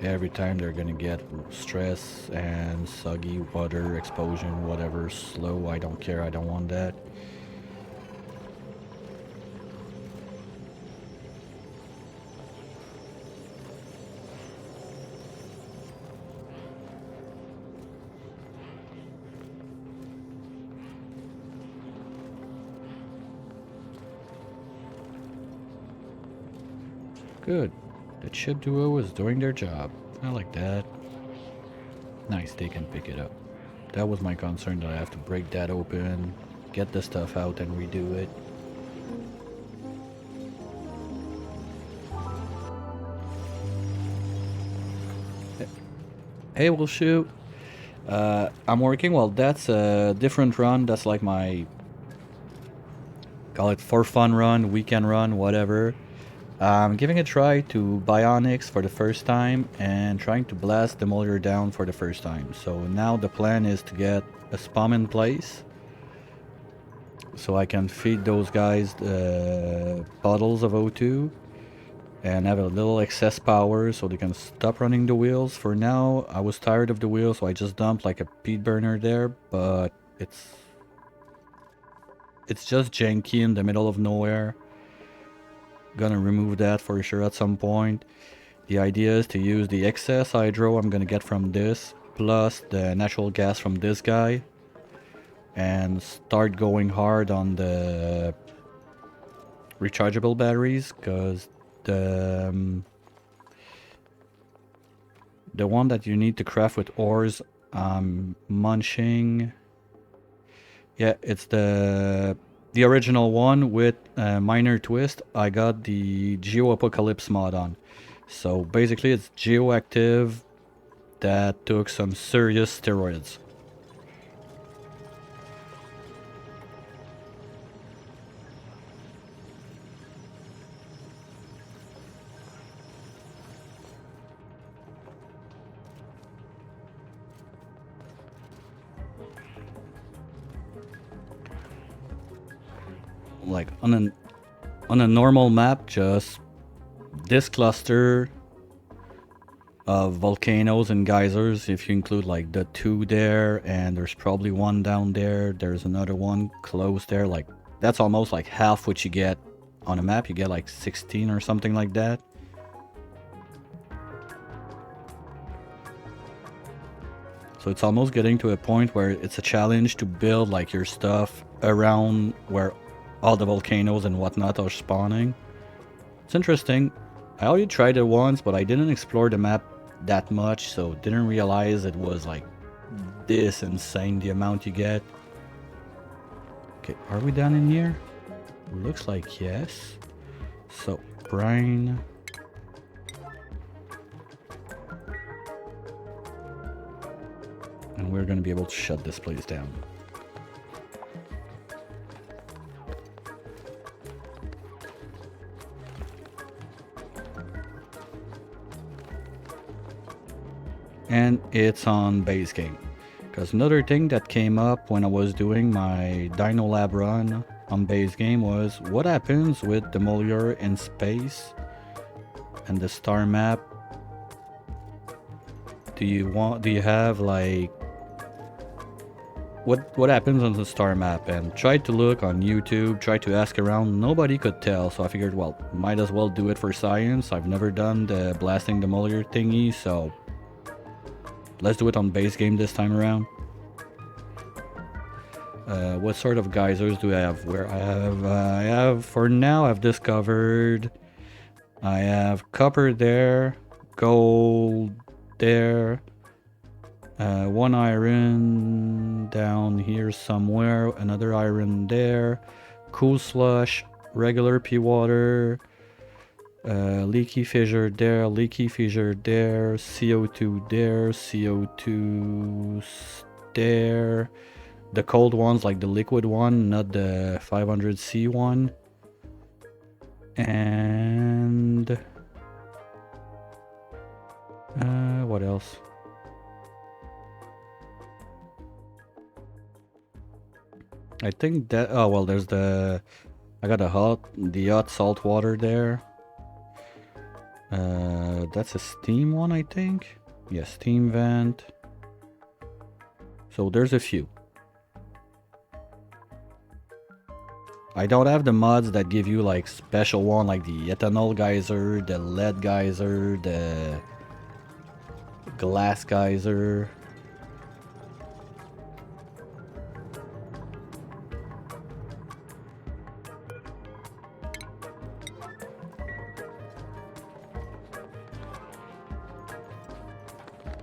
every time they're gonna get stress and soggy water explosion, whatever, slow. I don't care, I don't want that. Good. The chip duo is doing their job. I like that. Nice, they can pick it up. That was my concern, that I have to break that open, get the stuff out and redo it. Hey, we'll shoot. I'm working, well, that's a different run. That's like my, call it for fun run, weekend run, whatever. I'm giving a try to Bionics for the first time and trying to blast Demolier down for the first time. So now the plan is to get a spam in place so I can feed those guys bottles of O2 and have a little excess power so they can stop running the wheels. For now, I was tired of the wheels, so I just dumped like a peat burner there, but it's just janky in the middle of nowhere. Gonna remove that for sure at some point. The idea is to use the excess hydro I'm gonna get from this, plus the natural gas from this guy, and start going hard on the rechargeable batteries, because the one that you need to craft with ores, munching. Yeah, it's the original one with a minor twist. I got the Geo Apocalypse mod on. So basically it's geoactive that took some serious steroids. Like on a normal map, just this cluster of volcanoes and geysers, if you include like the 2 there, and there's probably 1 down there, there's another one close there, like that's almost like half what you get on a map. You get like 16 or something like that. So it's almost getting to a point where it's a challenge to build like your stuff around where all the volcanoes and whatnot are spawning. It's interesting. I already tried it once, but I didn't explore the map that much, so didn't realize it was like this insane, the amount you get. Okay, are we down in here? Looks like yes. So, brine. And we're gonna be able to shut this place down. And it's on base game. Because another thing that came up when I was doing my Dino Lab run on base game was what happens with Demolier in space and the star map. Do you have like what happens on the star map? And tried to look on YouTube, tried to ask around, nobody could tell, so I figured, well, might as well do it for science. I've never done the blasting Demolier thingy, so let's do it on base game this time around. What sort of geysers do I have? Where I have for now, I've discovered I have copper there, gold there, 1 iron down here somewhere, another iron there, cool slush, regular pea water, leaky fissure there, CO2 there, CO2 there. The cold ones, like the liquid one, not the 500C one. And what else? I think that, oh well, there's I got the hot salt water there. That's a steam one, I think. Yeah, steam vent. So there's a few. I don't have the mods that give you like special one, like the ethanol geyser, the lead geyser, the glass geyser.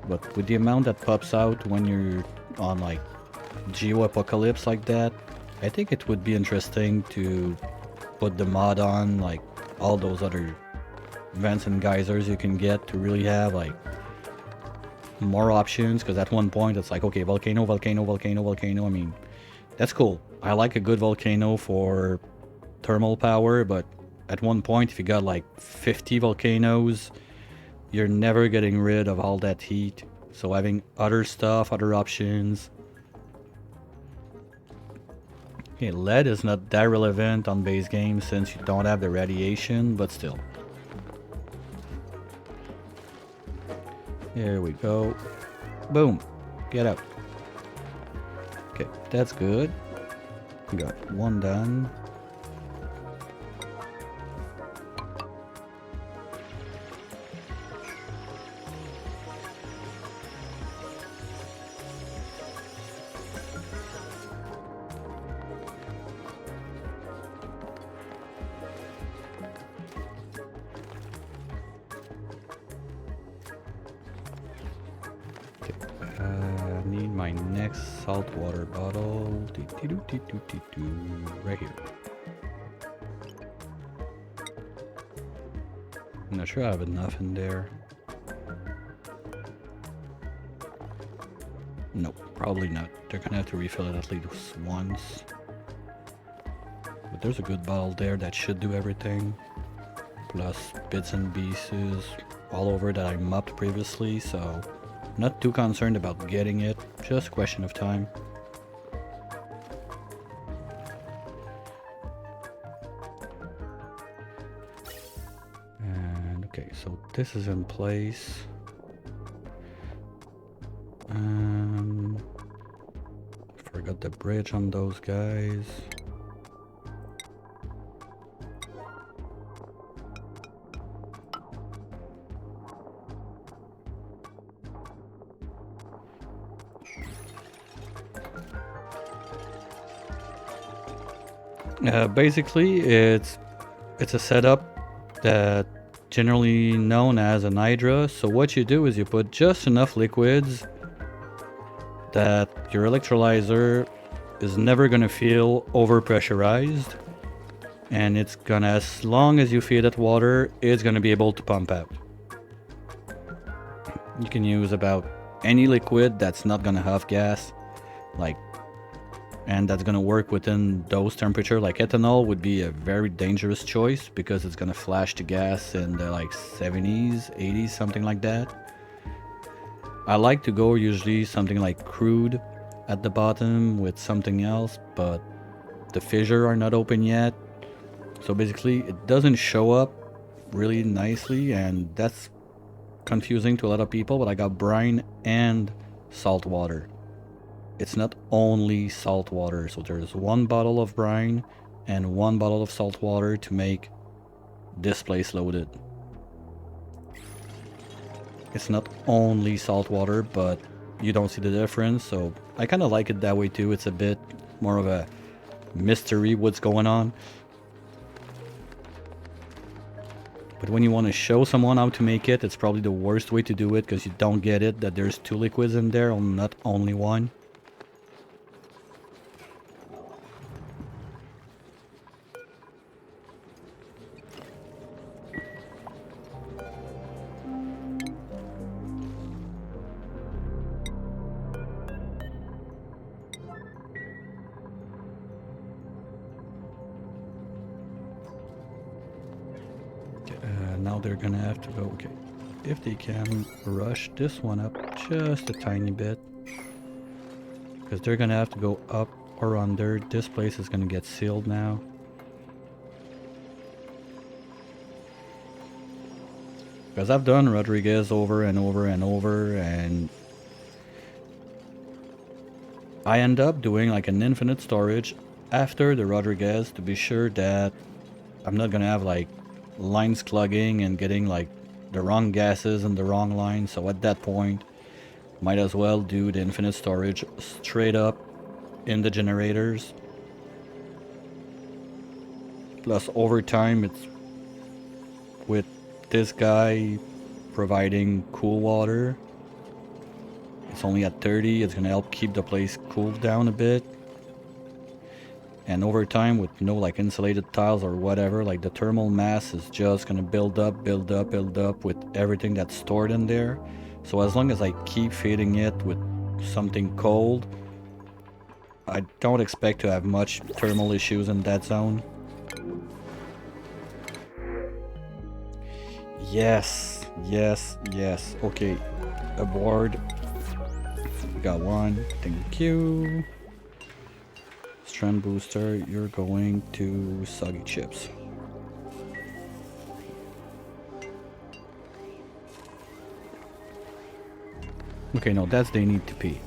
But with the amount that pops out when you're on like Geo-Apocalypse like that, I think it would be interesting to put the mod on like all those other vents and geysers you can get to really have like more options, because at one point it's like, okay, volcano, volcano, volcano, volcano. I mean, that's cool. I like a good volcano for thermal power, but at one point if you got like 50 volcanoes, you're never getting rid of all that heat. So having other stuff, other options. Okay, lead is not that relevant on base game since you don't have the radiation, but still. There we go. Boom. Get out. Okay, that's good. We got one done. Need my next saltwater bottle. Right here. I'm not sure I have enough in there. Nope, probably not. They're gonna have to refill it at least once. But there's a good bottle there that should do everything. Plus bits and pieces all over that I mopped previously, so not too concerned about getting it, just a question of time. And okay, so this is in place. Forgot the bridge on those guys. Basically, it's a setup that generally known as an hydra. So what you do is you put just enough liquids that your electrolyzer is never gonna feel overpressurized, and it's gonna, as long as you feed it water, it's gonna be able to pump out. You can use about any liquid that's not gonna have gas, like, and that's gonna work within those temperature. Like ethanol would be a very dangerous choice because it's gonna flash to gas in the like 70s, 80s, something like that. I like to go usually something like crude at the bottom with something else, but the fissure are not open yet. So basically it doesn't show up really nicely, and that's confusing to a lot of people, but I got brine and salt water. It's not only salt water, so there's one bottle of brine and one bottle of salt water to make this place loaded. It's not only salt water, but you don't see the difference, so I kind of like it that way too. It's a bit more of a mystery what's going on. But when you want to show someone how to make it, it's probably the worst way to do it, because you don't get it that there's two liquids in there, not only one. Now they're gonna have to go, okay, if they can rush this one up just a tiny bit, because they're gonna have to go up or under. This place is gonna get sealed now. Because I've done Rodriguez over and over and over, and I end up doing like an infinite storage after the Rodriguez to be sure that I'm not gonna have like lines clogging and getting like the wrong gases in the wrong line. So at that point, might as well do the infinite storage straight up in the generators. Plus over time, it's with this guy providing cool water, only at 30. It's gonna help keep the place cooled down a bit. And over time, with no like insulated tiles or whatever, like the thermal mass is just gonna build up, build up, build up with everything that's stored in there. So as long as I keep feeding it with something cold, I don't expect to have much thermal issues in that zone. Yes, yes, yes. Okay, aboard. Got one. Thank you. Strand booster, you're going to Soggy Chips. Okay, no, that's they need to pee.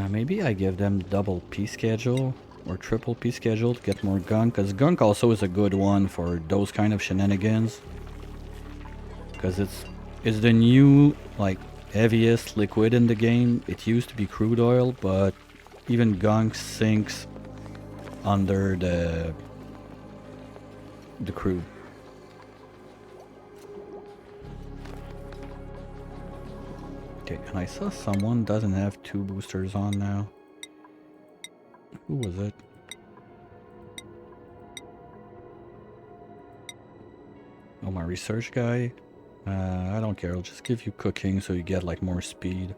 Maybe I give them double P schedule or triple P schedule to get more gunk, because gunk also is a good one for those kind of shenanigans. Because it's the new like heaviest liquid in the game. It used to be crude oil, but even gunk sinks under the crude. Okay, and I saw someone doesn't have 2 boosters on now. Who was it? Oh, my research guy. I don't care, I'll just give you cooking so you get like more speed.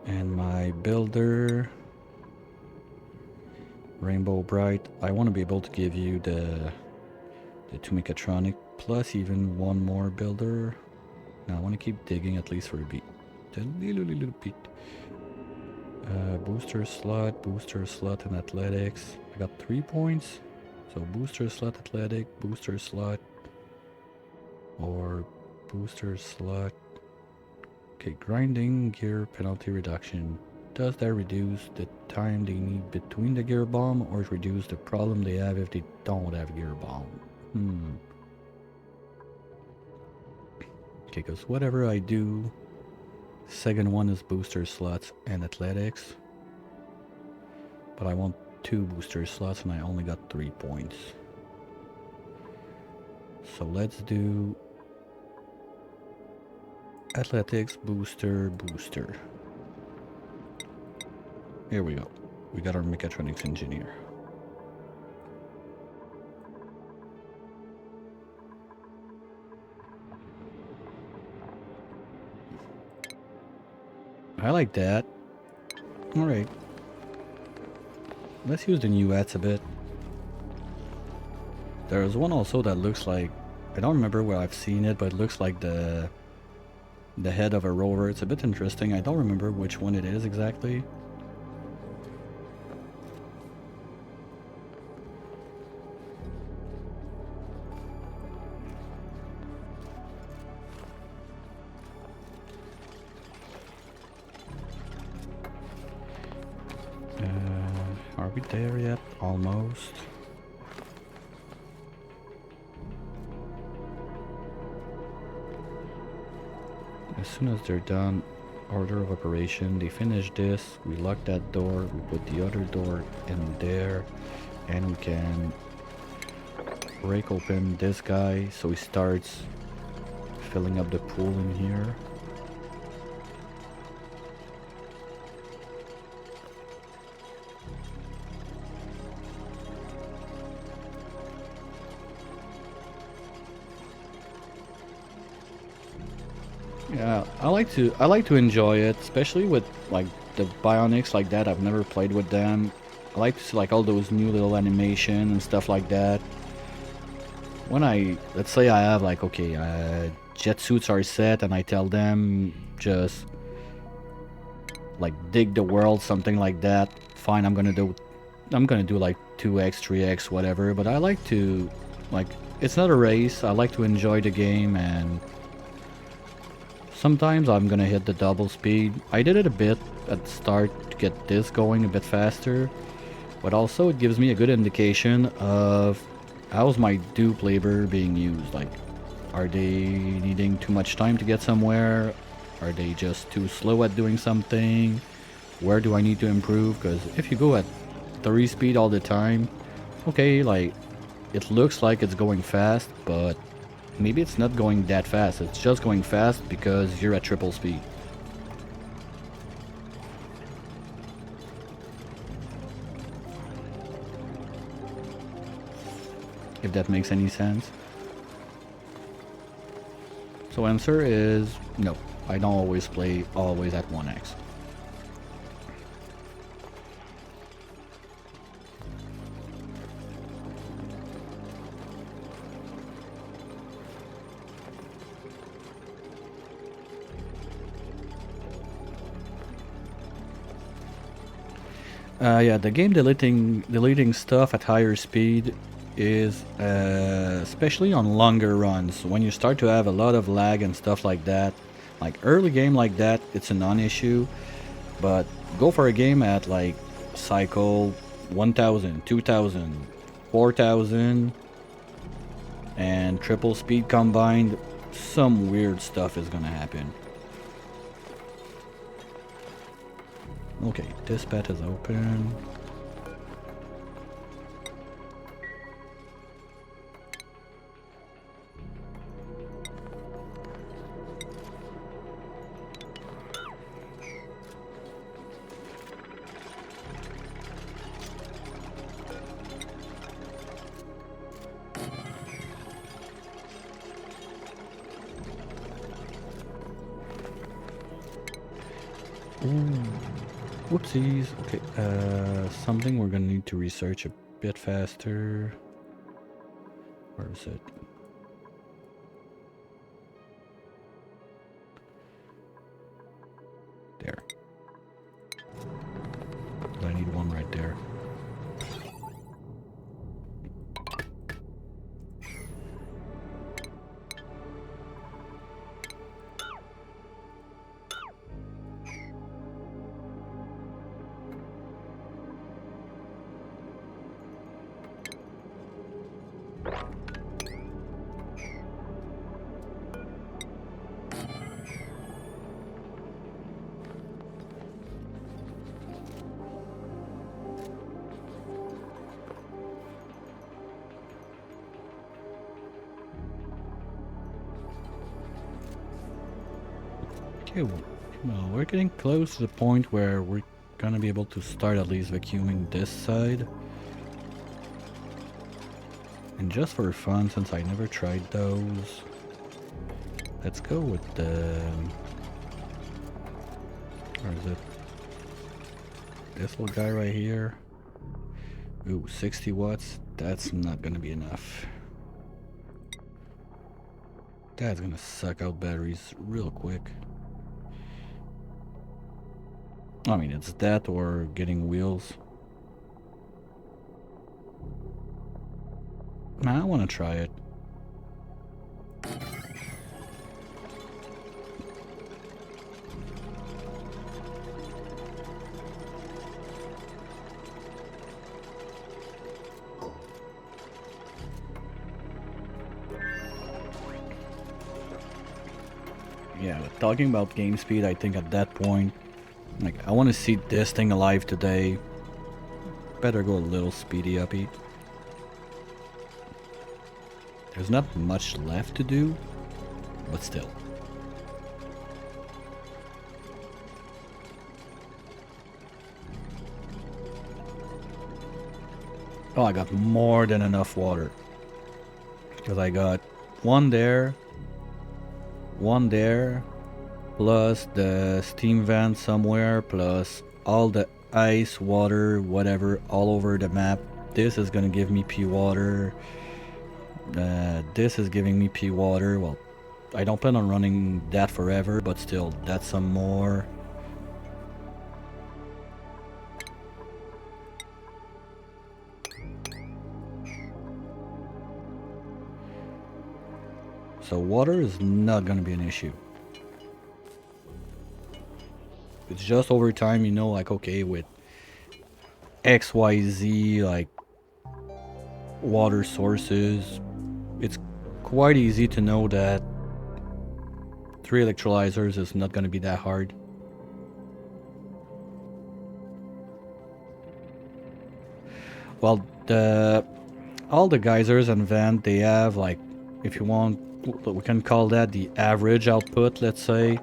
And my builder, Rainbow Bright, I want to be able to give you the 2 mechatronic plus even one more builder. Now I want to keep digging at least for a beat. A little bit. Booster slot and athletics. I got 3 points. So booster slot athletic, booster slot, or booster slot. Okay, grinding gear penalty reduction. Does that reduce the time they need between the gear bomb, or reduce the problem they have if they don't have gear bomb? Okay, because whatever I do, second one is booster slots and athletics. But I want 2 booster slots and I only got 3 points. So let's do athletics, booster. Here we go. We got our mechatronics engineer. I like that. Alright. Let's use the new ads a bit. There's one also that looks like, I don't remember where I've seen it, but it looks like the head of a rover. It's a bit interesting. I don't remember which one it is exactly. Are we there yet? Almost. As soon as they're done, order of operation, they finish this, we lock that door, we put the other door in there, and we can break open this guy so he starts filling up the pool in here. Yeah, I like to enjoy it, especially with like the Bionics like that. I've never played with them. I like to see like all those new little animation and stuff like that. When let's say I have like, okay, jet suits are set and I tell them just like dig the world, something like that. Fine, I'm gonna do like 2x, 3x, whatever, but I like to, like, it's not a race. I like to enjoy the game, and sometimes I'm gonna hit the double speed. I did it a bit at the start to get this going a bit faster, but also it gives me a good indication of how's my dupe labor being used. Like, are they needing too much time to get somewhere? Are they just too slow at doing something? Where do I need to improve? Because if you go at 3 speed all the time, okay, like, it looks like it's going fast, but maybe it's not going that fast. It's just going fast because you're at triple speed. If that makes any sense. So answer is no. I don't always play always at 1x. Yeah, the game deleting stuff at higher speed is especially on longer runs. When you start to have a lot of lag and stuff like that, like early game like that, it's a non-issue. But go for a game at like cycle 1000, 2000, 4000 and triple speed combined, some weird stuff is gonna happen. Okay, this path is open. Ooh. Whoopsies. Okay, something we're gonna need to research a bit faster. Where is it? There. I need one right there. Okay, well, we're getting close to the point where we're gonna be able to start at least vacuuming this side. And just for fun, since I never tried those, let's go with the... Where is it? This little guy right here. Ooh, 60 watts. That's not gonna be enough. That's gonna suck out batteries real quick. I mean, it's that or getting wheels. I want to try it. Yeah, but talking about game speed, I think at that point, like, I want to see this thing alive today. Better go a little speedy uppy. There's not much left to do, but still. Oh, I got more than enough water. Because I got one there, plus the steam vent somewhere, plus all the ice, water, whatever, all over the map. This is gonna give me pea water. This is giving me pea water. Well, I don't plan on running that forever, but still, that's some more. So water is not gonna be an issue. It's just over time, you know, like, okay, with XYZ, like, water sources, it's quite easy to know that 3 electrolyzers is not gonna be that hard. Well, all the geysers and vent, they have like, if you want, we can call that the average output, let's say.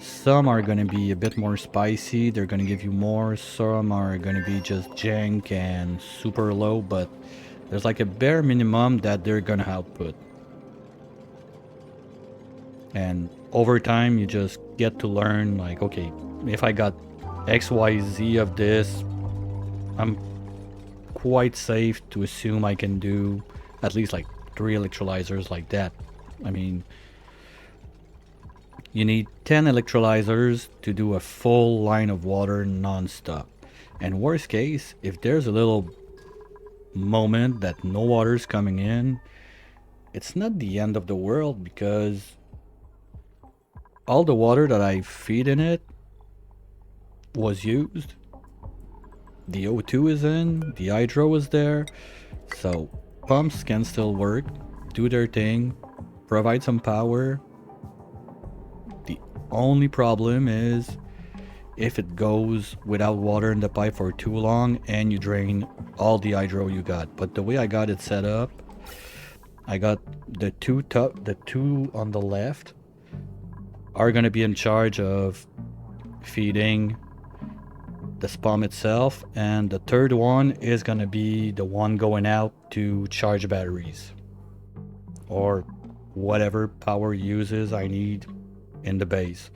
Some are going to be a bit more spicy, they're going to give you more. Some are going to be just jank and super low, but there's like a bare minimum that they're going to output. And over time, you just get to learn, like, okay, if I got XYZ of this, I'm quite safe to assume I can do at least like 3 electrolyzers like that. I mean, you need 10 electrolyzers to do a full line of water non-stop. And worst case, if there's a little moment that no water's coming in, it's not the end of the world, because all the water that I feed in it was used. The O2 is in, the hydro is there, so pumps can still work, do their thing, provide some power. The only problem is if it goes without water in the pipe for too long and you drain all the hydro you got. But the way I got it set up, I got the two on the left are going to be in charge of feeding the spum itself, and the third one is going to be the one going out to charge batteries or whatever power uses I need in the base.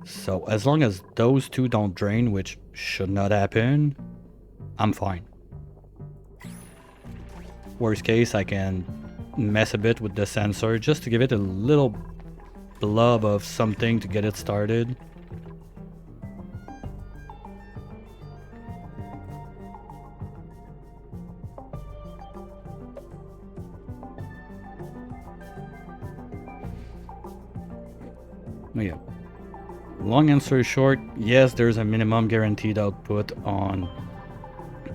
So as long as those two don't drain, which should not happen, I'm fine. Worst case, I can mess a bit with the sensor just to give it a little blob of something to get it started. Oh yeah. Long answer short, yes, there's a minimum guaranteed output on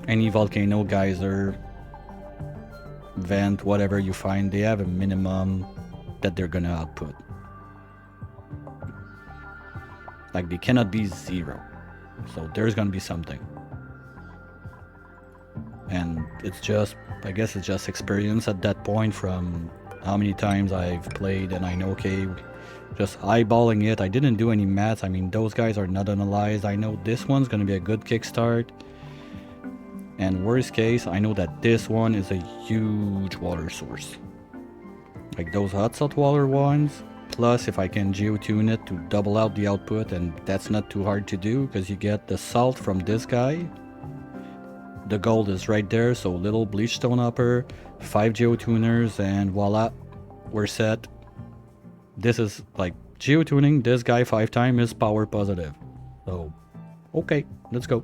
any volcano, geyser, vent, whatever you find. They have a minimum that they're gonna output. Like, they cannot be zero. So there's gonna be something. And it's just, I guess it's just experience at that point from how many times I've played, and I know, okay, just eyeballing it. I didn't do any maths. I mean, those guys are not analyzed. I know this one's gonna be a good kickstart. And worst case, I know that this one is a huge water source. Like those hot salt water ones. Plus, if I can geotune it to double out the output, and that's not too hard to do because you get the salt from this guy. The gold is right there, so little bleach stone hopper, 5 geotuners, and voila, we're set. This is like geotuning this guy 5 times is power positive. So, okay, let's go.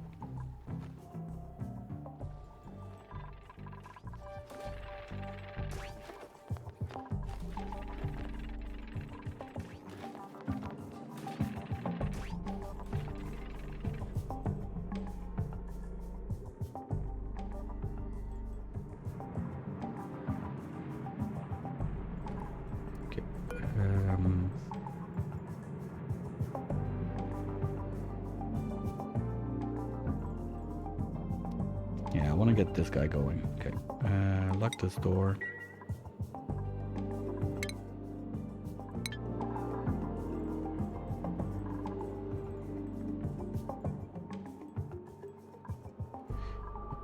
Yeah, I want to get this guy going. Okay, lock this door.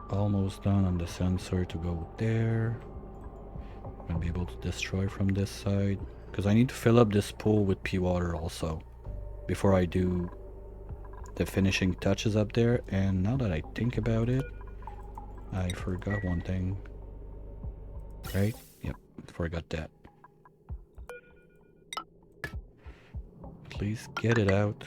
Almost done on the sensor to go there. I'm gonna be able to destroy from this side, because I need to fill up this pool with pea water also before I do the finishing touches up there. And now that I think about it, I forgot one thing. Right? Yep, forgot that. Please get it out.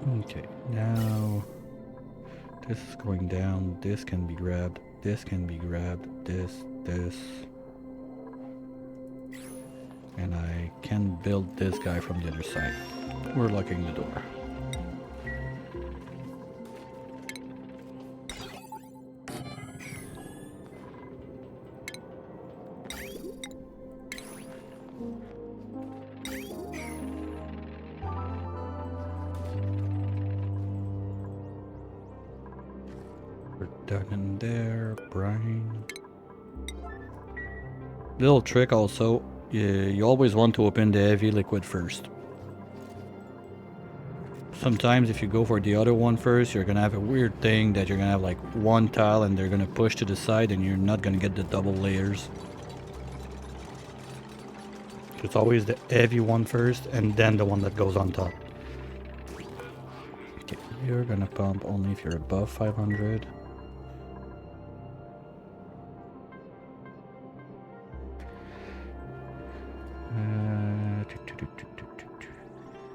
Okay, now this is going down, this can be grabbed, this can be grabbed, this, and I can build this guy from the other side. We're locking the door. We're done in there, brine. Little trick also, you always want to open the heavy liquid first. Sometimes if you go for the other one first, you're gonna have a weird thing that you're gonna have like one tile and they're gonna push to the side and you're not gonna get the double layers. It's always the heavy one first and then the one that goes on top. Okay, you're gonna pump only if you're above 500.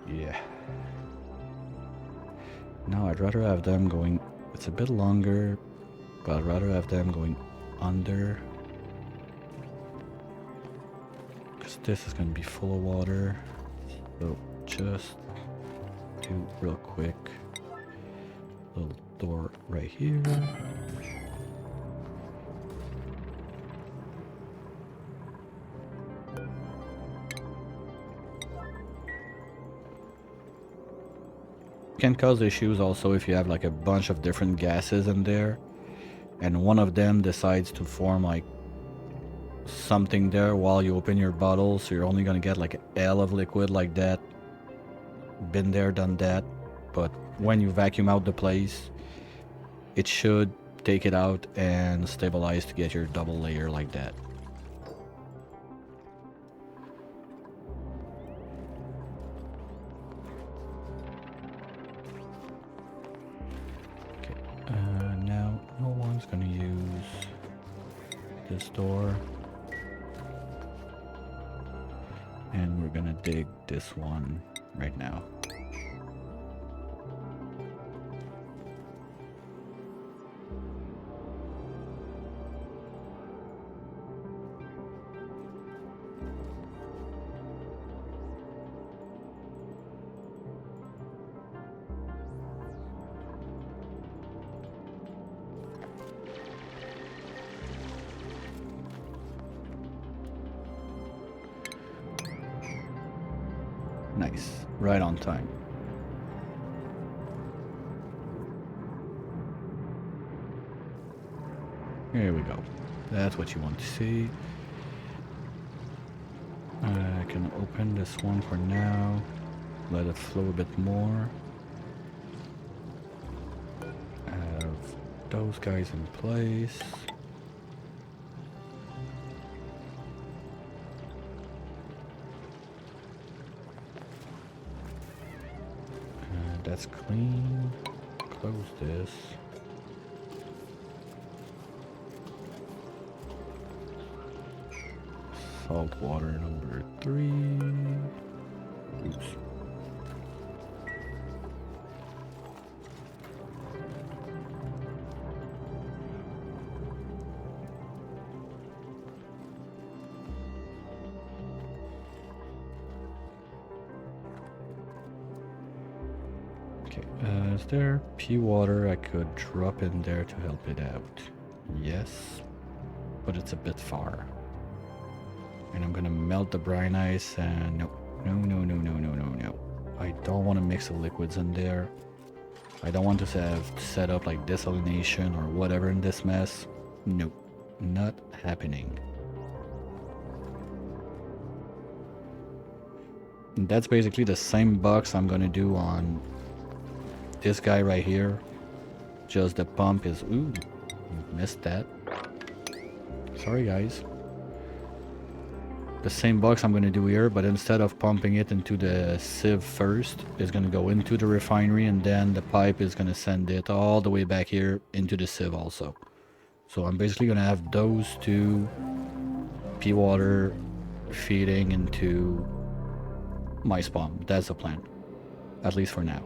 Yeah. Now I'd rather have them going, it's a bit longer, but I'd rather have them going under. Because this is going to be full of water. So just do real quick. Little door right here. Can cause issues also if you have like a bunch of different gases in there and one of them decides to form like something there while you open your bottle, so you're only gonna get like a L of liquid like that. Been there, done that. But when you vacuum out the place, it should take it out and stabilize to get your double layer like that. Now no one's gonna use this door, and we're gonna dig this one right now. Nice, right on time. Here we go. That's what you want to see. I can open this one for now. Let it flow a bit more. Have those guys in place. That's clean. Close this. Salt water number 3. Oops. Okay, is there pea water I could drop in there to help it out? Yes, but it's a bit far. And I'm gonna melt the brine ice and no. I don't want to mix the liquids in there. I don't want to have set up like desalination or whatever in this mess. Nope, not happening. And that's basically the same box I'm gonna do on this guy right here. Just the pump is, ooh, missed that. Sorry guys. The same box I'm going to do here, but instead of pumping it into the sieve first, it's going to go into the refinery and then the pipe is going to send it all the way back here into the sieve also. So I'm basically going to have those two pea water feeding into my spawn. That's the plan, at least for now.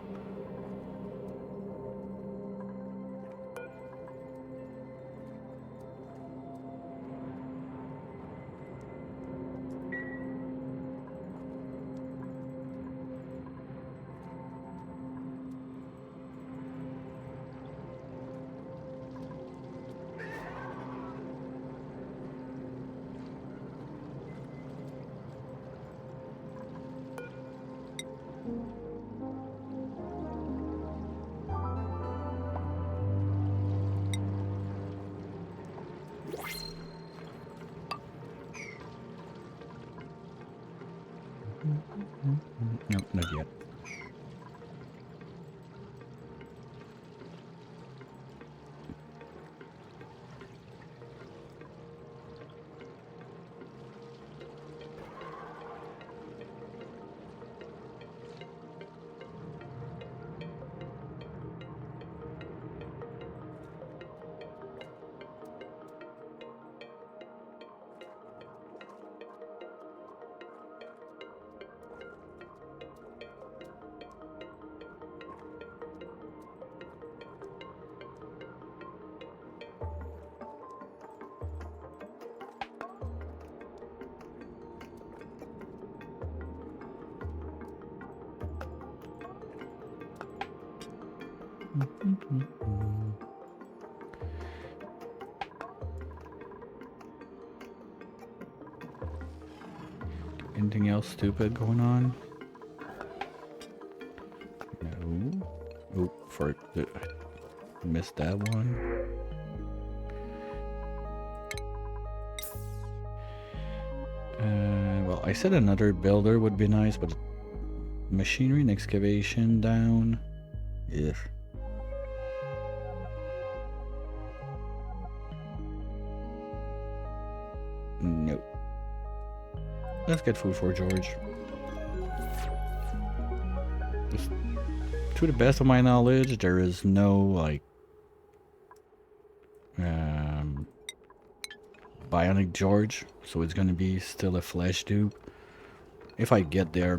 Anything else stupid going on? No. Oh, I missed that one. Well, I said another builder would be nice, but machinery and excavation down. Yeah. Nope. Let's get food for George. To the best of my knowledge, there is no, like, Bionic George, so it's gonna be still a flesh dupe. If I get there,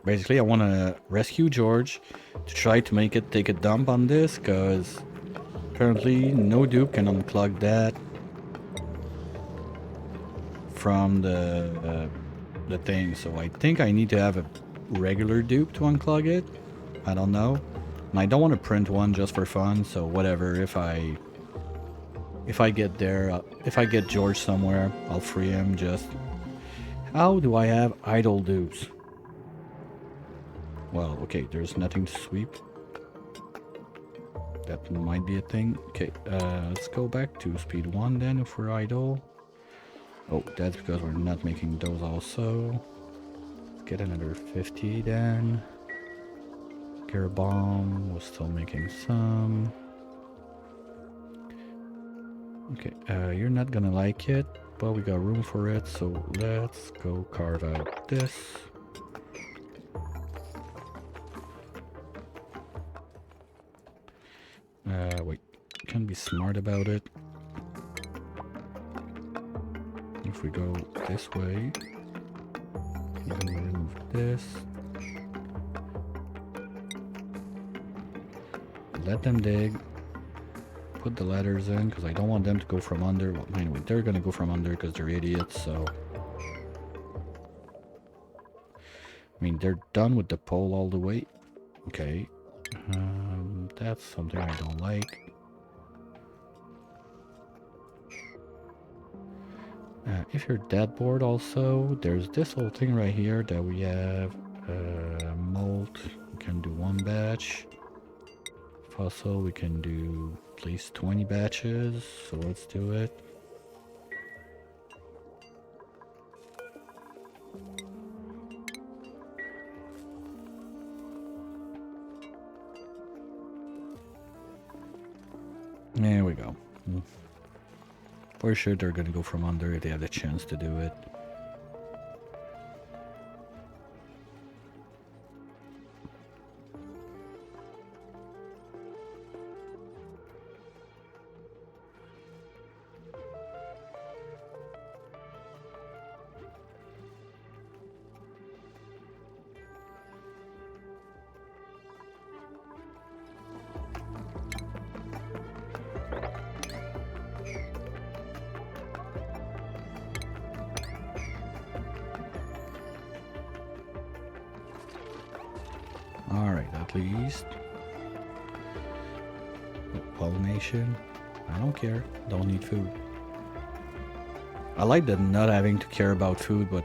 basically I want to rescue George to try to make it take a dump on this, because apparently no dupe can unclog that from the thing. So I think I need to have a regular dupe to unclog it. I don't know, and I don't want to print one just for fun, so whatever. If I get there, if I get George somewhere, I'll free him. Just how do I have idle dupes? Well, okay, there's nothing to sweep. That might be a thing. Okay, let's go back to speed 1 then if we're idle. Oh, that's because we're not making those also. Let's get another 50 then. Gear bomb, we're still making some. Okay, you're not gonna like it, but we got room for it, so let's go carve out this. Wait, can be smart about it. If we go this way, you can remove this. Let them dig. Put the ladders in, because I don't want them to go from under. Well, anyway, they're gonna go from under because they're idiots, so... I mean, they're done with the pole all the way. Okay. That's something I don't like. If you're that bored also, there's this whole thing right here that we have. Mold, we can do 1 batch. Fossil, we can do at least 20 batches, so let's do it. There we go. For sure they're gonna go from under if they have the chance to do it. Alright, at least. Pollination. I don't care. Don't need food. I like the not having to care about food, but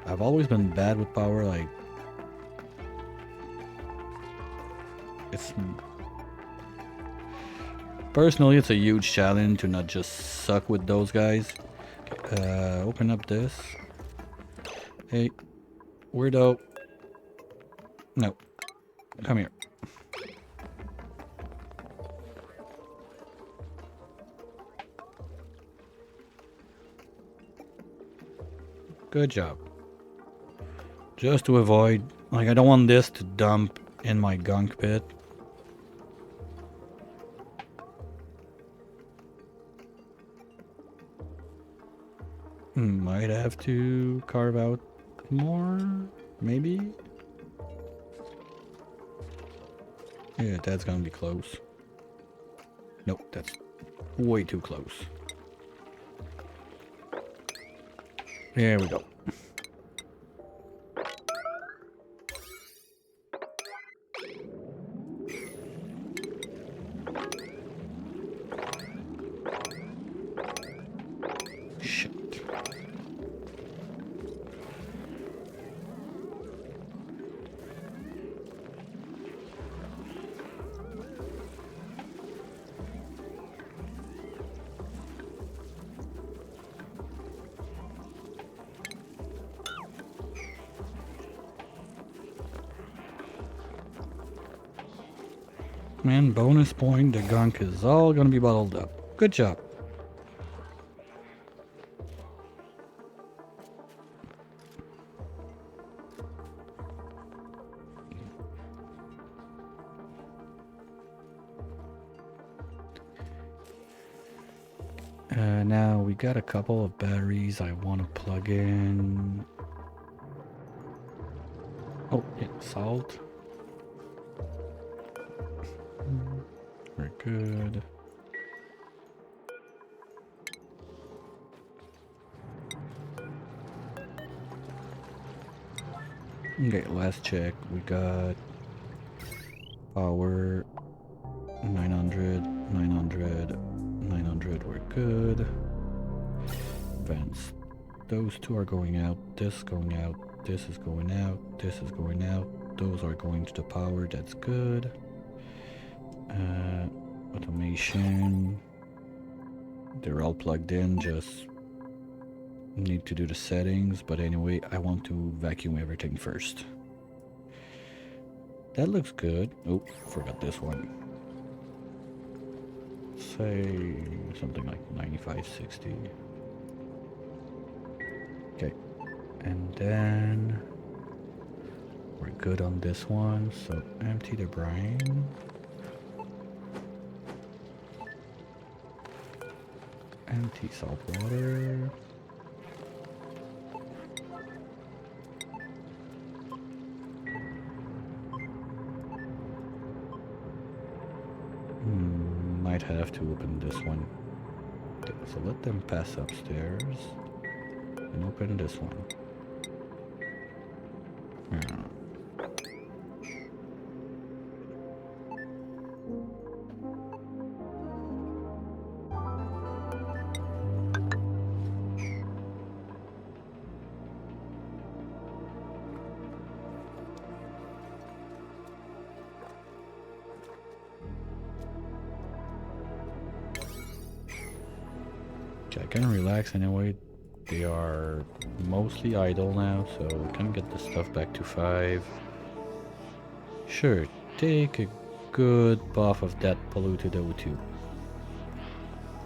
I've always been bad with power, like... Personally, it's a huge challenge to not just suck with those guys. Open up this. Hey, weirdo. No. Come here. Good job. Just to avoid... Like, I don't want this to dump in my gunk pit. Might have to carve out more, maybe? Yeah, that's gonna be close. Nope, that's way too close. There we go. And bonus point, the gunk is all gonna be bottled up. Good job. Now we got a couple of batteries I want to plug in. Oh, yeah, salt. We're good. Okay, last check. We got power 900, 900, 900. We're good. Vents. Those two are going out. This is going out. This is going out. This is going out. Those are going to the power. That's good. Automation. They're all plugged in. Just need to do the settings. But anyway, I want to vacuum everything first. That looks good. Oh, forgot this one. Say something like 95, 60. Okay, and then we're good on this one, so empty the brine. Empty salt water. Might have to open this one. Okay, so let them pass upstairs. And open this one. Okay, I can relax anyway. They are mostly idle now, so we can get the stuff back to 5. Sure, take a good buff of that polluted O2.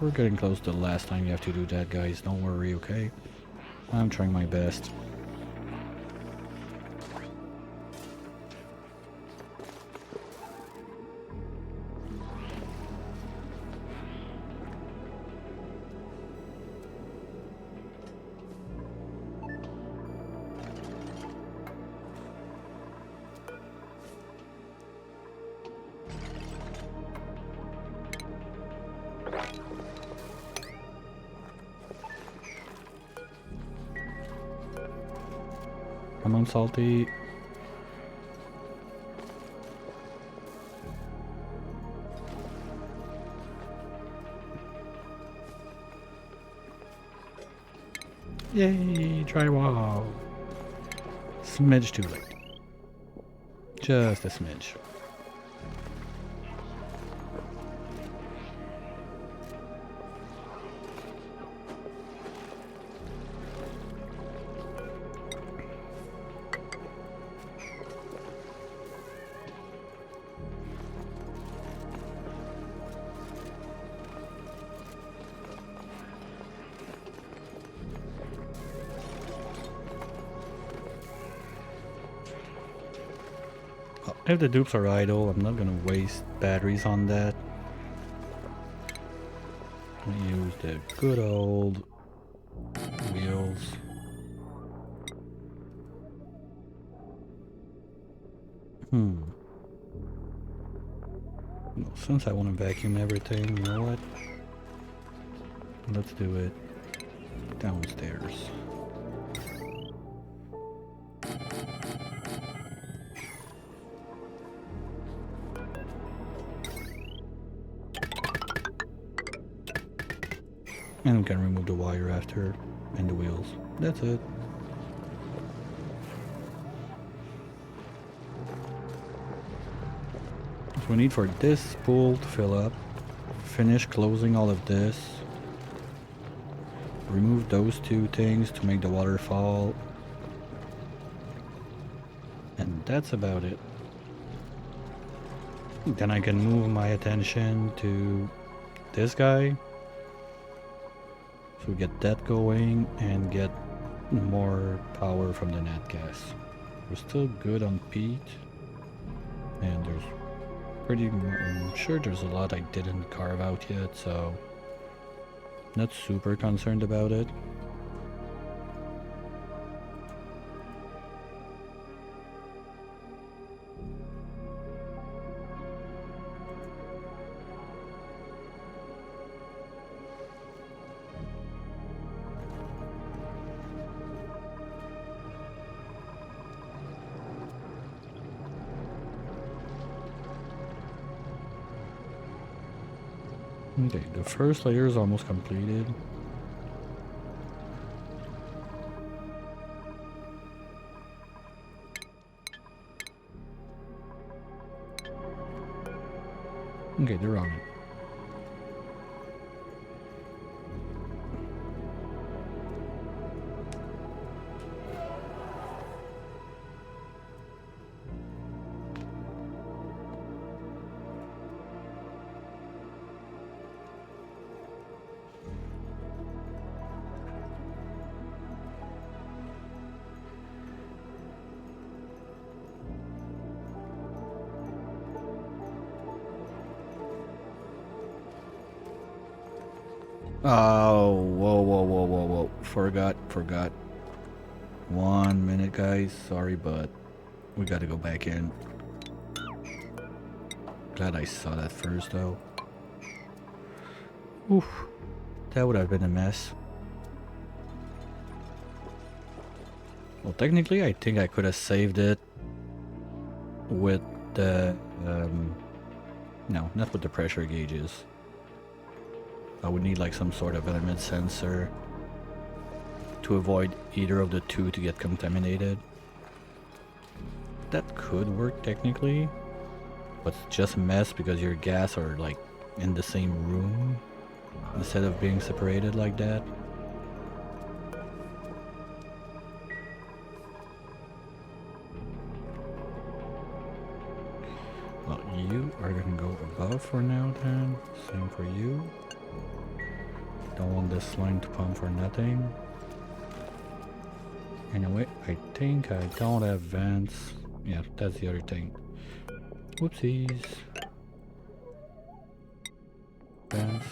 We're getting close to the last time you have to do that, guys. Don't worry, okay? I'm trying my best. Come on, Salty. Yay, drywall. Smidge too late. Just a smidge. If the dupes are idle, I'm not gonna waste batteries on that. I use the good old wheels. Well, since I want to vacuum everything, you know what? Let's do it downstairs. And we can remove the wire after, and the wheels. That's it. So we need for this spool to fill up. Finish closing all of this. Remove those two things to make the water fall. And that's about it. Then I can move my attention to this guy. So we get that going and get more power from the nat gas. We're still good on peat. And there's I'm sure there's a lot I didn't carve out yet, so not super concerned about it. Okay, the first layer is almost completed. Okay, they're on it. Oh, whoa. Forgot. 1 minute, guys. Sorry, but we gotta go back in. Glad I saw that first, though. Oof. That would have been a mess. Well, technically, I think I could have saved it with the... no, not with the pressure gauges. I would need like some sort of element sensor to avoid either of the two to get contaminated. That could work technically, but it's just a mess because your gas are like in the same room instead of being separated like that. Well, you are gonna go above for now then. Same for you. Don't want this line to pump for nothing. Anyway, I think I don't have vents. Yeah, that's the other thing. Whoopsies. Vents.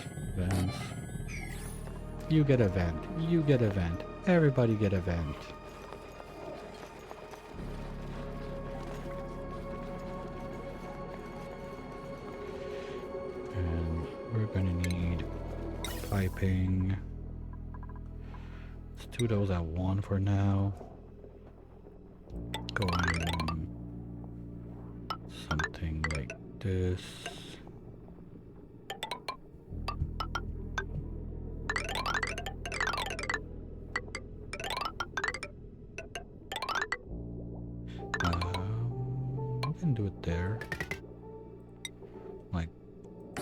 You get a vent. You get a vent. Everybody get a vent. And we're gonna need piping. Let's do those at 1 for now. Going something like this. We can do it there. Like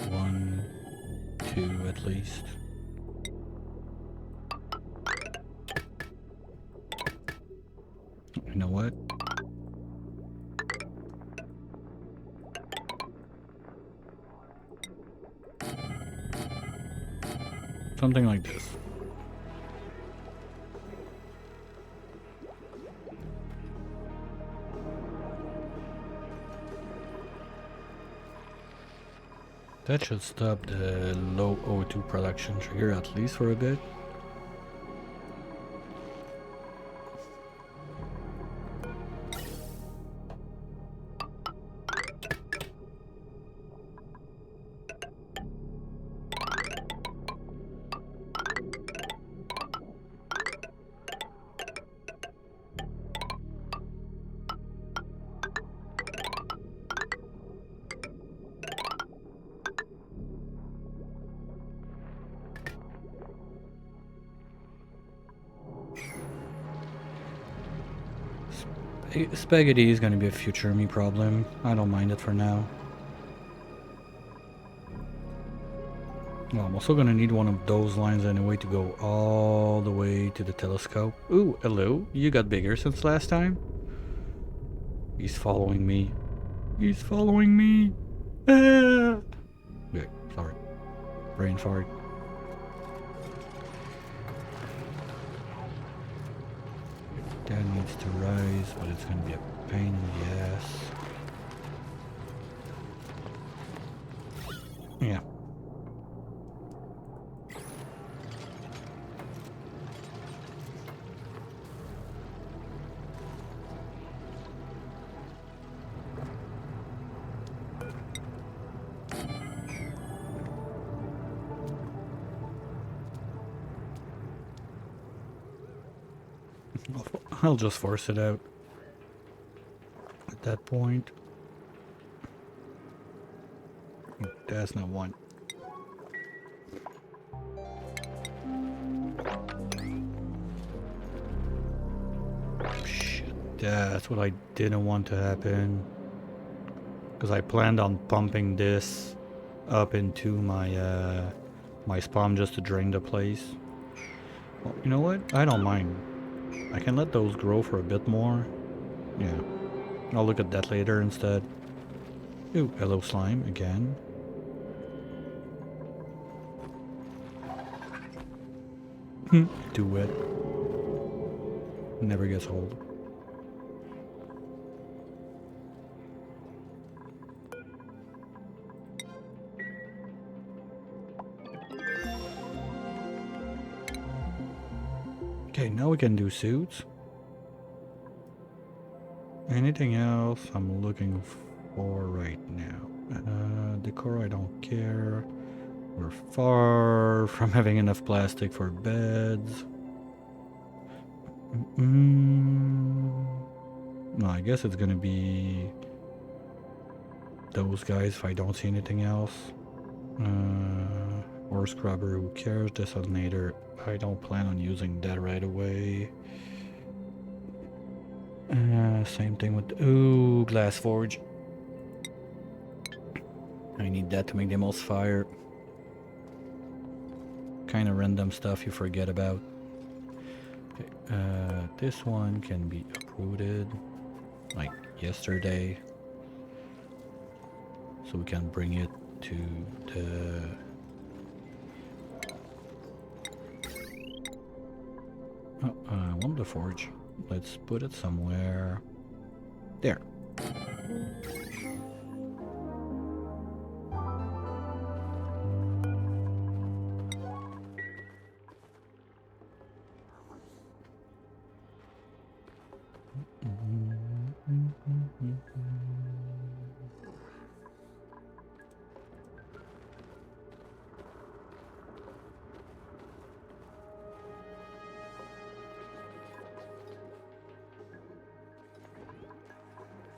1, 2 at least. You know what? Something like this. That should stop the low O2 production trigger at least for a bit. Spaghetti is going to be a future me problem. I don't mind it for now. Well, I'm also going to need one of those lines anyway to go all the way to the telescope. Ooh, hello. You got bigger since last time? He's following me. He's following me. Okay, sorry. Brain fart. That needs to rise, but it's gonna be a pain in the ass. Yeah. I'll just force it out at that point. That's not one. Shit, that's what I didn't want to happen. Because I planned on pumping this up into my my spawn just to drain the place. Well, you know what? I don't mind. I can let those grow for a bit more. Yeah. I'll look at that later instead. Ooh, hello slime again. Too wet. Never gets old. Okay, now we can do suits. Anything else I'm looking for right now? Decor, I don't care. We're far from having enough plastic for beds. No, I guess it's gonna be those guys if I don't see anything else. Ore scrubber, who cares? Desalinator, I don't plan on using that right away. Same thing with... Ooh, glass forge. I need that to make the most fire. Kind of random stuff you forget about. Okay, this one can be uprooted like yesterday, so we can bring it to the I want the forge. Let's put it somewhere there.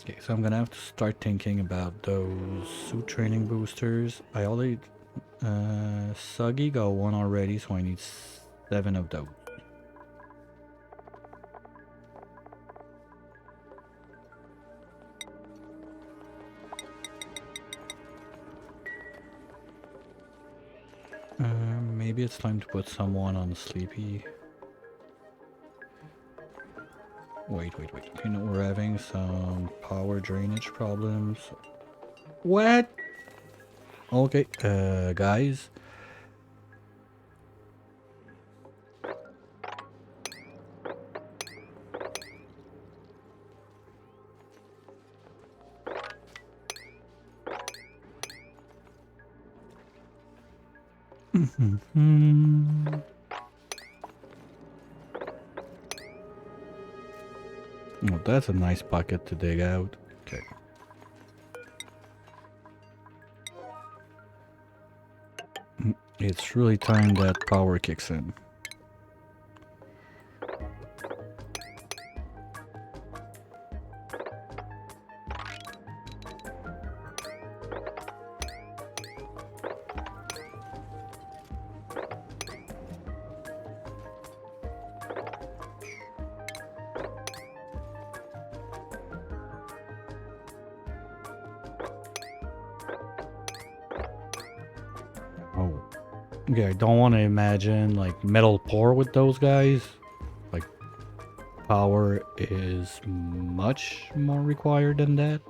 Okay, so I'm gonna have to start thinking about those suit training boosters. I already Suggy got one already, so I need 7 of those. Maybe it's time to put someone on Sleepy. Wait. You know, we're having some power drainage problems. What? Okay, guys. Oh, that's a nice bucket to dig out. Okay. It's really time that power kicks in. Oh. Okay, I don't want to imagine like metal pour with those guys. Like power is much more required than that.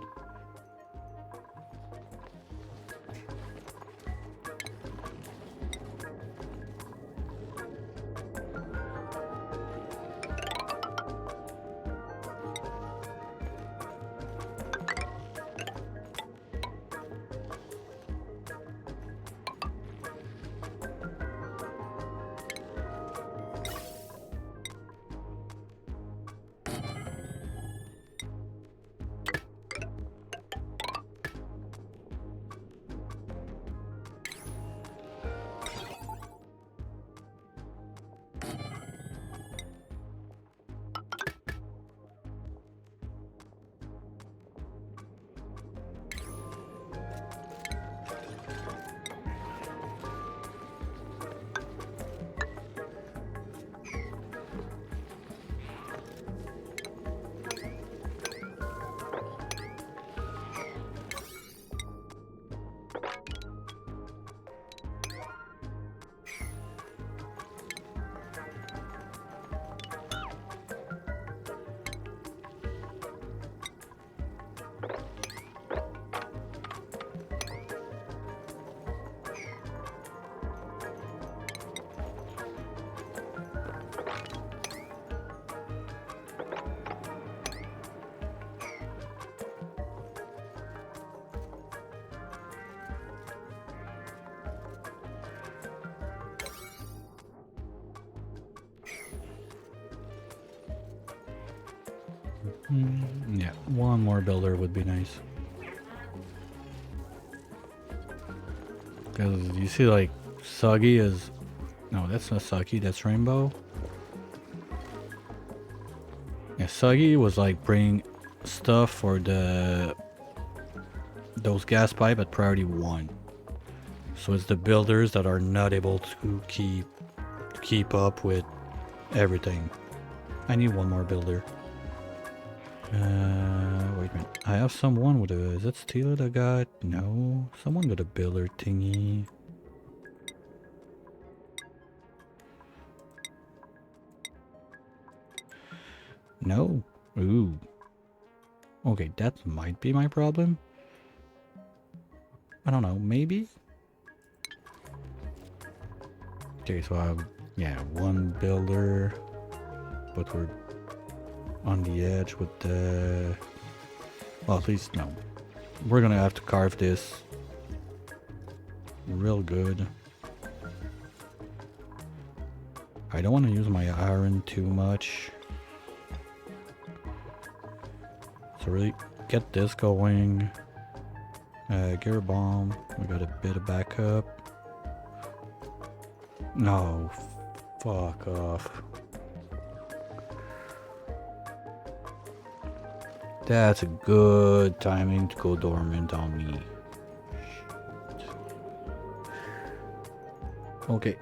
Yeah, one more builder would be nice. Because you see, like, Soggy is... No, that's not Soggy, that's Rainbow. Yeah, Soggy was, like, bringing stuff for those gas pipe at priority 1. So it's the builders that are not able to keep up with everything. I need one more builder. Wait a minute. I have someone with a... Is that Steeler that got... No. Someone with a builder thingy. No. Ooh. Okay, that might be my problem. I don't know. Maybe? Okay, so I have... Yeah, one builder. But we're on the edge with the... Well, at least, no. We're gonna have to carve this real good. I don't want to use my iron too much. So really get this going. Gear bomb. We got a bit of backup. No. Fuck off. That's a good timing to go dormant on me. Okay,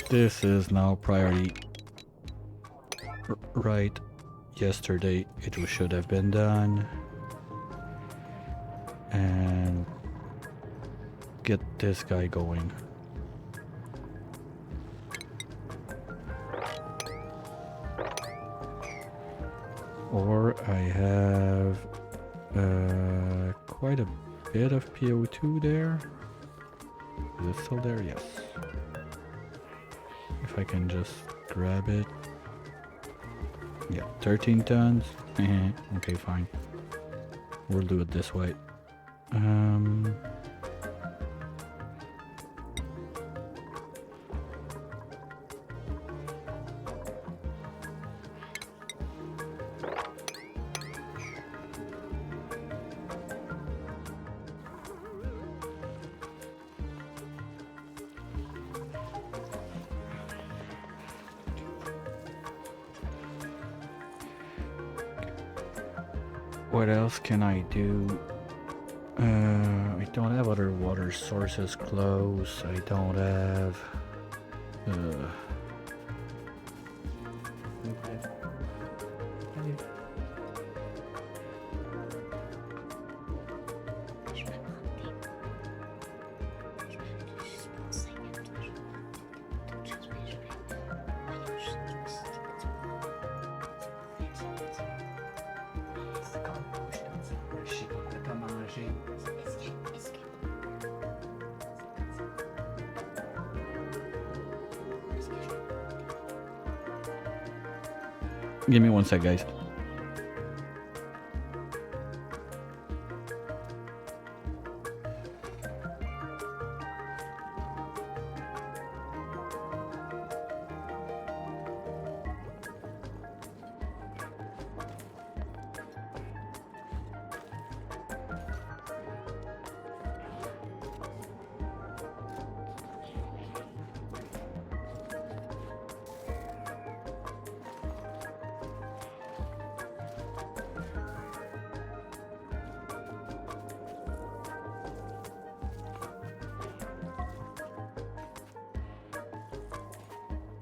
this is now priority. Right. Yesterday it should have been done. And get this guy going. Or I have quite a bit of PO2 there. Is it still there? Yes. If I can just grab it. Yeah, 13 tons. Okay, fine. We'll do it this way. What else can I do? I don't have other water sources close. I don't have... Give me one sec, guys.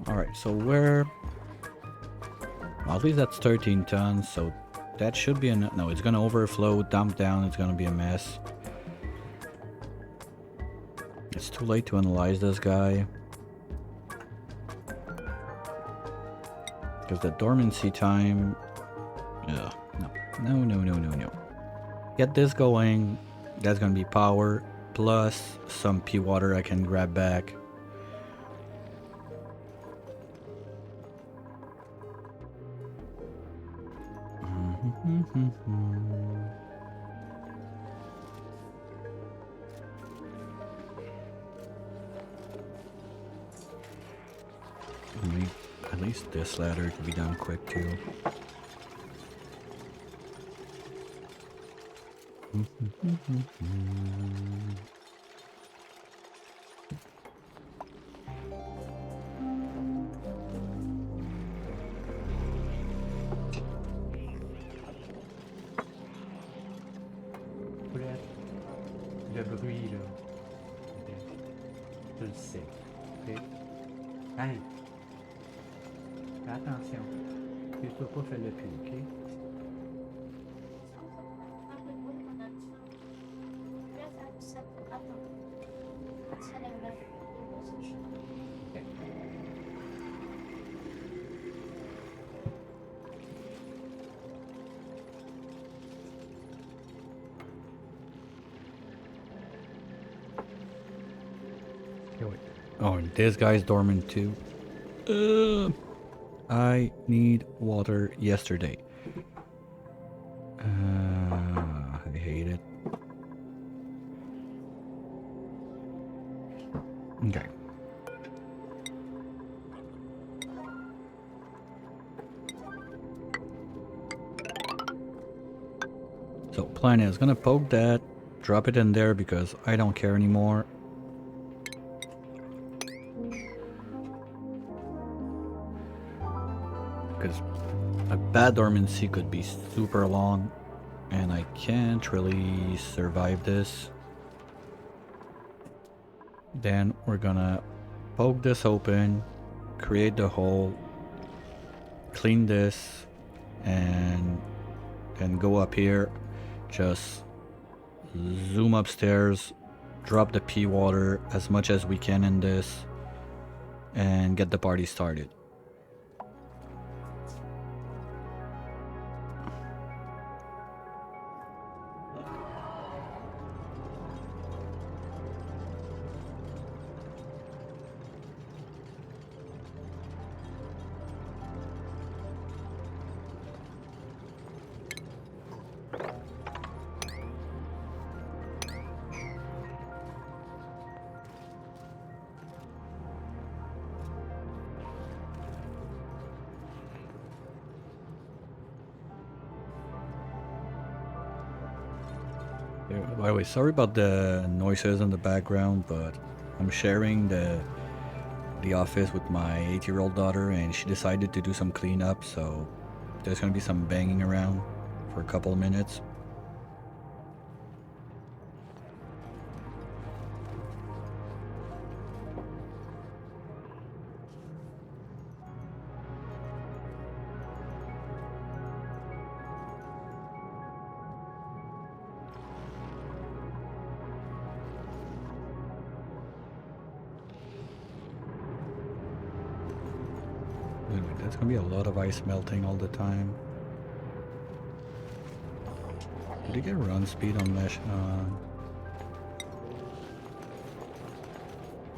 Alright, so where... Well, at least that's 13 tons, so that should be enough. No, it's gonna overflow, dump down, it's gonna be a mess. It's too late to analyze this guy. Because the dormancy time... Ugh, no. Get this going, that's gonna be power, plus some pea water I can grab back. At least this ladder can be done quick too. Le bruit, là. Tu le sais. OK? Hey! Fais attention. Tu peux pas faire le plus, OK? Oh, and this guy's dormant too. I need water yesterday. I hate it. Okay. So plan is gonna poke that, drop it in there because I don't care anymore. Because a bad dormancy could be super long and I can't really survive this. Then we're gonna poke this open, create the hole, clean this, and then go up here, just zoom upstairs, drop the pea water as much as we can in this, and get the party started. By the way, sorry about the noises in the background, but I'm sharing the office with my 8-year-old daughter, and she decided to do some cleanup, so there's gonna be some banging around for a couple of minutes. Anyway, there's gonna be a lot of ice melting all the time. Did you get run speed on mesh?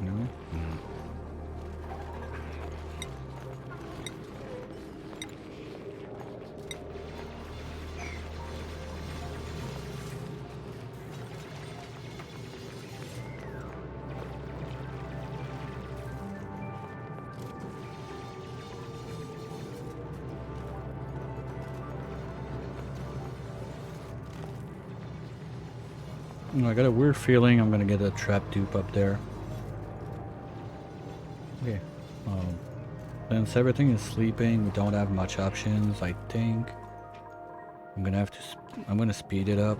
No? Mm. I got a weird feeling I'm gonna get a trap dupe up there. Okay. Since everything is sleeping, we don't have much options. I think I'm gonna have to. I'm gonna speed it up.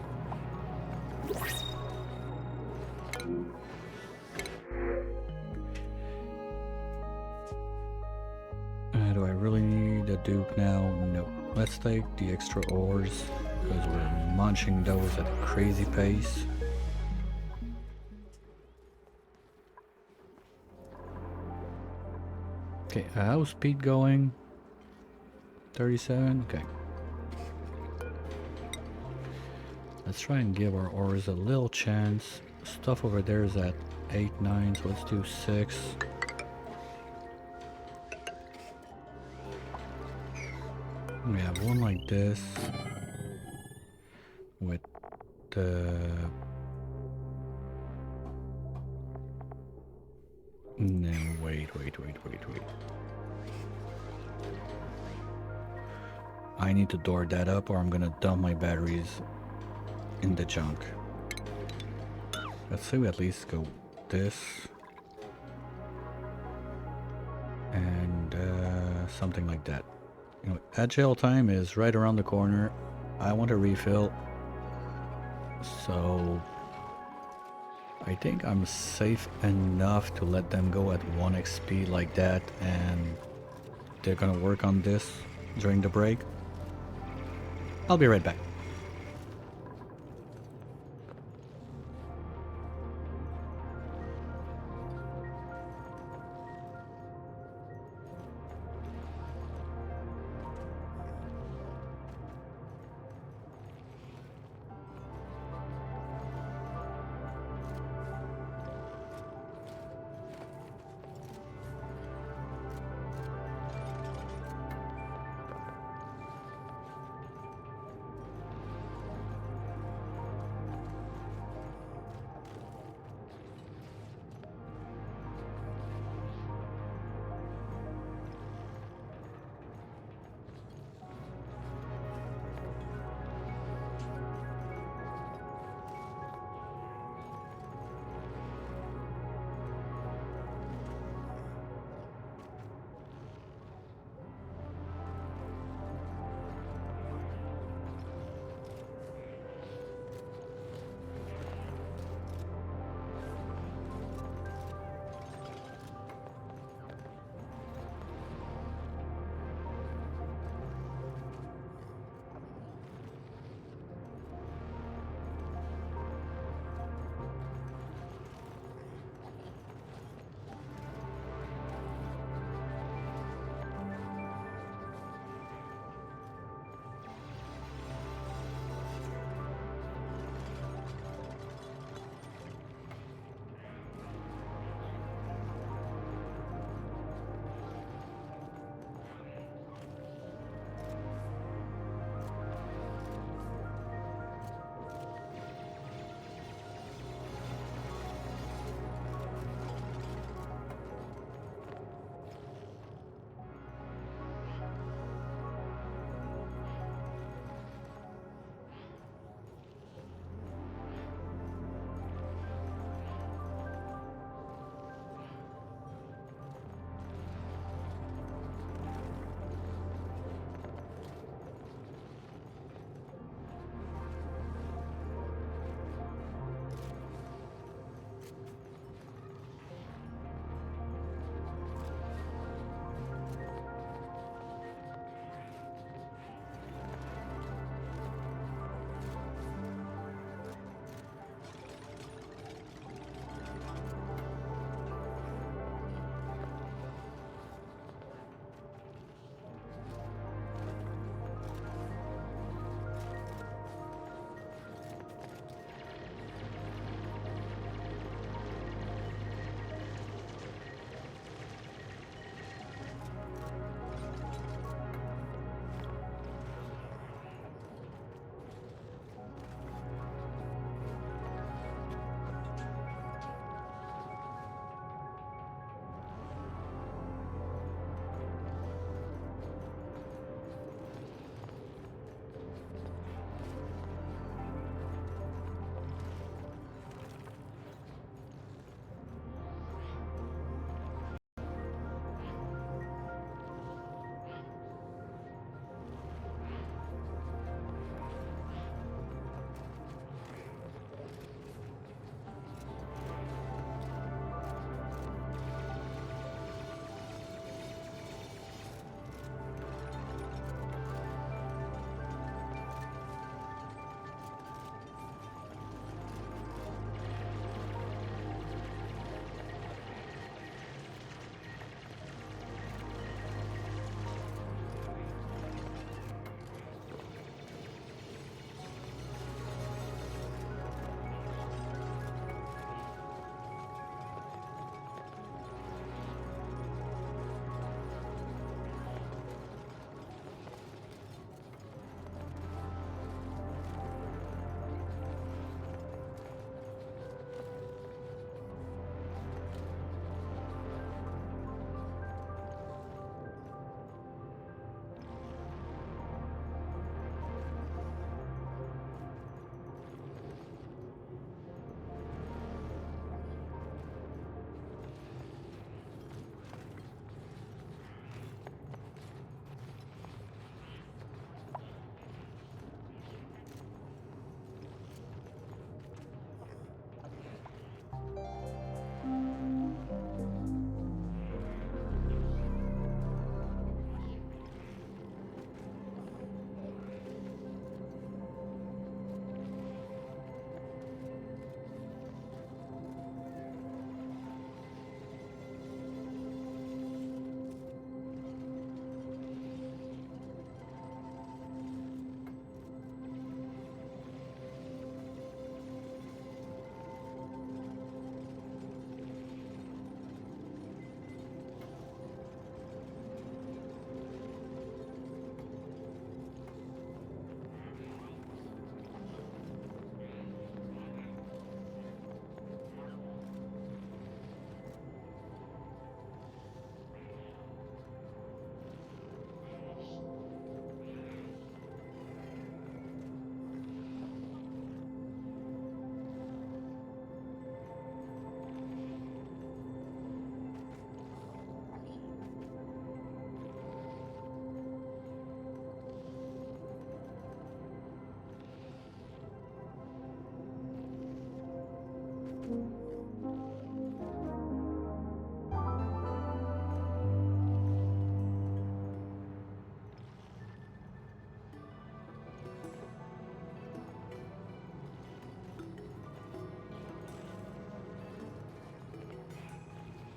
Do I really need a dupe now? No. Let's take the extra ores because we're munching those at a crazy pace. Okay, how's speed going? 37? Okay. Let's try and give our ores a little chance. Stuff over there is at 8, 9, so let's do 6. We have one like this with the... No, wait. I need to door that up or I'm gonna dump my batteries in the junk. Let's say we at least go this. And something like that. You know, agile time is right around the corner. I want to refill. So I think I'm safe enough to let them go at 1 XP like that, and they're gonna work on this during the break. I'll be right back.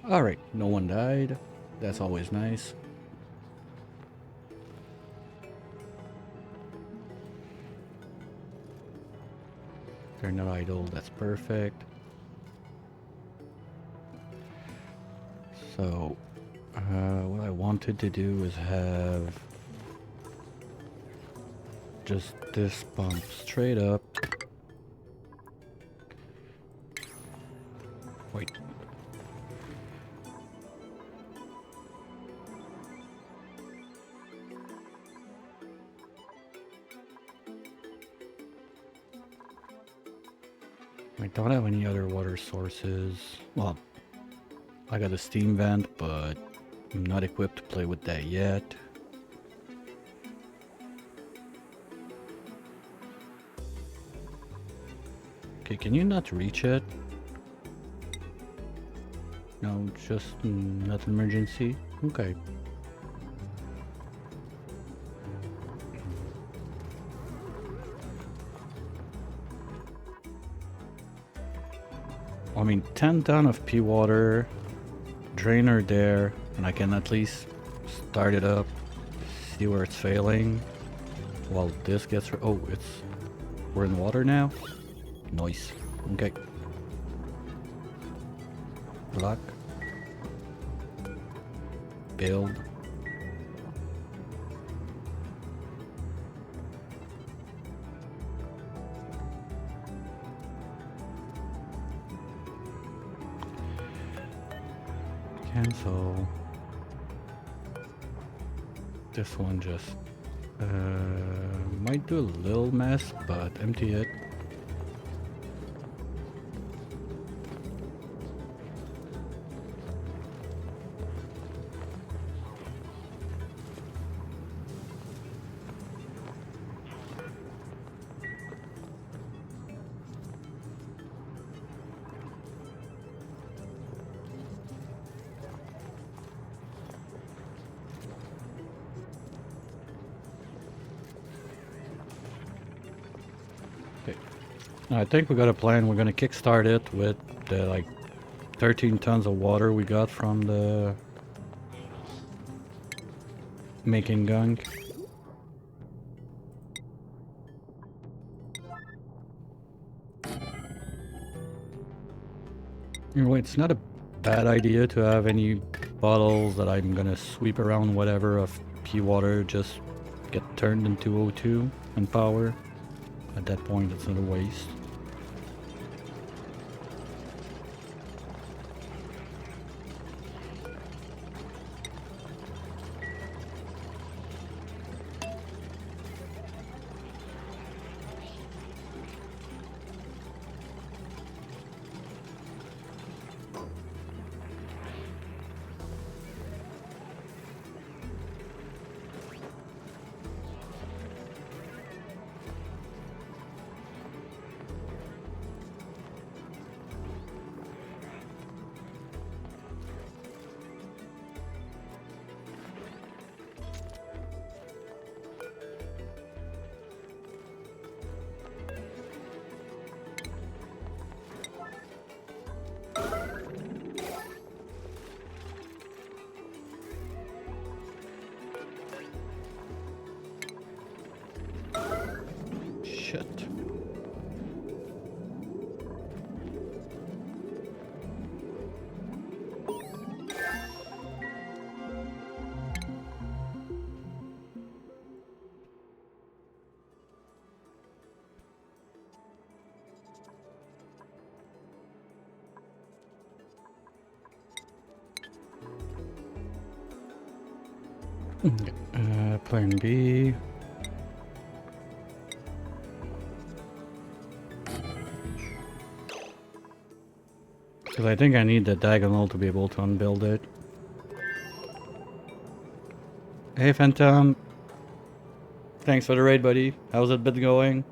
Alright, no one died. That's always nice. They're not idle, that's perfect. So, what I wanted to do is have just this pump straight up. Wait. I don't have any other water sources. Well, I got a steam vent, but I'm not equipped to play with that yet. Okay, can you not reach it? No, just not an emergency? Okay. I mean, 10 ton of pea water, drainer there, and I can at least start it up, see where it's failing, while this gets... oh, we're in water now? Nice. Okay. Block. Build. Cancel. This one just might do a little mess, but empty it. I think we got a plan. We're gonna kickstart it with the like 13 tons of water we got from the making gunk. Anyway, it's not a bad idea to have any bottles that I'm gonna sweep around whatever of pea water just get turned into O2 and power. At that point, it's not a waste. Shit. Plan B. Because I think I need the diagonal to be able to unbuild it. Hey Phantom. Thanks for the raid, buddy. How's it been going?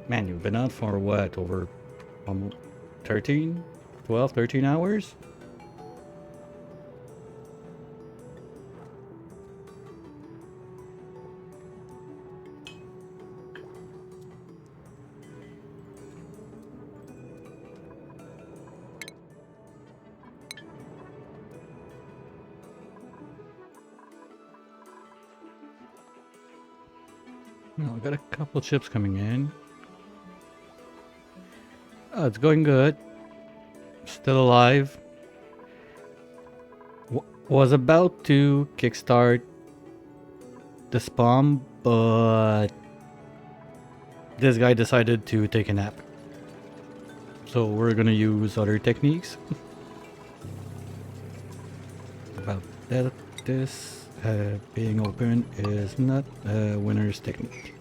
Man, you've been out for what, over 13, 12, 13 hours? No, I got a couple chips coming in. Oh, it's going good. Still alive. Was about to kickstart the spawn, but this guy decided to take a nap. So we're gonna use other techniques. About that, this being open is not a winner's technique.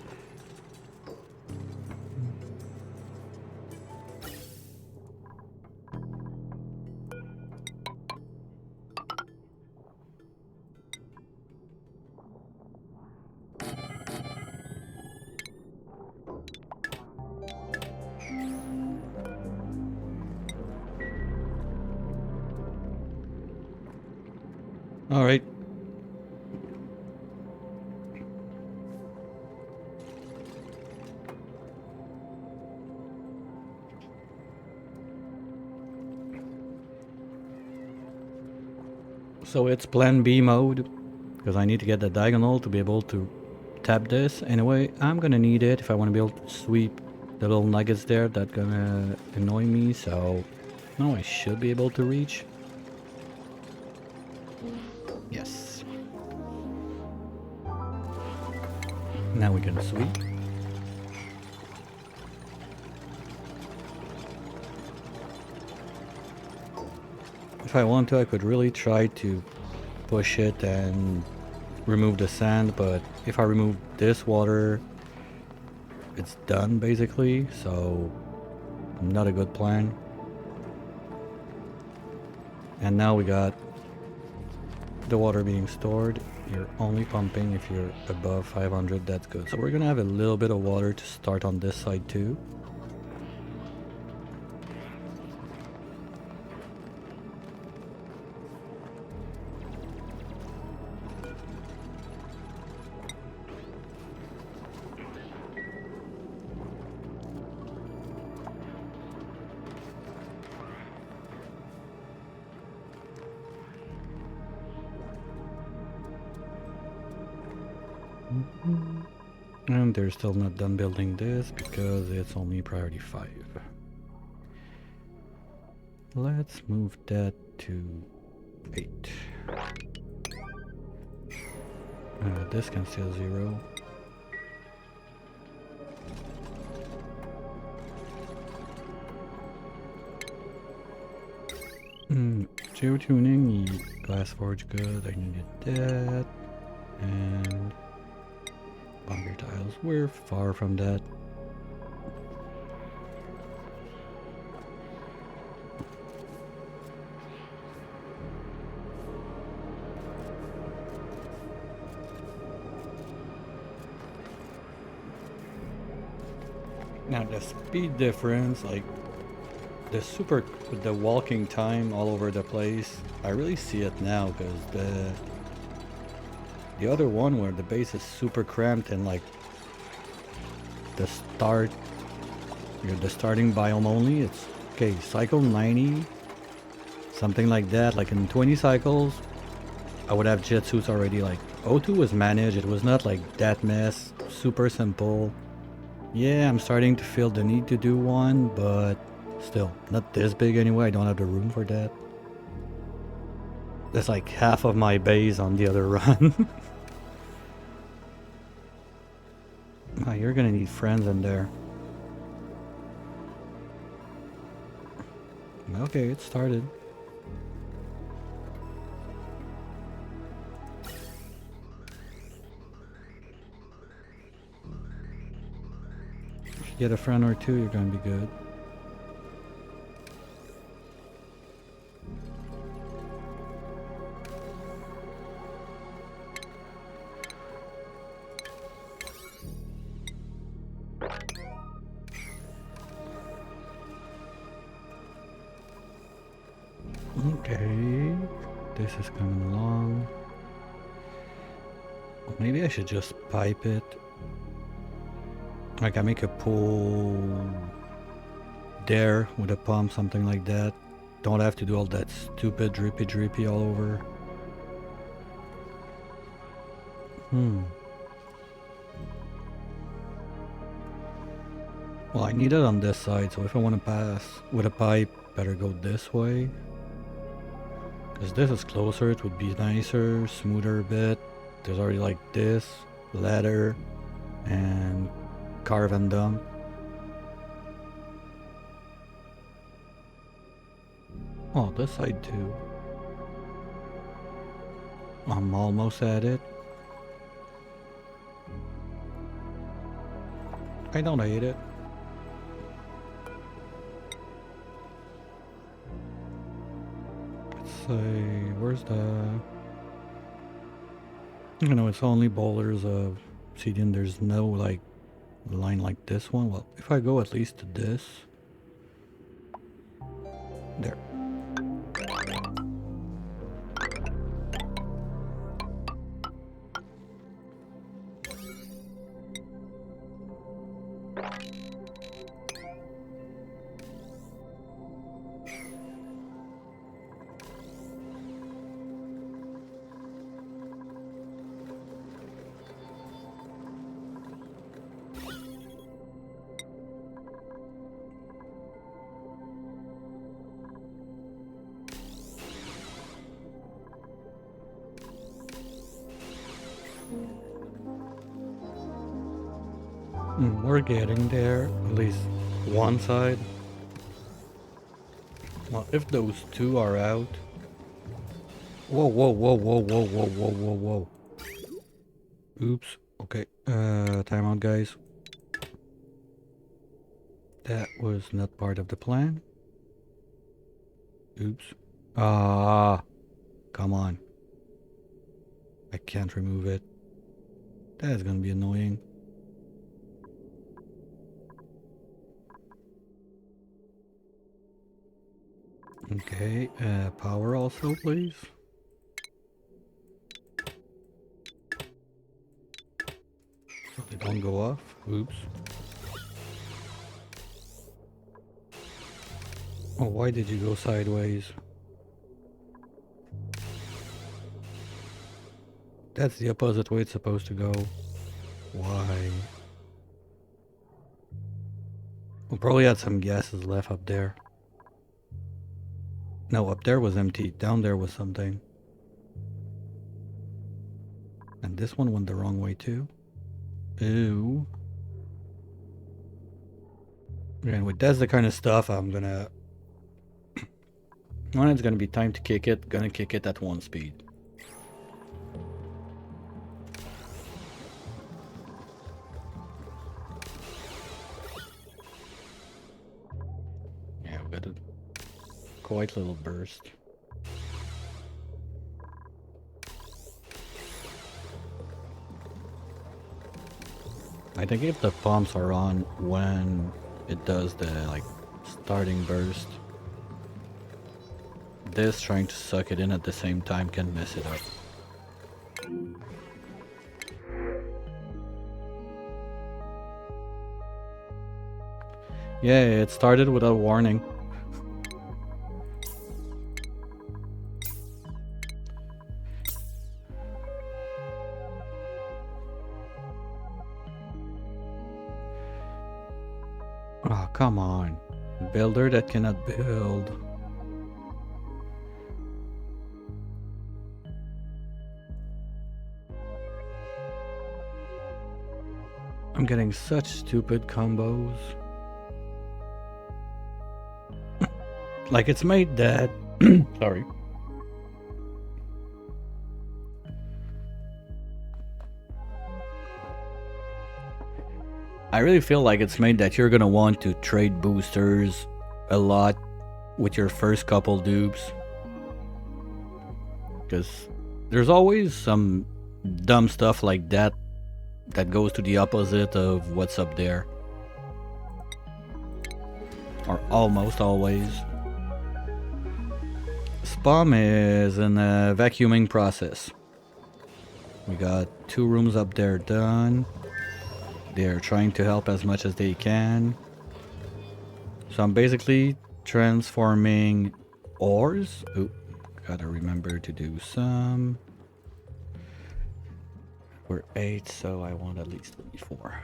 All right. So it's plan B mode, because I need to get the diagonal to be able to tap this. Anyway, I'm gonna need it if I want to be able to sweep the little nuggets there. That's gonna annoy me, so now I should be able to reach. Yes. Now we can sweep. If I want to, I could really try to push it and remove the sand, but if I remove this water, it's done basically, so not a good plan. And now we got the water being stored. You're only pumping if you're above 500, that's good. So we're gonna have a little bit of water to start on this side too. And they're still not done building this because it's only priority 5. Let's move that to 8. This can still 0. Geotuning, glass forge good, I needed that. And bunker tiles, we're far from that. Now the speed difference, like the walking time all over the place, I really see it now, because the other one where the base is super cramped and like the starting biome only, it's okay, cycle 90, something like that, like in 20 cycles, I would have jet suits already. Like O2 was managed, it was not like that mess, super simple. Yeah, I'm starting to feel the need to do one, but still, not this big anyway, I don't have the room for that. That's like half of my base on the other run. Oh, you're gonna need friends in there. Okay, it started. If you get a friend or two, you're gonna be good. Okay, this is coming along. Maybe I should just pipe it. Like I make a pool there with a pump, something like that. Don't have to do all that stupid drippy all over. Well, I need it on this side, so if I want to pass with a pipe, better go this way. Because this is closer, it would be nicer, smoother a bit. There's already like this, ladder, and carve and dump. Oh, this side too. I'm almost at it. I don't hate it. Let's say, where's the... You know, it's only boulders of obsidian. There's no like line like this one. Well, if I go at least to this. There. We're getting there, at least one side. Well, if those two are out... Whoa, whoa, whoa, whoa, whoa, whoa, whoa, whoa, whoa. Oops, okay, time out guys. That was not part of the plan. Oops. Ah, come on. I can't remove it. That's gonna be annoying. Okay, power also, please. So they don't go off. Oops. Oh, why did you go sideways? That's the opposite way it's supposed to go. Why? We'll probably had some gases left up there. No, up there was empty. Down there was something. And this one went the wrong way too. Ew. Anyway, that's the kind of stuff I'm gonna... When it's gonna be time to kick it, gonna kick it at 1 speed. Yeah, we got a quite little burst. I think if the pumps are on when it does the like starting burst, this trying to suck it in at the same time can mess it up. Yeah, it started without warning. Oh, come on. Builder that cannot build. I'm getting such stupid combos. Like it's made that... Sorry. I really feel like it's made that you're gonna want to trade boosters a lot with your first couple dupes. Because there's always some dumb stuff like that that goes to the opposite of what's up there. Or almost always. Spam is in a vacuuming process. We got 2 rooms up there done. They're trying to help as much as they can. So I'm basically transforming ores. Oop, gotta remember to do some. We're 8, so I want at least 4.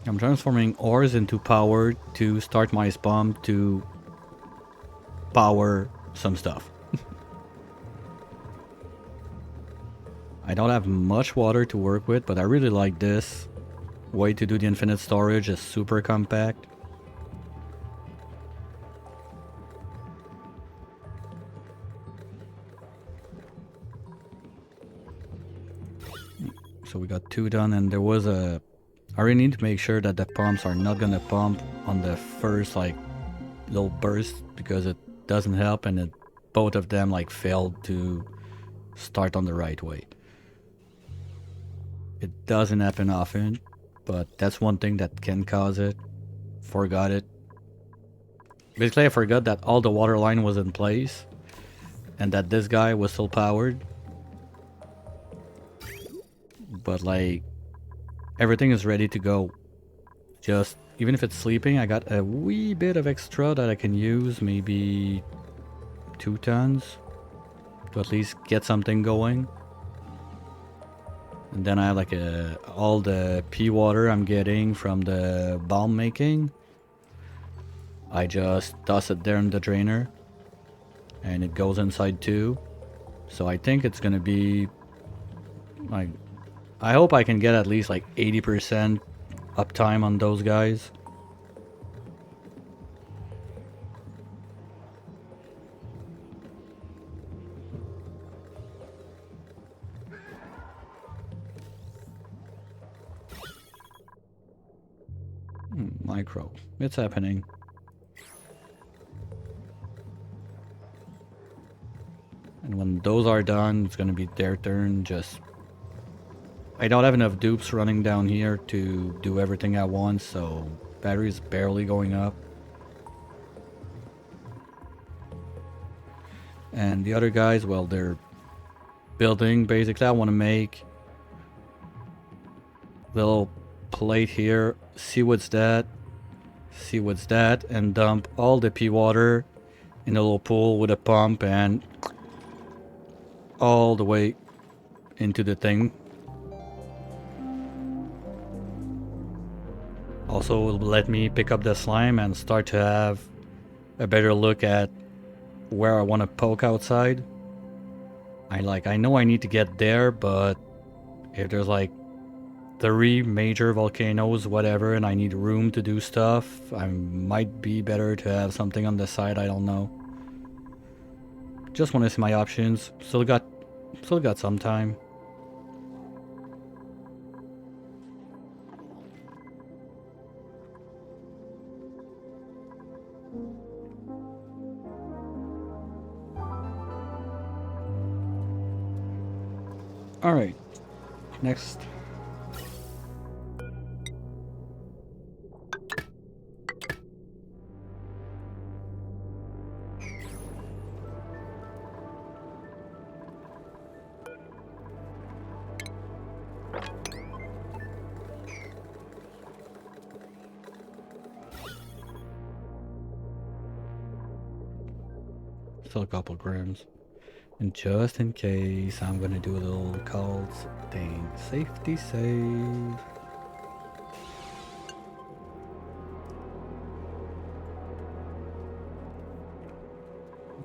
I'm transforming ores into power to start my spam to power some stuff. I don't have much water to work with, but I really like this way to do the infinite storage. It's super compact. So we got 2 done, and there was a... I really need to make sure that the pumps are not gonna pump on the first like little burst, because it doesn't help, and both of them like failed to start on the right way. It doesn't happen often, but that's one thing that can cause it. Forgot it. Basically, I forgot that all the water line was in place and that this guy was still powered. But like, everything is ready to go. Just, even if it's sleeping, I got a wee bit of extra that I can use, maybe 2 tons, to at least get something going. And then I have like all the pea water I'm getting from the balm making. I just toss it there in the drainer and it goes inside too. So I think it's gonna be like, I hope I can get at least like 80% uptime on those guys. Micro, it's happening. And when those are done, it's gonna be their turn. Just, I don't have enough dupes running down here to do everything at once, so battery's barely going up. And the other guys, well, they're building. Basically, I want to make little plate here, see what's that, and dump all the pea water in a little pool with a pump and all the way into the thing. Also will let me pick up the slime and start to have a better look at where I want to poke outside. I know I need to get there, but if there's like 3 major volcanoes, whatever, and I need room to do stuff, I might be better to have something on the side, I don't know. Just want to see my options. Still got some time. Alright, next. Still a couple grams. And just in case, I'm gonna do a little called thing. Safety save.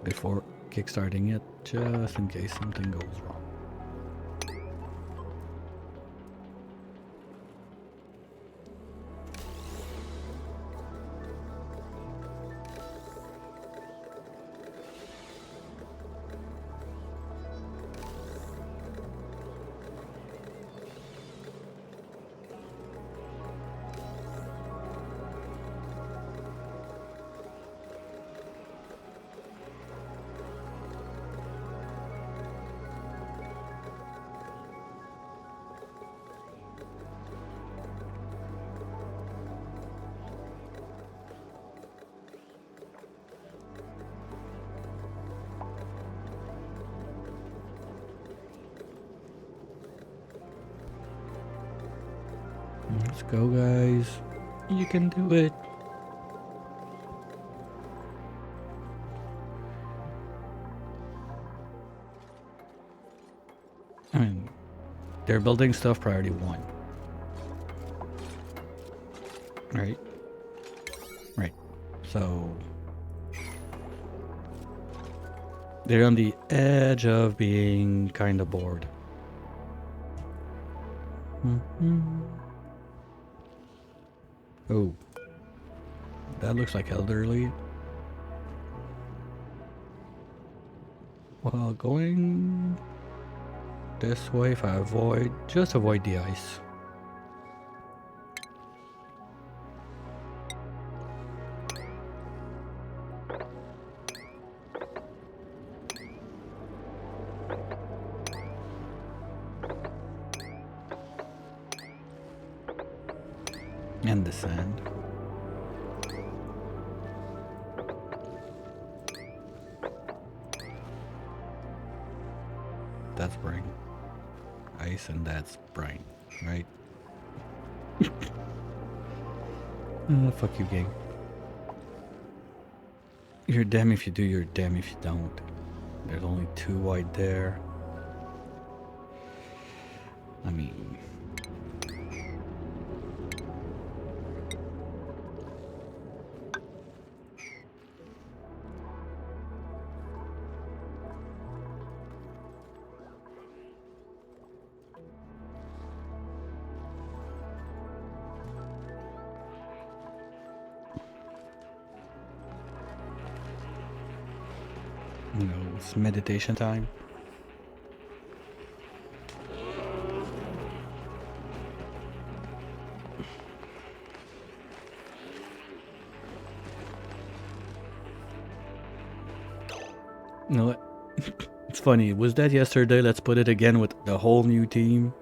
Before kickstarting it, just in case something goes wrong. Let's go, guys. You can do it. I mean, they're building stuff priority 1. Right? Right. So they're on the edge of being kind of bored. Oh, that looks like elderly. Well, going this way, if I just avoid the ice. And the sand. That's brain. Ice and that's brain, right? Fuck you, gang. You're damn if you do, you're damn if you don't. There's only 2 white there. I mean... You know, it's meditation time. No, it's funny. Was that yesterday? Let's put it again with the whole new team.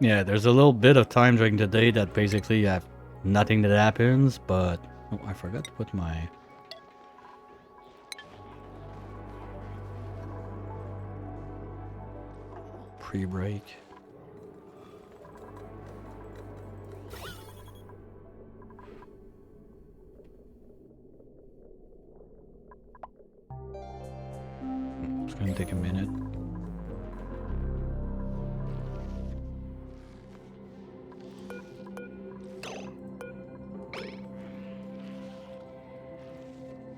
Yeah, there's a little bit of time during the day that basically you have nothing that happens, but... Oh, I forgot to put my... pre-break. It's gonna take a minute.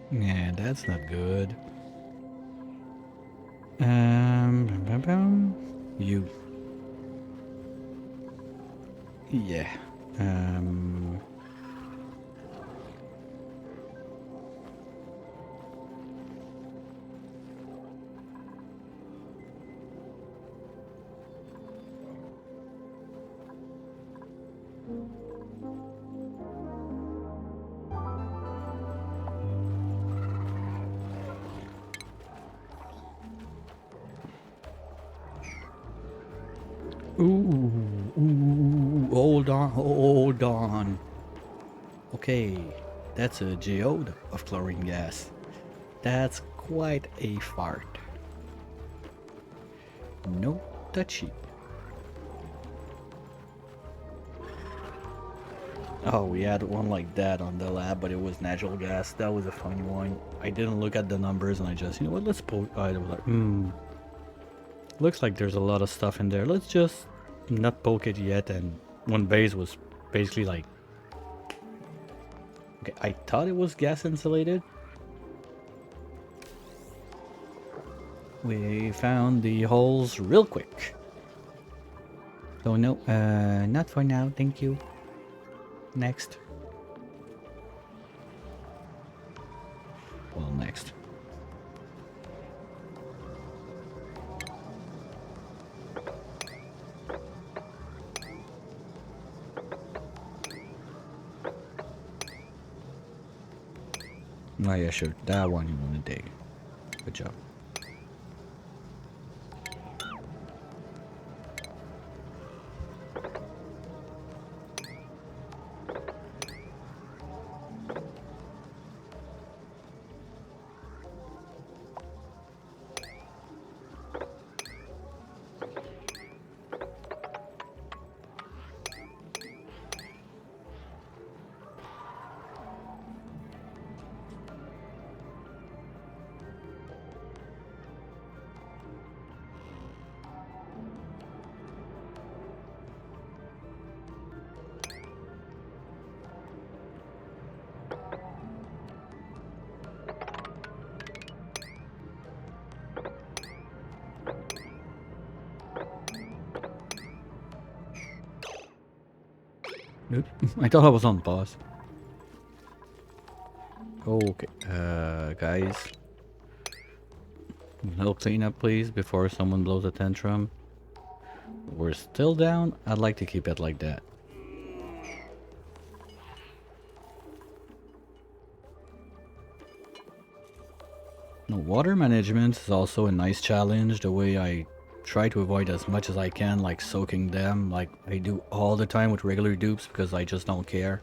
Yeah, that's not good. You. Yeah. Ooh, hold on. Okay, that's a geode of chlorine gas. That's quite a fart. No touchy. Oh, we had one like that on the lab, but it was natural gas. That was a funny one. I didn't look at the numbers and I just, you know what, let's poke. I was like, looks like there's a lot of stuff in there. Let's just not poke it yet. And one base was basically like... Okay, I thought it was gas insulated. We found the holes real quick. So no, not for now, thank you. Next. Well, next. Oh yeah, sure. That one you want to dig. Good job. Oops. I thought I was on pause. Okay, guys. A little cleanup, please, before someone blows a tantrum. We're still down. I'd like to keep it like that. Now, water management is also a nice challenge. The way I try to avoid as much as I can, like soaking them, like I do all the time with regular dupes because I just don't care.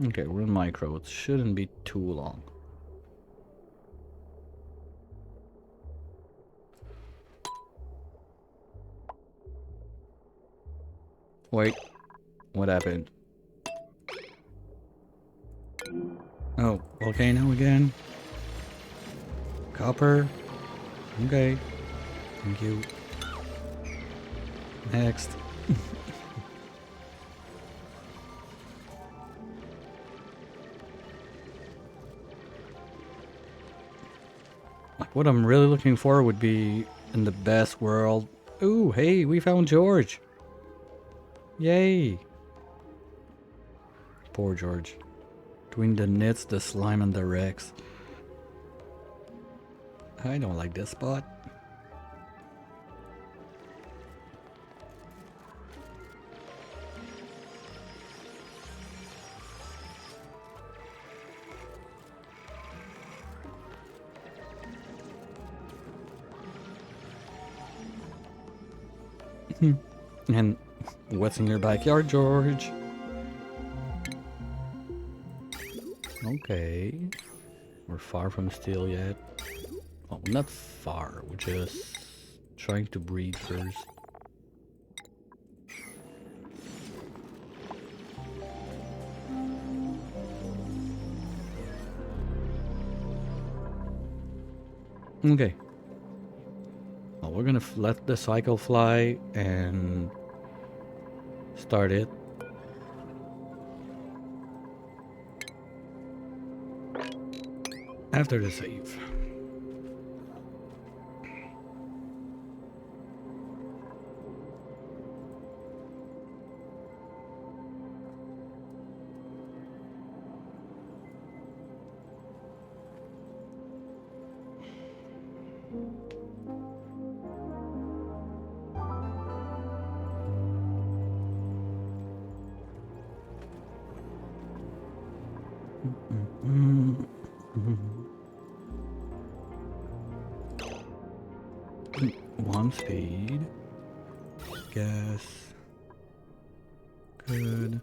Okay, we're in micro. It shouldn't be too long. Wait, what happened? Oh, volcano again? Copper? Okay. Thank you. Next. Like, what I'm really looking for would be in the best world. Ooh, hey, we found George. Yay. Poor George. Between the nits, the slime, and the Rex. I don't like this spot. And what's in your backyard, George? Okay. We're far from steel yet. Oh, not far. We're just trying to breed first. Okay. Well, we're gonna let the cycle fly and start it. After the save. One speed. Guess. Good.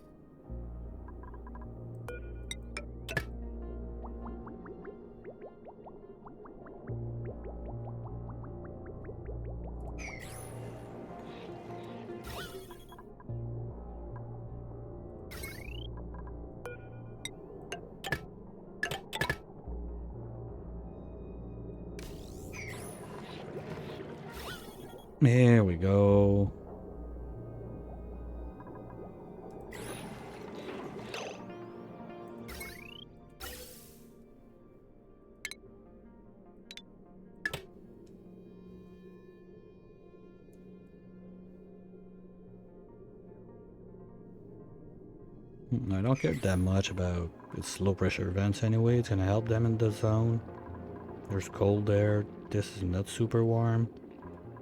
There we go. I don't care that much about its low pressure vents anyway. It's gonna help them in the zone. There's cold there. This is not super warm.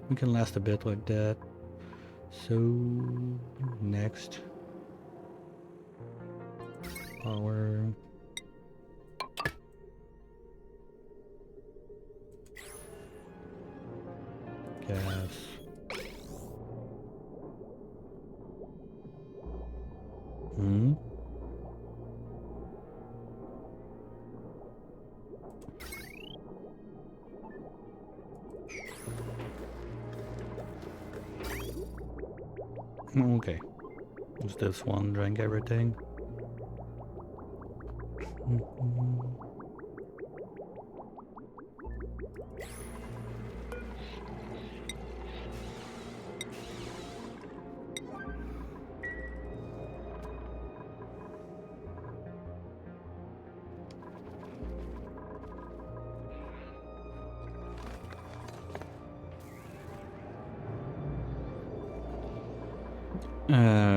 We can last a bit like that. So next power. Gas. Hmm. Okay. Is this one drank everything?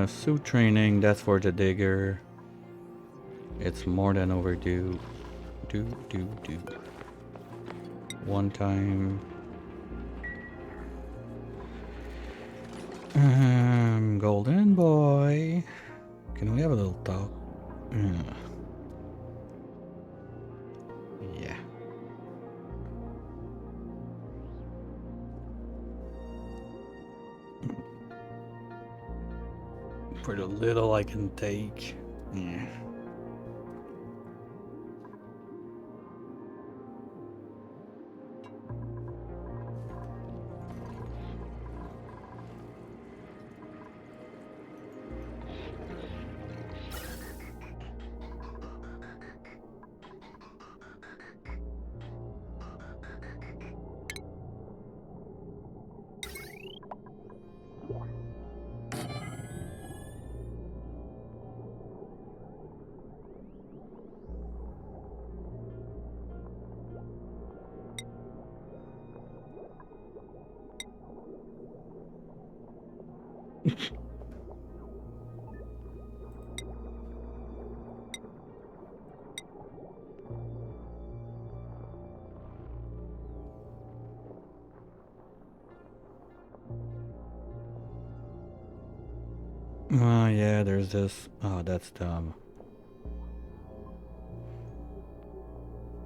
Suit training, that's for the digger. It's more than overdue. Do. One time. Golden boy. Can we have a little talk? Yeah. For the little I can take. Yeah. Oh yeah, there's this. Oh, that's dumb.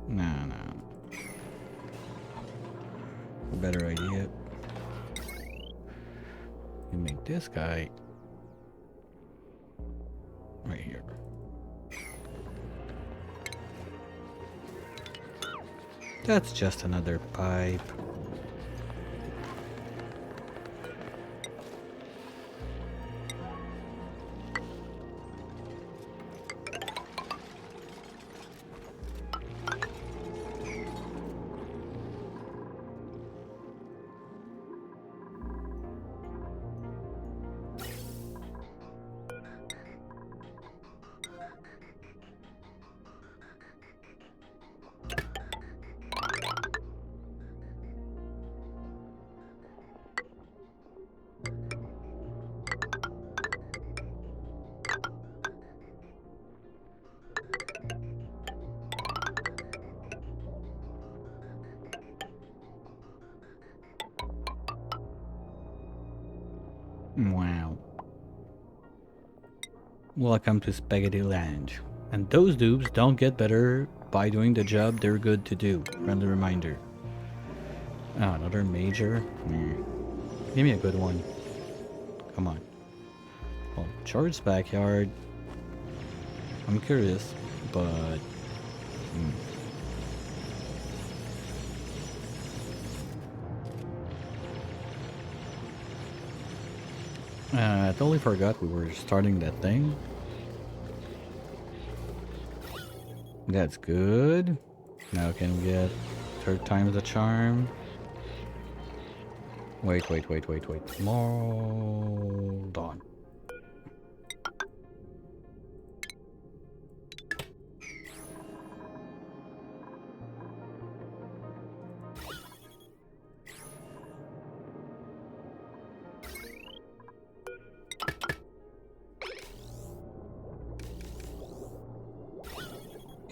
No. Better idea. You make this guy right here. That's just another pipe. Wow. Welcome to Spaghetti Lounge. And those dupes don't get better by doing the job they're good to do. Friendly reminder. Oh, another major? Give me a good one. Come on. Well, George's backyard. I'm curious, but... I totally forgot we were starting that thing. That's good. Now can we get third time's the charm? Wait. Hold on.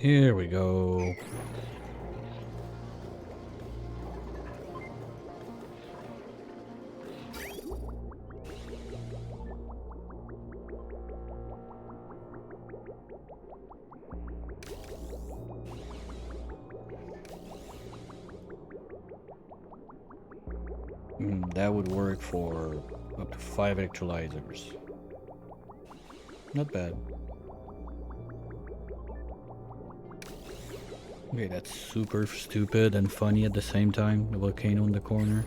Here we go. That would work for up to 5 electrolyzers. Not bad. Okay, that's super stupid and funny at the same time. The volcano in the corner.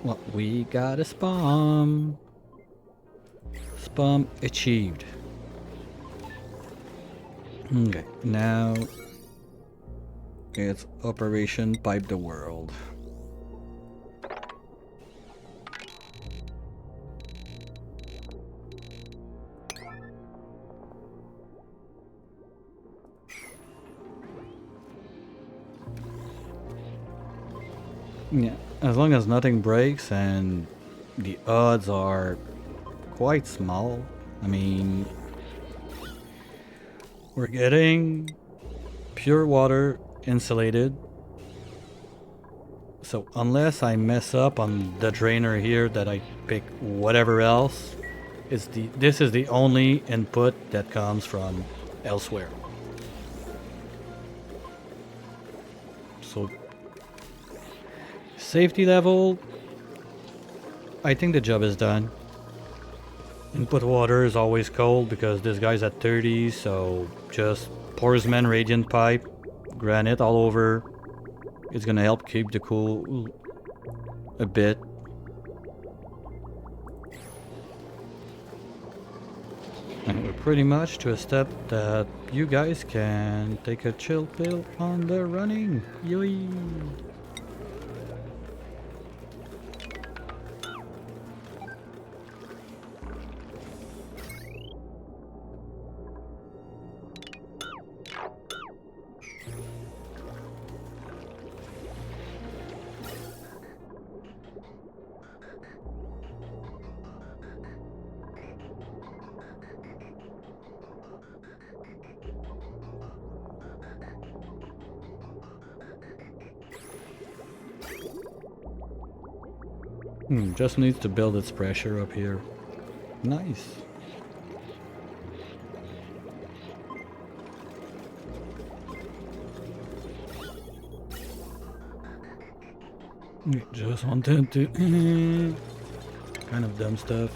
Well, we got a spam. Spam achieved. Okay, now it's Operation Pipe the World. Yeah, as long as nothing breaks and the odds are quite small. I mean, we're getting pure water insulated. So unless I mess up on the drainer here that I pick whatever else, this is the only input that comes from elsewhere. So safety level, I think the job is done. Input water is always cold because this guy's at 30, so just Porsman radiant pipe, granite all over. It's gonna help keep the cool a bit. And we're pretty much to a step that you guys can take a chill pill on the running. Yay! Just needs to build its pressure up here. Nice. Just wanted to kind of dumb stuff.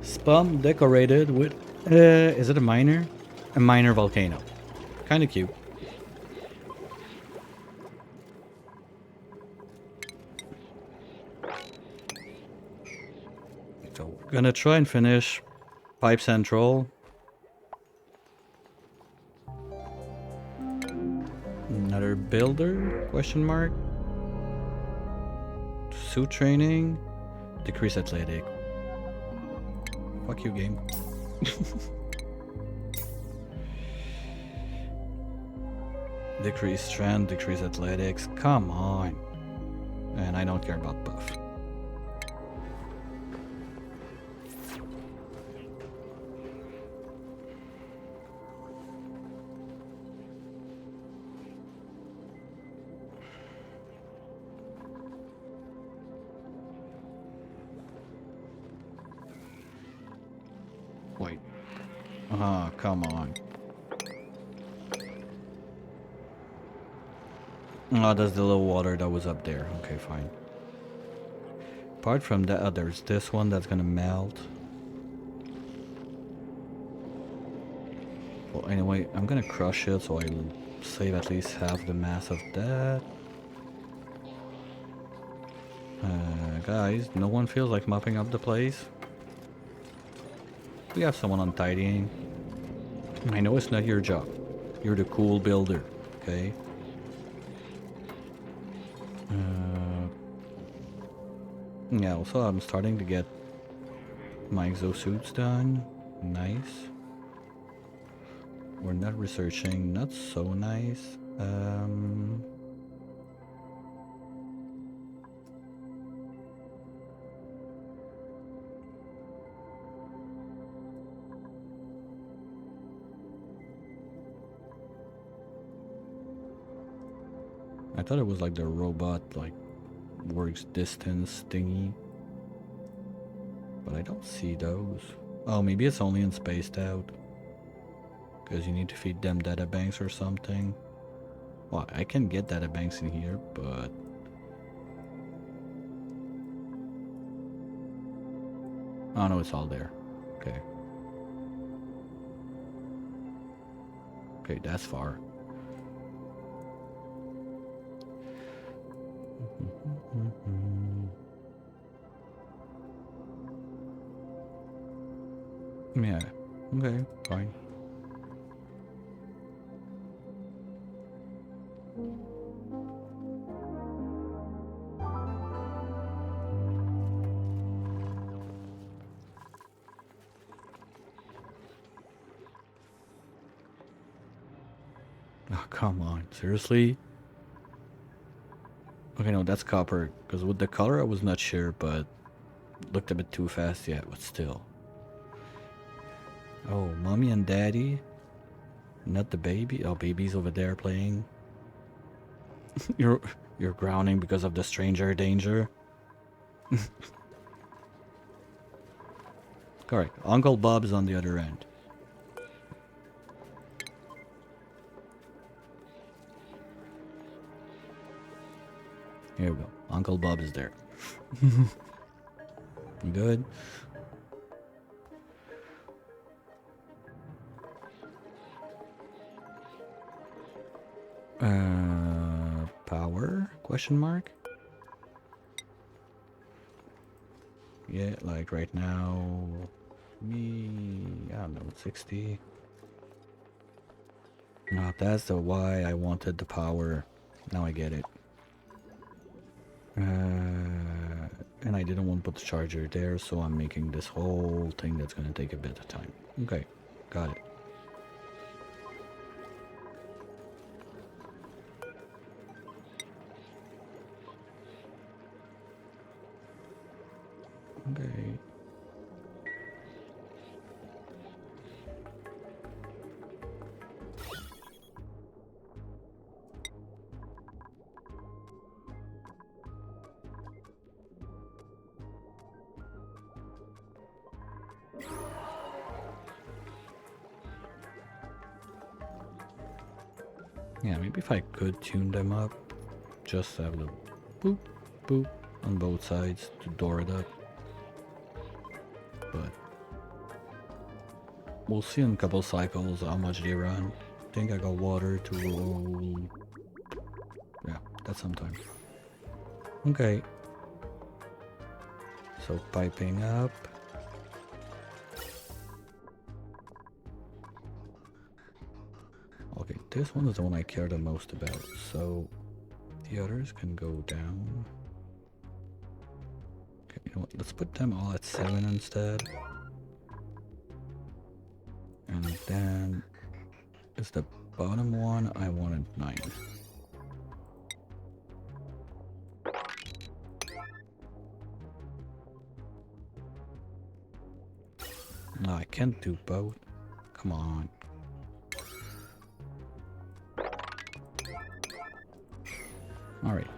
Spum decorated with is it a minor? A minor volcano. Kind of cute. So we're gonna try and finish Pipe Central. Another builder? Question mark. Suit training. Decrease athletic. Fuck you, game. Decrease strength, decrease athletics. Come on. And I don't care about buff. Wait. Ah, come on. Oh, that's the little water that was up there. Okay, fine. Apart from that, there's this one that's gonna melt. Well, anyway, I'm gonna crush it so I'll save at least half the mass of that. Guys, no one feels like mopping up the place? We have someone on tidying. I know it's not your job. You're the cool builder, okay? Yeah, also I'm starting to get my exosuits done. Nice. We're not researching, not so nice. I thought it was like the robot, like, works distance thingy. But I don't see those. Oh, maybe it's only in Spaced Out. Because you need to feed them data banks or something. Well, I can get data banks in here, but... Oh no, it's all there. Okay. Okay, that's far. Yeah. Okay, fine. Oh, come on. Seriously? Okay, no, that's copper. Because with the color, I was not sure, but looked a bit too fast yet, but still. Oh, mommy and daddy? Not the baby? Oh, baby's over there playing. You're drowning because of the stranger danger. Correct. Uncle Bob's on the other end. Here we go. Uncle Bob is there. You good? Power? Question mark? Yeah, like right now, I don't know, 60. No, that's the why I wanted the power. Now I get it. And I didn't want to put the charger there, so I'm making this whole thing that's gonna take a bit of time. Okay, got it. Okay. Yeah, maybe if I could tune them up, just have a little boop, boop on both sides to door it up. But we'll see in a couple cycles how much they run. I think I got water to roll. Yeah, that's sometime. Okay. So piping up. Okay, this one is the one I care the most about. So the others can go down. Okay, you know what? Let's put them all at 7 instead. And then is the bottom one I wanted 9. No, I can't do both. Come on. Alright.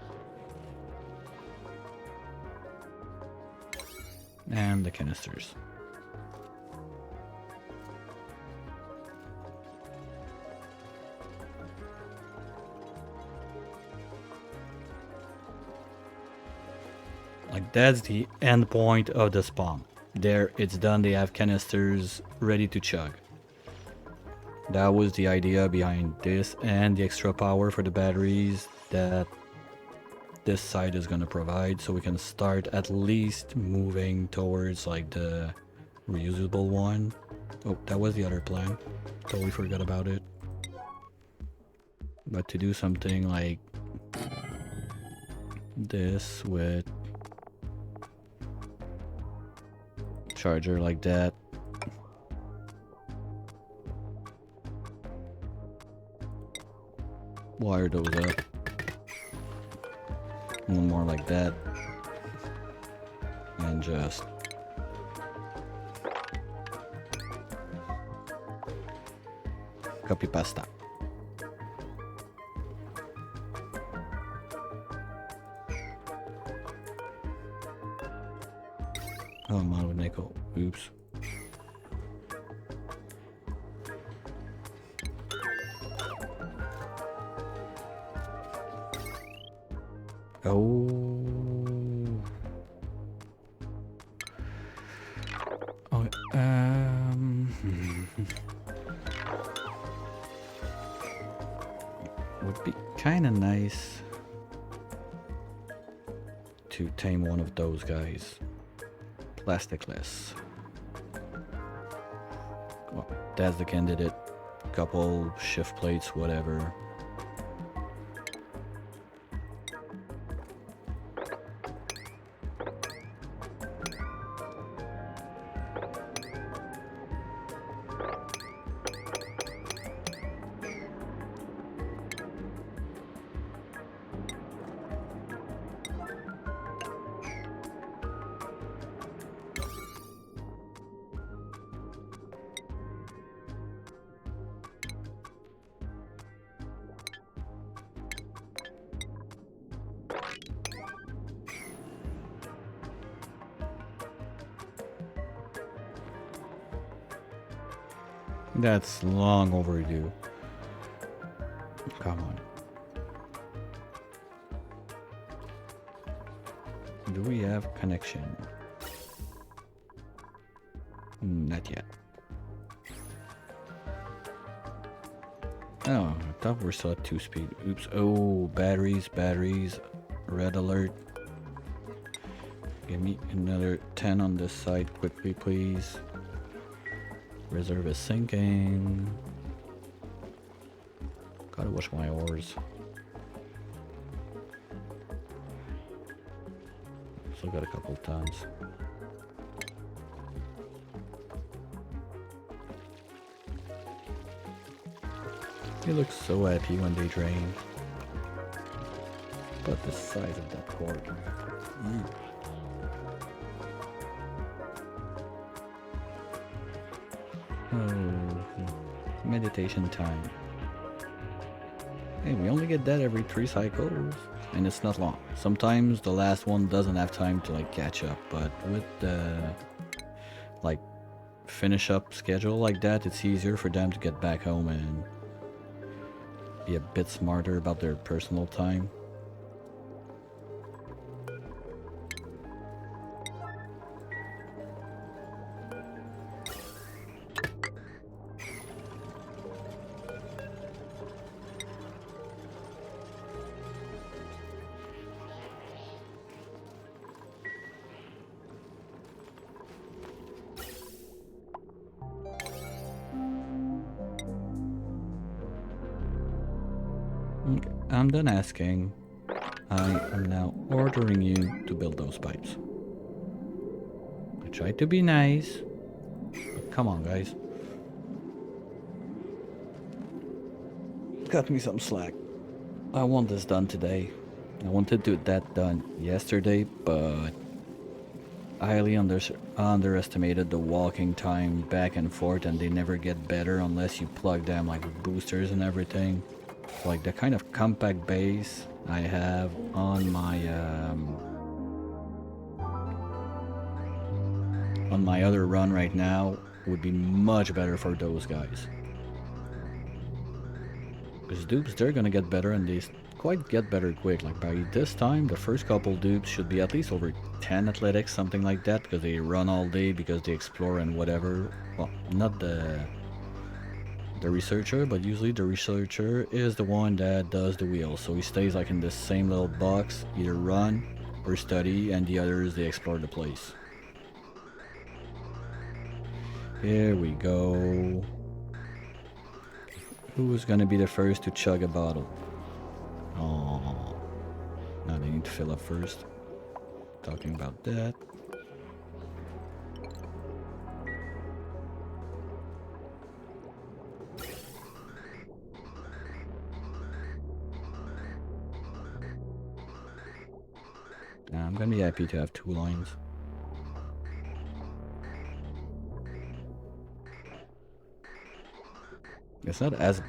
And the canisters. Like, that's the end point of the spawn. There, it's done. They have canisters ready to chug. That was the idea behind this, and the extra power for the batteries that this side is going to provide, so we can start at least moving towards like the reusable one. Oh, that was the other plan. Totally forgot about it. But to do something like this with charger like that. Wire those up. One more like that. And just copy pasta. Oh, mono nickel. Oops. Oh. Okay. Would be kind of nice to tame one of those guys. Plasticless. Well, that's the candidate. Couple shift plates, whatever. That's long overdue. Come on. Do we have connection? Not yet. Oh, I thought we saw 2-speed. Oops. Oh, batteries. Red alert. Give me another 10 on this side quickly, please. Reserve is sinking. Gotta wash my oars. Still got a couple tons. He looks so happy when they drain. But the size of that cork. Oh, meditation time. Hey, we only get that every 3 cycles, and it's not long. Sometimes the last one doesn't have time to like catch up, but with the like finish up schedule like that, it's easier for them to get back home and be a bit smarter about their personal time. I'm done asking. I am now ordering you to build those pipes. I tried to be nice, but come on, guys. Cut me some slack. I want this done today. I wanted that done yesterday, but I highly underestimated the walking time back and forth, and they never get better unless you plug them like with boosters and everything. Like the kind of compact base I have on my other run right now would be much better for those guys. Because dupes, they're gonna get better, and they quite get better quick. Like by this time, the first couple dupes should be at least over 10 athletics, something like that, because they run all day, because they explore and whatever. Well, not the researcher, but usually the researcher is the one that does the wheels, so he stays like in the same little box, either run or study, and the others, they explore the place. Here we go. Who's gonna be the first to chug a bottle? Oh, now they need to fill up first. Talking about that. I'm gonna be happy to have 2 lines. Is it as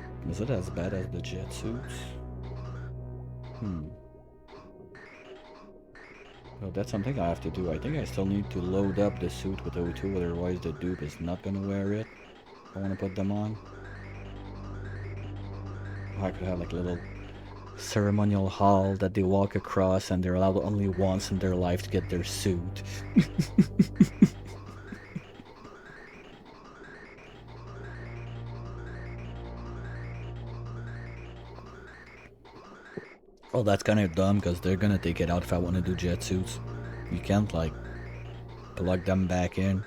bad as the jet suits? Well, that's something I have to do. I think I still need to load up the suit with O2, otherwise the dupe is not gonna wear it. I want to put them on. I could have like a little ceremonial hall that they walk across and they're allowed only once in their life to get their suit. Well, that's kind of dumb because they're gonna take it out if I want to do jet suits. You can't like plug them back in.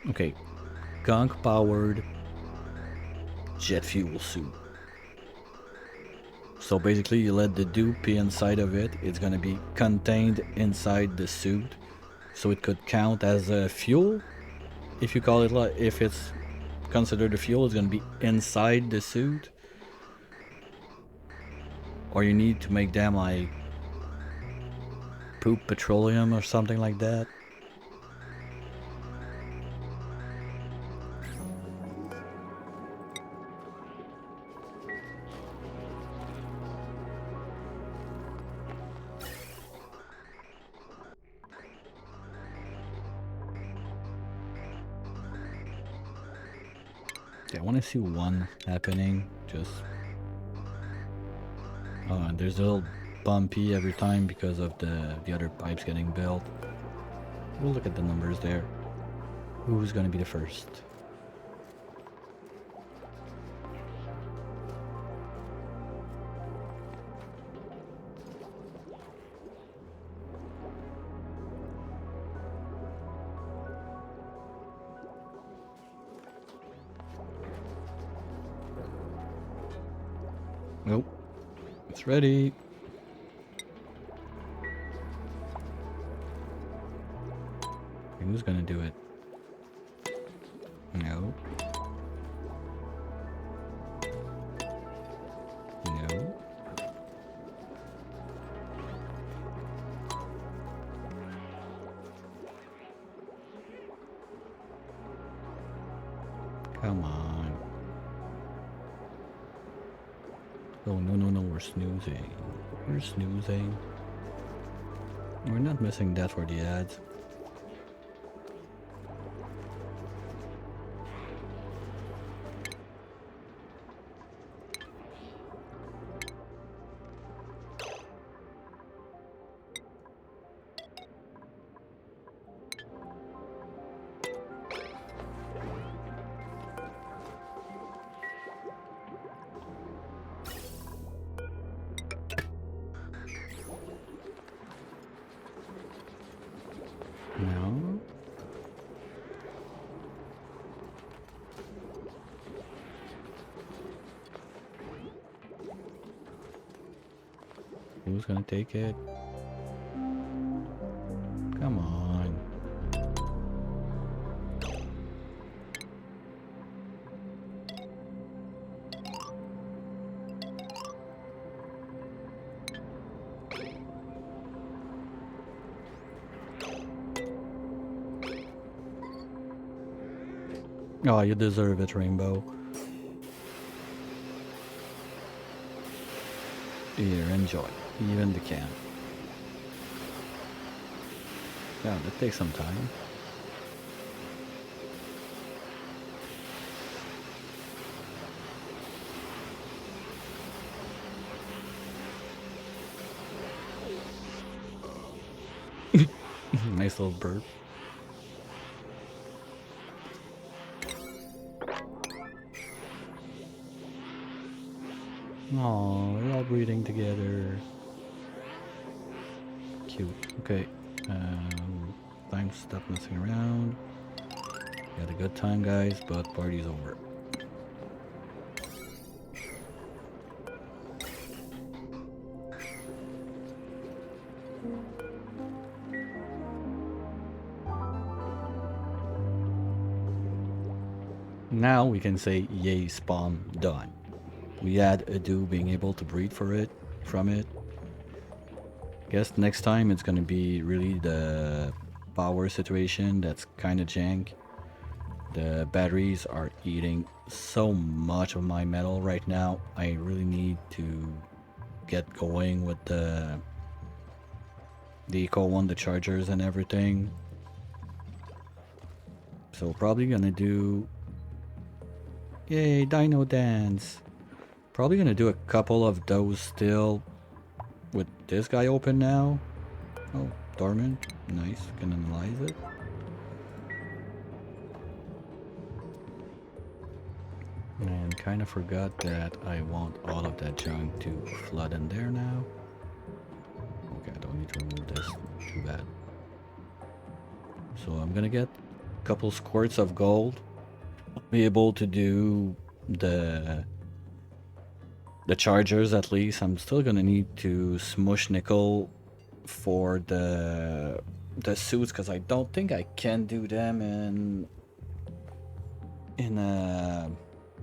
Okay, gunk powered jet fuel suit. So basically you let the dupe be inside of it. It's gonna be contained inside the suit. So it could count as a fuel. If you call it like, if it's considered a fuel, it's gonna be inside the suit. Or you need to make them like poop petroleum or something like that. Yeah, I want to see one happening. Just and there's a little bumpy every time because of the other pipes getting built. We'll look at the numbers there. Who's gonna be the first? Nope. It's ready. Who's gonna do it? No. No. Come on. Oh, no, we're snoozing. We're snoozing. We're not missing that for the ads. No. Who's gonna take it? Come on. Oh, you deserve it, Rainbow. Here, enjoy. Even the can. Yeah, that takes some time. Nice little burp. Oh, they're all breathing together. Cute. Okay. Time to stop messing around. Had a good time, guys, but party's over. Now we can say yay spawn done. We had Adu being able to breed from it. Guess next time it's gonna be really the power situation that's kinda jank. The batteries are eating so much of my metal right now. I really need to get going with the The eco one, the chargers and everything. So probably gonna do... Yay, Dino Dance! Probably gonna do a couple of those still with this guy open now. Oh, dormant. Nice. Can analyze it. And kind of forgot that I want all of that junk to flood in there now. Okay, I don't need to remove this. Too bad. So I'm gonna get a couple squirts of gold. Be able to do the chargers at least. I'm still gonna need to smush nickel for the suits because I don't think I can do them in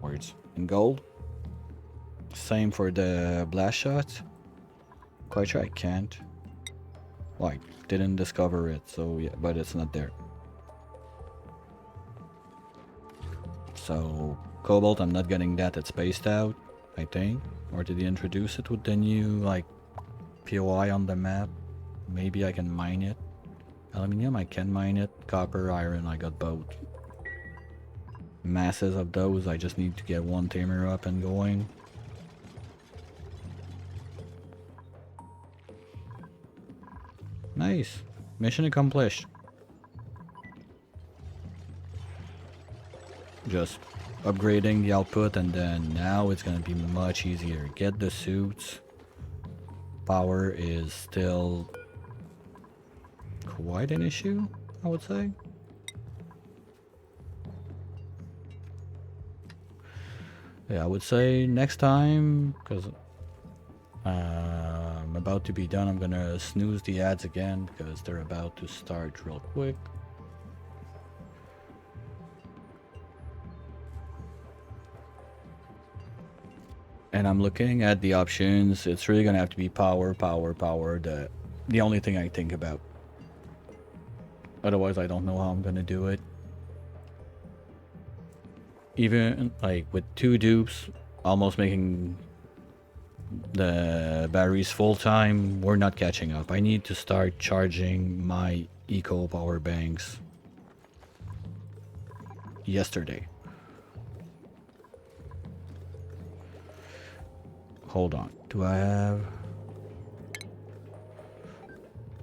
words in gold. Same for the blast shots. Quite sure I can't. Well, I didn't discover it, so yeah, but it's not there. So cobalt, I'm not getting that. It's spaced out, I think. Or did he introduce it with the new like POI on the map? Maybe I can mine it. Aluminium, I can mine it. Copper, iron, I got both. Masses of those. I just need to get one tamer up and going. Nice. Mission accomplished. Just upgrading the output, and then now it's gonna be much easier. Get the suits. Power is still quite an issue, I would say. Yeah, I would say next time, because I'm about to be done, I'm gonna snooze the ads again because they're about to start real quick. And I'm looking at the options. It's really gonna have to be power, power, power. The only thing I think about. Otherwise, I don't know how I'm gonna do it. Even like with 2 dupes, almost making the batteries full time, we're not catching up. I need to start charging my eco power banks yesterday. Hold on. Do I have...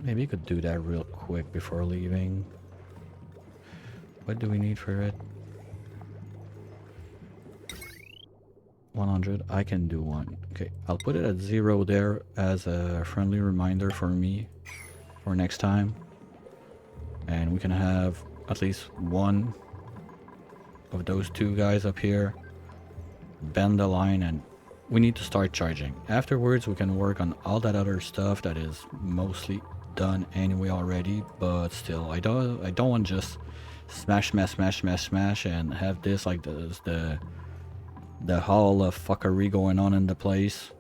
Maybe you could do that real quick before leaving. What do we need for it? 100. I can do one. Okay, I'll put it at 0 there as a friendly reminder for me for next time. And we can have at least one of those 2 guys up here. Bend the line, and we need to start charging. Afterwards, we can work on all that other stuff that is mostly done anyway already, but still, I don't want to just smash, smash, smash, smash, smash, and have this like this, the hall of fuckery going on in the place.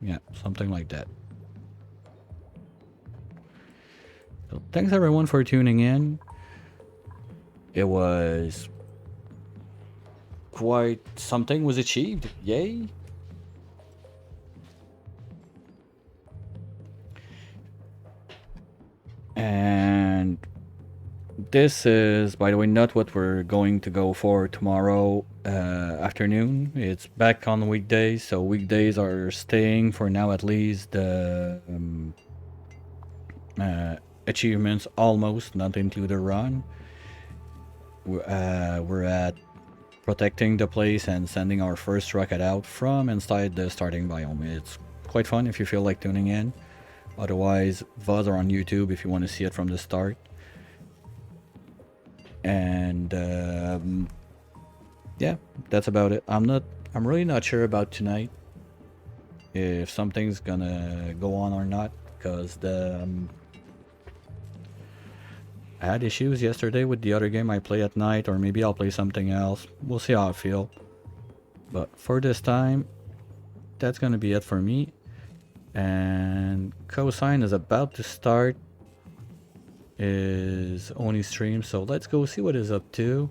Yeah, something like that. So thanks everyone for tuning in. It was quite something was achieved. Yay. And this is, by the way, not what we're going to go for tomorrow afternoon. It's back on weekdays, so weekdays are staying for now at least. The achievements almost not into the run. We're at protecting the place and sending our first rocket out from inside the starting biome. It's quite fun if you feel like tuning in. Otherwise, VODs are on YouTube if you want to see it from the start. And yeah, that's about it. I'm really not sure about tonight if something's gonna go on or not, because I had issues yesterday with the other game I play at night, or maybe I'll play something else. We'll see how I feel. But for this time, that's gonna be it for me. And Cosine is about to start his only stream, so let's go see what he's up to.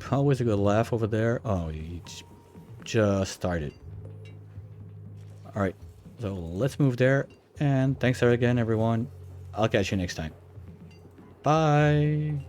Always a good laugh over there. Oh, he just started. Alright, So let's move there. And thanks again, everyone. I'll catch you next time. Bye.